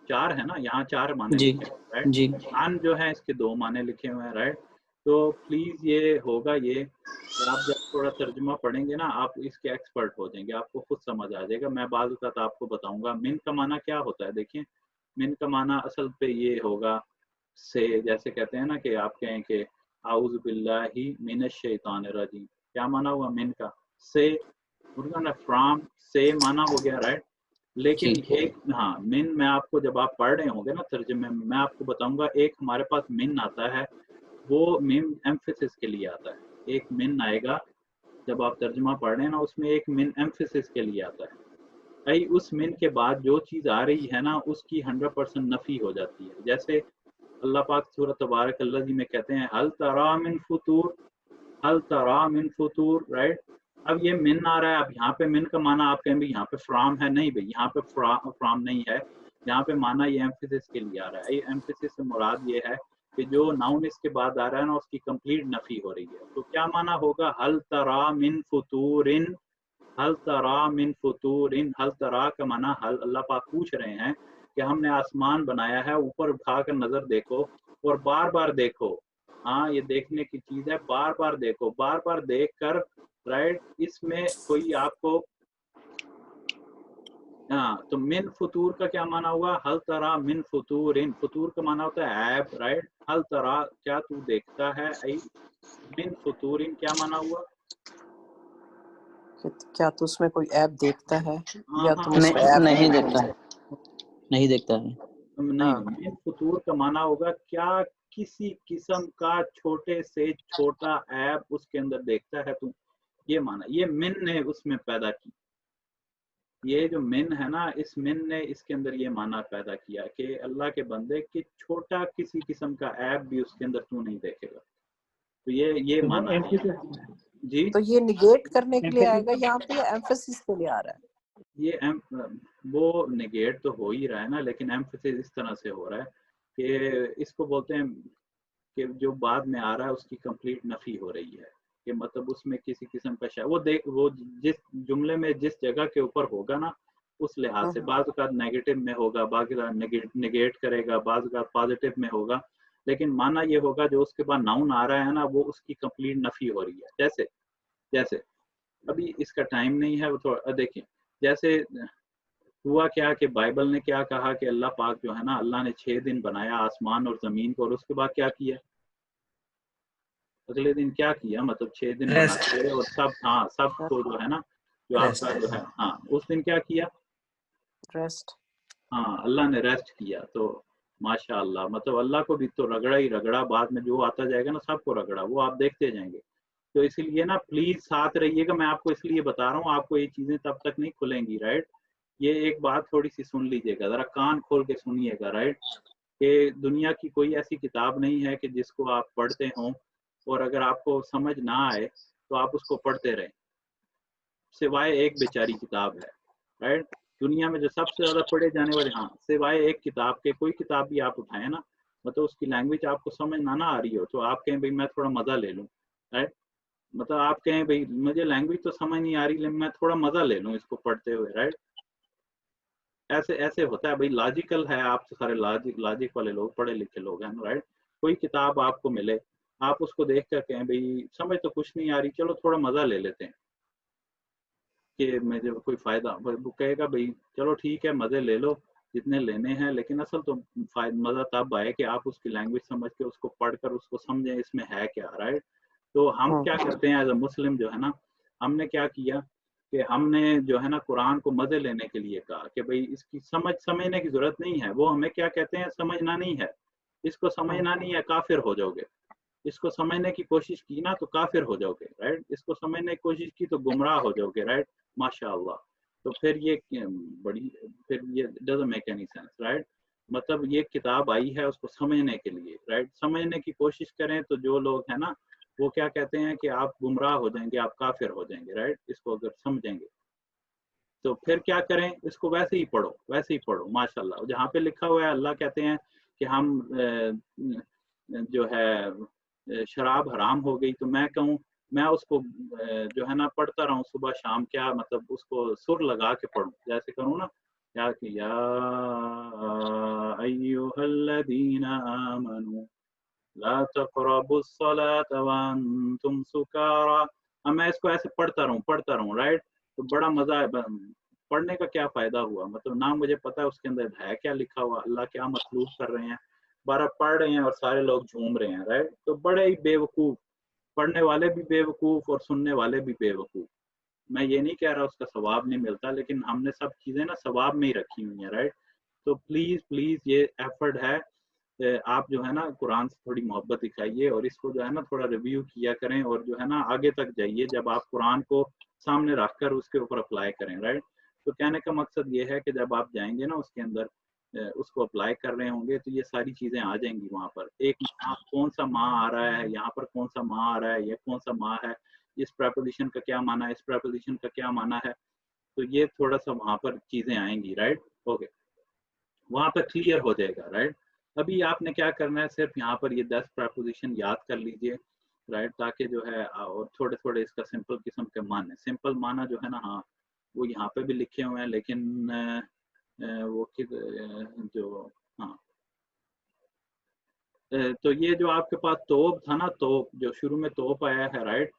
4 है ना, यहाँ 4 माने जी लिखे हुए, राइट। जी अन जो है इसके 2 माने लिखे हुए हैं, राइट। तो प्लीज़ ये होगा, ये आप जब थोड़ा तर्जुमा पढ़ेंगे ना आप इसके एक्सपर्ट हो जाएंगे, आपको खुद समझ आ जाएगा। मैं बाद वक़्त आपको बताऊंगा मिन का माना क्या होता है। देखिए मिन का माना असल पे ये होगा से, जैसे कहते हैं ना कि आप कहें कि आउज़ु बिल्लाहि मिनश शैतानिर रजीम, क्या माना हुआ मिन का? से, फ्रॉम, से माना हो गया, राइट। लेकिन ठीक है। एक हाँ मिन में आपको जब आप पढ़ रहे होंगे ना तर्जुमे में, मैं आपको बताऊंगा एक हमारे पास मिन आता है, वो मिन एम्फेसिस के लिए आता है। एक मिन आएगा जब आप तर्जुमा पढ़ रहे हैं ना, उसमें एक मिन एम्फेसिस के लिए आता है। भाई उस मिन के बाद जो चीज़ आ रही है ना उसकी 100% नफी हो जाती है। जैसे अल्लाह पाक सूरत तबारकल्लज़ी में कहते हैं हल तरा मिन फुतूर, हल तरा मिन फुतूर, राइट। अब ये मिन आ रहा है, अब यहाँ पे मिन का माना आप कहें भाई यहाँ पे फ्राम है, नहीं भाई यहाँ पे फ्राम नहीं है, यहाँ पे माना ये एम्फेसिस के लिए आ रहा है। ये एम्फेसिस से मुराद ये है कि जो नाउन इसके बाद आ रहा है ना उसकी कंप्लीट नफी हो रही है। तो क्या माना होगा? हल तरा मिन फुतूरिन, हल तरा मिन फुतूरिन। हल तरा का माना हल, अल्लाह पाक पूछ रहे हैं कि हमने आसमान बनाया है, ऊपर उठाकर नजर देखो और बार बार देखो। हाँ ये देखने की चीज है, बार बार देखो, बार बार देख कर, राइट। इसमें कोई आपको हाँ, तो मिन फुतूर का क्या माना हुआ? हल तरा मिन फुतूर इन, फुतूर का माना होता है ऐब, राइट। हल तरा क्या तू देखता है, आई मिन फुतूर इन क्या माना हुआ? क्या तू उसमें कोई ऐप देखता है हाँ या हाँ तुम उसमें ऐप नहीं देखते देखता है, नहीं देखता है। नहीं, मिन फुतूर का माना होगा क्या किसी किस्म का छोटे से छोटा ऐप उसके अंदर देखता है तू, ये माना। ये मिन ने उसमें पैदा की, ये जो मिन है ना, इस मिन ने इसके अंदर ये माना पैदा किया कि अल्लाह के बंदे कि छोटा किसी किस्म का ऐप भी उसके अंदर तू नहीं देखेगा। तो ये तो माना है जी। तो ये निगेट करने के लिए आएगा यहाँ पे या एम्फेसिस के लिए आ रहा है? ये वो नेगेट तो हो ही रहा है ना, लेकिन एम्फेसिस इस तरह से हो रहा है कि इसको बोलते हैं कि जो बाद में आ रहा है उसकी कंप्लीट नफी हो रही है, कि मतलब उसमें किसी किस्म का वो जिस जुमले में जिस जगह के ऊपर होगा ना उस लिहाज से। बाज़ औक़ात नेगेटिव में होगा, बाज़ नेगेट करेगा, बाज़ औक़ात पॉजिटिव में होगा, लेकिन माना ये होगा जो उसके बाद नाउन आ रहा है ना वो उसकी कंप्लीट नफी हो रही है। जैसे जैसे अभी इसका टाइम नहीं है, वो थोड़ा देखिए। जैसे हुआ क्या कि बाइबल ने क्या कहा कि अल्लाह पाक जो है ना, अल्लाह ने 6 दिन बनाया आसमान और ज़मीन को, और उसके बाद क्या किया, अगले दिन क्या किया, मतलब 6 दिन रेस्ट बनाते और सब, हाँ सबको जो है ना, जो रेस्ट आपका जो है, हाँ उस दिन क्या किया, रेस्ट। हाँ अल्लाह ने रेस्ट किया। तो माशाअल्लाह, मतलब अल्लाह को भी तो रगड़ा ही रगड़ा, बाद में जो आता जाएगा ना सबको रगड़ा, वो आप देखते जाएंगे। तो इसीलिए ना प्लीज साथ रहिएगा, मैं आपको इसलिए बता रहा हूँ, आपको ये चीजें तब तक नहीं खुलेंगी, राइट। ये एक बात थोड़ी सी सुन लीजिएगा, जरा कान खोल के सुनिएगा, राइट। कि दुनिया की कोई ऐसी किताब नहीं है कि जिसको आप पढ़ते हों और अगर आपको समझ ना आए तो आप उसको पढ़ते रहें, सिवाय एक बेचारी किताब है, राइट। दुनिया में जो सबसे ज्यादा पढ़े जाने वाले, हाँ सिवाय एक किताब के, कोई किताब भी आप उठाएं ना, मतलब उसकी लैंग्वेज आपको समझ ना आ रही हो तो आप कहें भाई मैं थोड़ा मजा ले लूँ, राइट। मतलब आप कहें भाई मुझे लैंग्वेज तो समझ नहीं आ रही लेकिन मैं थोड़ा मजा ले लूँ इसको पढ़ते हुए, राइट। ऐसे ऐसे होता है भाई, लॉजिकल है, आप तो सारे लॉजिक वाले लोग, पढ़े लिखे लोग हैं, राइट। कोई किताब आपको मिले, आप उसको देख कर कहें भाई समझ तो कुछ नहीं आ रही, चलो थोड़ा मजा ले लेते हैं कि मुझे कोई फायदा, वो कहेगा भाई चलो ठीक है मजे ले लो जितने लेने हैं, लेकिन असल तो मजा तब आए कि आप उसकी लैंग्वेज समझ के उसको पढ़कर उसको समझें इसमें है क्या, राइट। तो हम क्या करते हैं एज अ मुस्लिम जो है ना, हमने क्या किया कि हमने जो है ना कुरान को मजे लेने के लिए कहा कि भाई इसकी समझने की जरूरत नहीं है, वो हमें क्या कहते हैं, समझना नहीं है, इसको समझना नहीं है काफिर हो जाओगे, इसको समझने की कोशिश की ना तो काफिर हो जाओगे, राइट। इसको समझने की कोशिश की तो गुमराह हो जाओगे, राइट। माशाअल्लाह। तो फिर ये बड़ी, फिर ये doesn't make any sense, right. मतलब ये किताब आई है उसको समझने के लिए, राइट। समझने की कोशिश करें तो जो लोग हैं ना वो क्या कहते हैं कि आप गुमराह हो जाएंगे, आप काफिर हो जाएंगे, राइट। इसको अगर समझेंगे तो फिर क्या करें, इसको वैसे ही पढ़ो, वैसे ही पढ़ो, माशाल्लाह। जहाँ पे लिखा हुआ है अल्लाह कहते हैं कि हम जो है शराब हराम हो गई, तो मैं कहूँ मैं उसको जो है ना पढ़ता रहूँ सुबह शाम, क्या मतलब उसको सुर लगा के पढ़ूँ, जैसे करूँ ना, या कि या अय्युहल्लज़ीना आमनू ला तक़रबुस्सलाता व अंतुम सुकारा। अब मैं इसको ऐसे पढ़ता रहूँ, राइट। तो बड़ा मजा है। पढ़ने का क्या फायदा हुआ, मतलब ना मुझे पता है उसके अंदर है क्या लिखा हुआ, अल्लाह क्या मतलूब कर रहे हैं, बारह पढ़ रहे हैं और सारे लोग झूम रहे हैं, राइट। तो बड़े ही बेवकूफ, पढ़ने वाले भी बेवकूफ और सुनने वाले भी बेवकूफ। मैं ये नहीं कह रहा उसका सवाब नहीं मिलता, लेकिन हमने सब चीजें ना सवाब में ही रखी हुई हैं, राइट। तो प्लीज प्लीज ये एफर्ट है, आप जो है ना कुरान से थोड़ी मोहब्बत दिखाइए और इसको जो है ना थोड़ा रिव्यू किया करें, और जो है ना आगे तक जाइए जब आप कुरान को सामने रखकर उसके ऊपर अप्लाई करें, राइट। तो कहने का मकसद ये है कि जब आप जाएंगे ना उसके अंदर उसको अप्लाई कर रहे होंगे तो ये सारी चीजें आ जाएंगी वहाँ पर। एक कौन सा माँ आ रहा है, यहाँ पर कौन सा माँ आ रहा है, ये कौन सा माँ है, इस प्रेपोजिशन का क्या माना है, इस प्रेपोजिशन का क्या माना है, तो ये थोड़ा सा वहाँ पर चीजें आएंगी, राइट। ओके, वहाँ पर क्लियर हो जाएगा, राइट। अभी आपने क्या करना है, सिर्फ यहाँ पर ये 10 प्रेपोजिशन याद कर लीजिए, राइट, ताकि जो है और थोड़े थोड़े इसका सिंपल किस्म के माने, सिंपल माना जो है ना, हाँ वो यहाँ पे भी लिखे हुए हैं, लेकिन वो जो, हाँ तो ये जो आपके पास तोप था ना, तोप जो शुरू में तोप आया है, राइट,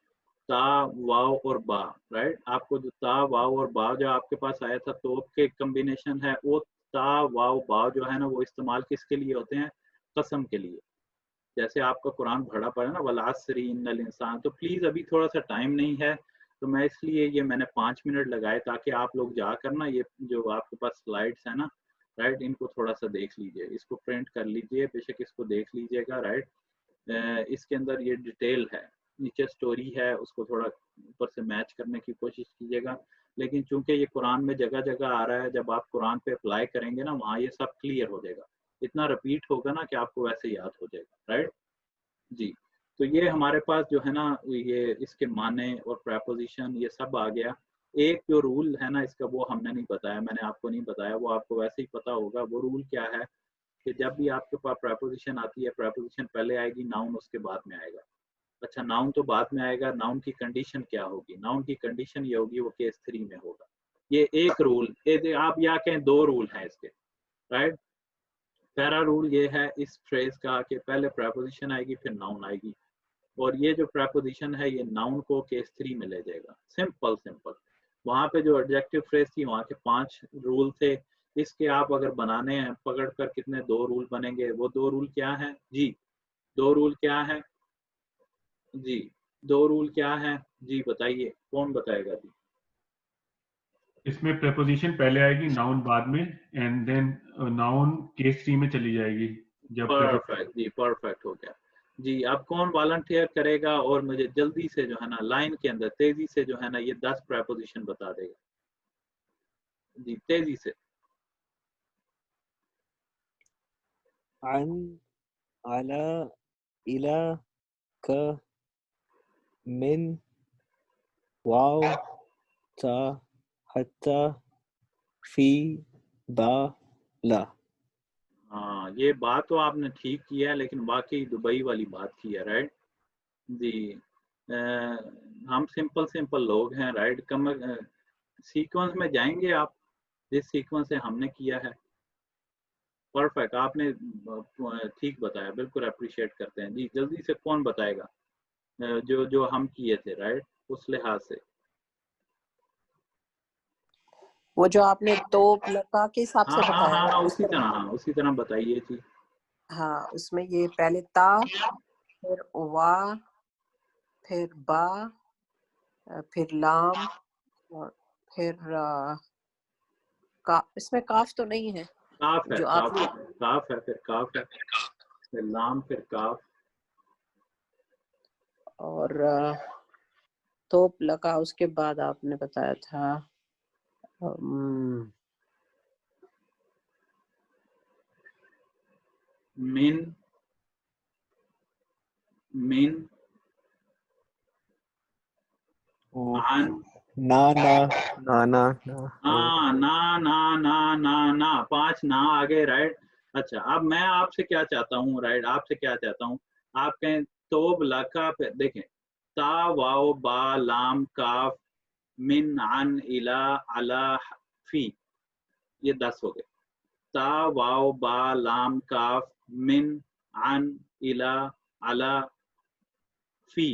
ता वाव और बा, राइट। आपको जो ता वाव और बा जो आपके पास आया था, तोप के कम्बिनेशन है, वो ता वाव बा जो है ना वो इस्तेमाल किसके लिए होते हैं, कसम के लिए। जैसे आपका कुरान पढ़ा पड़ा ना, वल अस्री इन्नल इंसान, तो प्लीज अभी थोड़ा सा टाइम नहीं है, तो मैं इसलिए ये मैंने 5 मिनट लगाए ताकि आप लोग जाकर ना ये जो आपके पास स्लाइड्स है ना, राइट, इनको थोड़ा सा देख लीजिए, इसको प्रिंट कर लीजिए, बेशक इसको देख लीजिएगा, राइट। इसके अंदर ये डिटेल है, नीचे स्टोरी है, उसको थोड़ा ऊपर से मैच करने की कोशिश कीजिएगा। लेकिन चूंकि ये कुरान में जगह जगह आ रहा है, जब आप कुरान पे अप्लाई करेंगे ना वहाँ ये सब क्लियर हो जाएगा, इतना रिपीट होगा ना कि आपको वैसे याद हो जाएगा, राइट जी। तो ये हमारे पास जो है ना ये इसके माने और प्रेपोजिशन ये सब आ गया। एक जो रूल है ना इसका वो हमने नहीं बताया, मैंने आपको नहीं बताया, वो आपको वैसे ही पता होगा। वो रूल क्या है कि जब भी आपके पास प्रेपोजिशन आती है, प्रेपोजिशन पहले आएगी, नाउन उसके बाद में आएगा। अच्छा, नाउन तो बाद में आएगा, नाउन की कंडीशन क्या होगी, नाउन की कंडीशन ये होगी वो केस 3 में होगा। ये एक रूल, आप या कहें दो रूल हैं इसके, राइट। पहला रूल ये है इस फ्रेज का कि पहले प्रेपोजिशन आएगी फिर नाउन आएगी, और ये जो प्रेपोजिशन है ये नाउन को केस 3 में ले जाएगा। Simple simple. वहां पे जो एडजेक्टिव फ्रेज थी वहां के 5 रूल थे, इसके आप अगर बनाने हैं पकड़ कर कितने 2 रूल बनेंगे। वो 2 रूल क्या है जी? 2 रूल क्या है जी? 2 रूल क्या है जी? बताइए, कौन बताएगा जी? इसमें प्रेपोजिशन पहले आएगी, नाउन बाद में, एंड देन नाउन केस 3 में चली जाएगी जब परफेक्ट जी, परफेक्ट हो गया जी। अब कौन वॉलंटियर करेगा और मुझे जल्दी से जो है ना लाइन के अंदर तेजी से जो है ना ये 10 प्रेपोजिशन बता देगा जी, तेजी से। अन, अला, इला, क, मिन, वाव, ता, हत्ता, फी, बा, ला। हाँ, ये बात तो आपने ठीक किया है, लेकिन बाकी दुबई वाली बात की है, राइट जी। हम सिंपल सिंपल लोग हैं, राइट। सीक्वेंस में जाएंगे आप, जिस सीक्वेंस से हमने किया है। परफेक्ट, आपने ठीक बताया, बिल्कुल अप्रिशिएट करते हैं जी। जल्दी से कौन बताएगा जो जो हम किए थे, राइट, उस लिहाज से। वो जो आपने तो लका के हिसाब से हाँ हाँ बताया हाँ है उसी तरह, हाँ उसी तरह बताइए जी। हाँ, उसमें ये पहले ता, फिर वा, फिर बा, फिर लाम, और फिर इसमें काफ तो नहीं है काफ है, जो काफ आपने है, काफ है, फिर काफ है, फिर लाम, फिर काफ। और तो लका उसके बाद आपने बताया था मिन, मिन, आन, ना ना ना ना ना हाँ, ना ना ना ना ना, 5 ना आ गए, राइट। अच्छा, अब मैं आपसे क्या चाहता हूँ, राइट, आपसे क्या चाहता हूँ, आप कहें तोब लका पे देखें, ता वाओ बा लाम काफ मिन अन इला अला फी, ये 10 हो गए। ता वाओ बा लाम काफ मिन अन इला अला फी।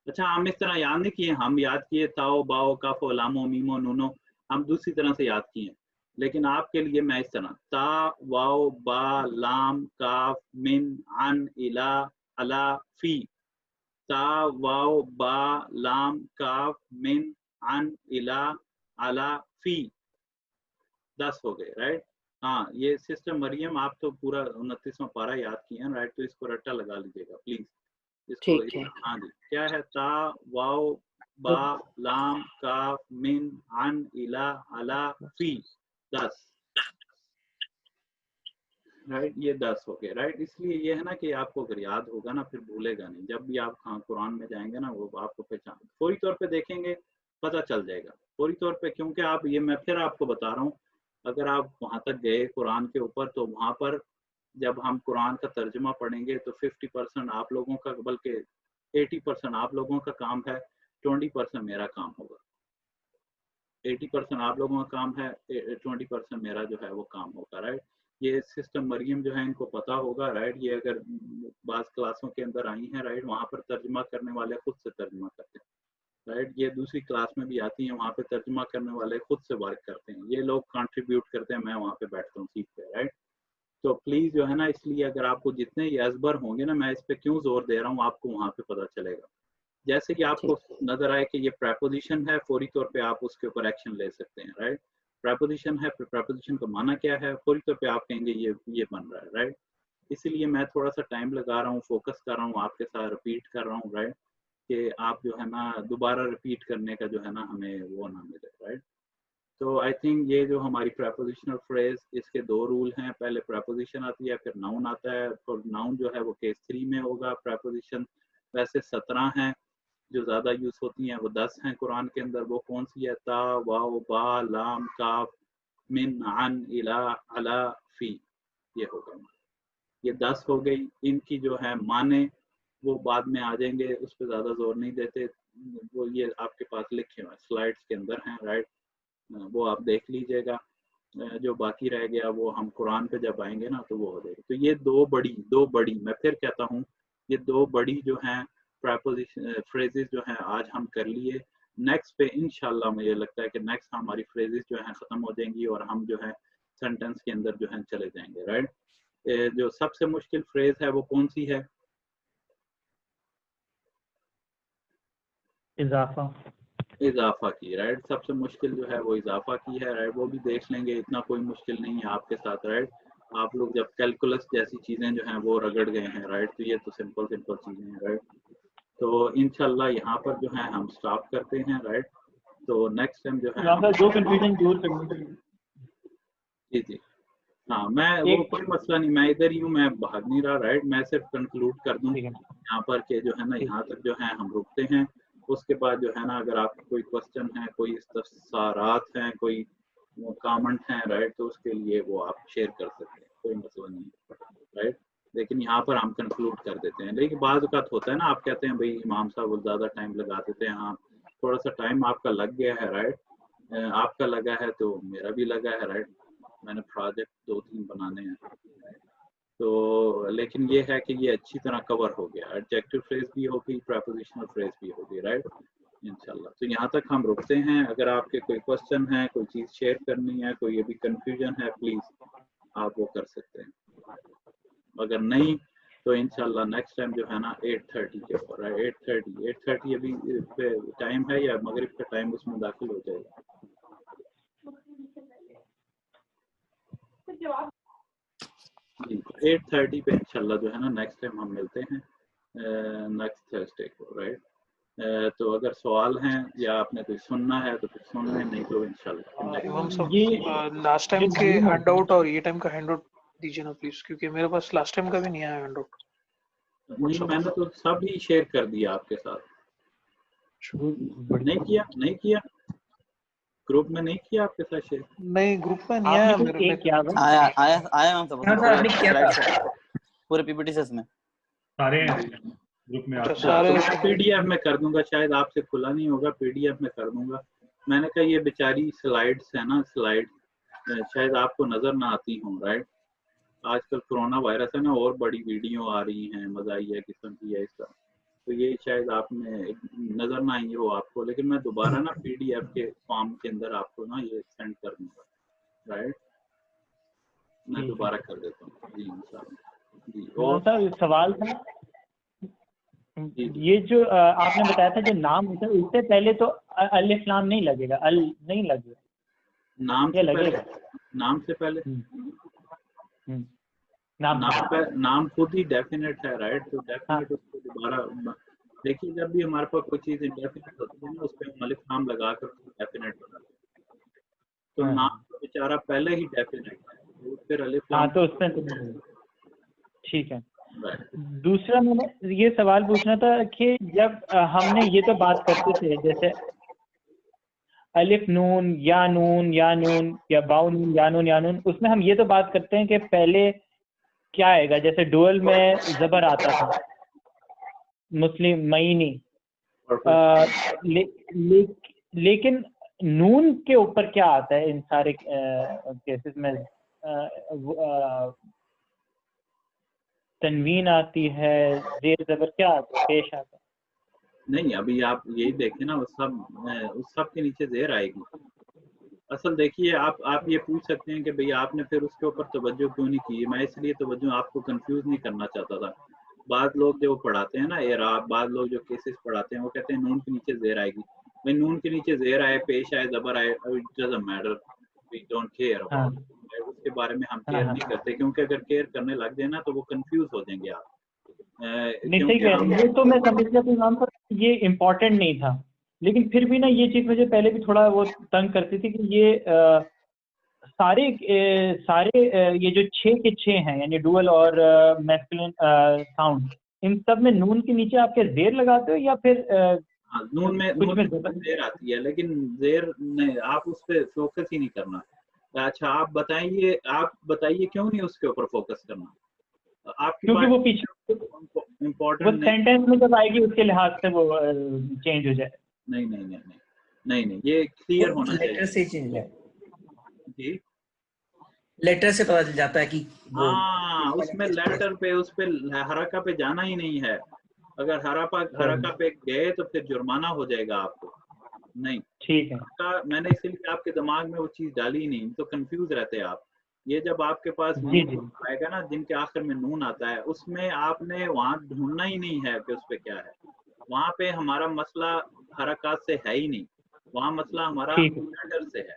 अच्छा, हम इस तरह याद नहीं किए, हम याद किए ताओ बाओ काफो लामो मीमो नूनो, हम दूसरी तरह से याद किए। लेकिन आपके लिए मैं इस तरह ता वाओ बा लाम काफ मिन अन इला अला फी, ता वाओ बा लाम काफ मिन अन इला अला फी, 10 हो गए, राइट। हाँ, ये सिस्टर मरियम, आप तो पूरा 29वां पारा याद किए हैं, राइट, तो इसको रट्टा लगा लीजिएगा प्लीज इसको। ठीक है। हाँ जी, क्या है? ता वाओ बा लाम काफ मिन अन इला अला फी, 10, राइट, ये 10 हो गए, राइट। इसलिए ये है ना कि आपको अगर याद होगा ना फिर भूलेगा नहीं, जब भी आप कुरान में जाएंगे ना वो आपको पहचान फौरी तौर पे देखेंगे, पता चल जाएगा फौरी तौर पे। क्योंकि आप ये, मैं फिर आपको बता रहा हूँ, अगर आप वहां तक गए कुरान के ऊपर तो वहां पर जब हम कुरान का तर्जुमा पढ़ेंगे तो 50% आप लोगों का, बल्कि 80% आप लोगों का काम है, 20% मेरा काम होगा। 80% आप लोगों का काम है, 20% मेरा जो है वो काम होगा, राइट। ये सिस्टम मरियम जो है इनको पता होगा, राइट। ये अगर बास क्लासों के अंदर आई हैं, राइट, वहाँ पर तर्जुमा करने वाले खुद से तर्जुमा करते हैं, राइट। ये दूसरी क्लास में भी आती हैं, वहाँ पे तर्जुमा करने वाले खुद से वर्क करते हैं, ये लोग कंट्रीब्यूट करते हैं, मैं वहाँ पे बैठता हूँ सीखते, राइट। तो प्लीज जो है ना, इसलिए अगर आपको जितने ये असबर होंगे ना, मैं इस पे क्यों जोर दे रहा हूँ, आपको वहाँ पे पता चलेगा। जैसे कि आपको नजर आए कि ये प्रेपोजिशन है, फौरी तौर पे आप उसके ऊपर एक्शन ले सकते हैं, राइट। प्रेपोजिशन है, प्रेपोजिशन का माना क्या है, फौरी तौर पे आप कहेंगे ये बन रहा है, राइट। इसीलिए मैं थोड़ा सा टाइम लगा रहा हूँ, फोकस कर रहा हूँ, आपके साथ रिपीट कर रहा हूँ, राइट, कि आप जो है ना दोबारा रिपीट करने का जो है ना हमें वो ना मिले, राइट। तो आई थिंक ये जो हमारी प्रेपोजिशनल फ्रेज, इसके 2 रूल हैं, पहले प्रेपोजिशन आती है फिर नाउन आता है। तो नाउन जो है वो केस 3 में होगा, प्रेपोजिशन वैसे 17 हैं, जो ज्यादा यूज होती हैं वो 10 हैं कुरान के अंदर। वो कौन सी है? ता वाओ बा लाम काफ मिन अन इला अला फी, ये होगा। ये 10 हो गई। इनकी जो है माने वो बाद में आ जाएंगे, उस पर ज्यादा जोर नहीं देते, वो ये आपके पास लिखे हुए स्लाइड्स के अंदर हैं, राइट। वो आप देख लीजिएगा। जो बाकी रह गया वो हम कुरान पे जब आएंगे ना तो वो हो जाएगी। तो ये दो बड़ी मैं फिर कहता हूँ, ये दो बड़ी जो हैं प्रेपोजिशन फ्रेजेस जो हैं आज हम कर लिए। नेक्स्ट पे इंशाल्लाह मुझे लगता है कि नेक्स्ट हमारी फ्रेजेस जो हैं ख़त्म हो जाएंगी और हम जो है सेंटेंस के अंदर जो है चले जाएंगे, राइट। जो सबसे मुश्किल फ्रेज है वो कौन सी है? इजाफा की, राइट। सबसे मुश्किल जो है वो इजाफा की है, राइट। वो भी देख लेंगे, इतना कोई मुश्किल नहीं है आपके साथ, राइट। आप लोग जब कैलकुलस जैसी चीज़ें जो हैं वो रगड़ गए हैं, राइट, तो ये तो सिंपल चीज़ें हैं, राइट। तो इंशाल्लाह यहाँ पर जो है हम स्टॉप करते हैं, राइट। तो नेक्स्ट टाइम जो है जो कंफ्यूजन दूर करनी जी जी हाँ, मैं वो कोई मसला नहीं, मैं इधर ही हूँ, मैं भाग नहीं रहा, राइट। मैं सिर्फ कंक्लूड कर दूँ यहाँ पर के जो है ना यहाँ तक जो है हम रुकते हैं। उसके बाद जो है ना अगर आपको कोई क्वेश्चन है, कोई इस्तफसारात हैं, कोई कमेंट हैं, राइट, तो उसके लिए वो आप शेयर कर सकते हैं, कोई मसला नहीं है, राइट। लेकिन यहाँ पर हम कंक्लूड कर देते हैं। लेकिन बाद वक़्त होता है ना, आप कहते हैं भाई इमाम साहब वो ज़्यादा टाइम लगा देते हैं। हाँ, थोड़ा सा टाइम आपका लग गया है, राइट। आपका लगा है तो मेरा भी लगा है, राइट। मैंने प्रोजेक्ट 2-3 बनाने हैं, तो लेकिन ये है कि ये अच्छी तरह कवर हो गया। एडजेक्टिव फ्रेज भी हो गई, प्रेपोजिशनल फ्रेज भी हो गई, राइट। इंशाल्लाह तो यहाँ तक हम रुकते हैं। अगर आपके कोई क्वेश्चन है, कोई चीज़ शेयर करनी है, कोई अभी कंफ्यूजन है, प्लीज़ आप वो कर सकते हैं। अगर नहीं तो इंशाल्लाह नेक्स्ट टाइम जो है ना 8:30 के ऊपर है। 8:30 अभी टाइम है या मगरिब का टाइम उसमें दाखिल हो जाएगा? जी 8:30 पे इंशाल्लाह जो है ना नेक्स्ट टाइम हम मिलते हैं, नेक्स्ट थर्सडे को, राइट। तो अगर सवाल हैं या आपने कोई सुनना है तो कुछ सुन लें, नहीं तो इंशाल्लाह इमाम साहब लास्ट टाइम के हैंडआउट और ये टाइम का हैंडआउट दीजिए ना प्लीज, क्योंकि मेरे पास लास्ट टाइम का भी नहीं आया हैंडआउट। नहीं, मैंने तो सब ही शेयर कर दिया आपके साथ। नहीं किया ग्रुप में नहीं किया आपके साथ शेयर? नहीं, ग्रुप में नहीं आया मेरे में। आया हम सब पूरे पीपीटी से में सारे ग्रुप में आते हैं। तो पीडीएफ में कर दूंगा, शायद आपसे खुला नहीं होगा, पीडीएफ में कर दूंगा। मैंने कहा ये बेचारी स्लाइड्स है ना, स्लाइड शायद आपको नजर ना आती हों, राइट। आजकल कोरोना वायरस है ना, और बड़ी वीडियो आ रही हैं मज़ाहिया किस्म की है इसका, तो ये शायद आपने नजर ना आई हो आपको। लेकिन मैं दोबारा ना पीडीएफ के फॉर्म के अंदर आपको ना ये सेंड कर दूंगा, राइट। मैं दोबारा कर देता हूँ जी इंशाल्लाह। जी और सवाल था ये जो आपने बताया था जो नाम होता है उससे पहले तो अलिफ लाम नहीं लगेगा, अल नहीं लगेगा, नाम से लगेगा? नाम से पहले नाम खुद ही डेफिनेट है, राइट। तो डेफिनेट उसको दोबारा देखिए, जब भी हमारे पास कोई चीज इंडेफिनेट होती है ना उस पर हम अलिफ लाम लगा कर डेफिनेट बनाते हैं। तो नाम तो बेचारा पहले ही डेफिनेट है, फिर अलिफ लाम तो उसमें ठीक है। दूसरा मैंने ये सवाल पूछना था कि जब हमने ये तो बात करते थे जैसे अलिफ नून या नून या बाउ नून या नून, उसमें हम ये तो बात करते हैं कि पहले क्या आएगा। जैसे डुअल में जबर आता था, मुस्लिम मईनी, लेकिन नून के ऊपर क्या आता है इन सारे केसेस में? तनवीन आती है, जेर जबर क्या आता है, पेश आता है? नहीं, अभी आप यही देखें ना, उस सब के नीचे जेर आएगी। असल देखिए, आप ये पूछ सकते हैं कि भई आपने फिर उसके ऊपर तवज्जो क्यों नहीं की। मैं इसलिए तवज्जो आपको कंफ्यूज नहीं करना चाहता था। बाद लोग जो पढ़ाते हैं ना एराब, बाद लोग जो केसेस पढ़ाते हैं वो कहते हैं नून के नीचे जेर आएगी। भाई नून के नीचे जेर आए, पेश आए, जबर आए, it doesn't matter, we don't care about, उसके बारे में हम केयर नहीं करते, क्योंकि अगर केयर करने लग जाए ना तो वो कंफ्यूज हो जाएंगे आप। नहीं सही कह रहे हैं, ये तो मैं समझ गया कि इमाम साहब ये इम्पोर्टेंट नहीं था, लेकिन फिर भी ना ये चीज़ मुझे पहले भी थोड़ा वो तंग करती थी कि ये सारे ये जो 6 के 6 हैं यानी डुअल और मैस्कुलिन साउंड, इन सब में नून के नीचे आप क्या जेर लगाते हो या फिर नून में जेर आती है, लेकिन जेर नहीं, आप उस पर फोकस ही नहीं करना। अच्छा आप बताइए क्यों नहीं उसके ऊपर फोकस करना? आपकी क्योंकि वो पीछे इम्पोर्टेंट सेंटेंस में जब आएगी उसके लिहाज से वो चेंज हो जाए। नहीं, नहीं नहीं, ये क्लियर होना लेटर चाहिए से चेंज है, जी। लेटर से पता चल जाता है कि वो हाँ, उसमें लेटर पे उस पे हरका पे जाना ही नहीं है। अगर हरका पे गए तो फिर जुर्माना हो जाएगा आपको। नहीं, ठीक है। मैंने इसीलिए आपके दिमाग में वो चीज डाली नहीं, तो कंफ्यूज रहते आप। ये जब आपके पास जी जी नून आएगा ना, जिनके आखिर में नून आता है, उसमें आपने वहां ढूंढना ही नहीं है कि उस पे क्या है। वहां पे हमारा मसला हरकत से है ही नहीं, वहां मसला हमारा ठीक है, लेटर से है।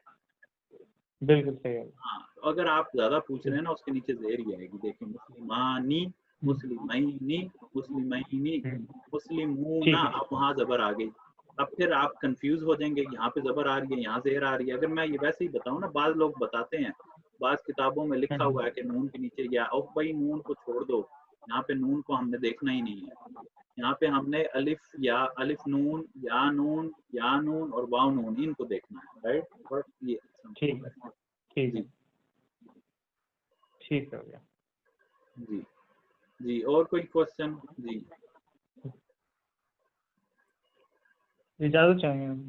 बिल्कुल सही है। हाँ, अगर आप ज्यादा पूछ रहे हैं ना, उसके नीचे जेर ही आएगी, देखिए मुस्लिमानी, मुस्लिमैनी, मुस्लिमैनी, मुस्लिमूना, ठीक है। अब वहां जबर आ गई। अब फिर आप कंफ्यूज हो जाएंगे, यहाँ पे जबर आ रही है, यहाँ जेर आ रही है। अगर मैं ये वैसे ही बताऊं ना, बाज लोग बताते हैं, बाज किताबों में लिखा हुआ है कि नून के नीचे या ओ भाई नून को छोड़ दो, यहाँ पे नून को हमने देखना ही नहीं है। यहाँ पे हमने अलिफ या अलिफ नून या नून और वाव नून, इनको देखना है, राइट। बट ये ठीक है, ठीक है, जी ठीक हो गया। जी जी। और कोई क्वेश्चन? जी इजाजत चाहेंगे।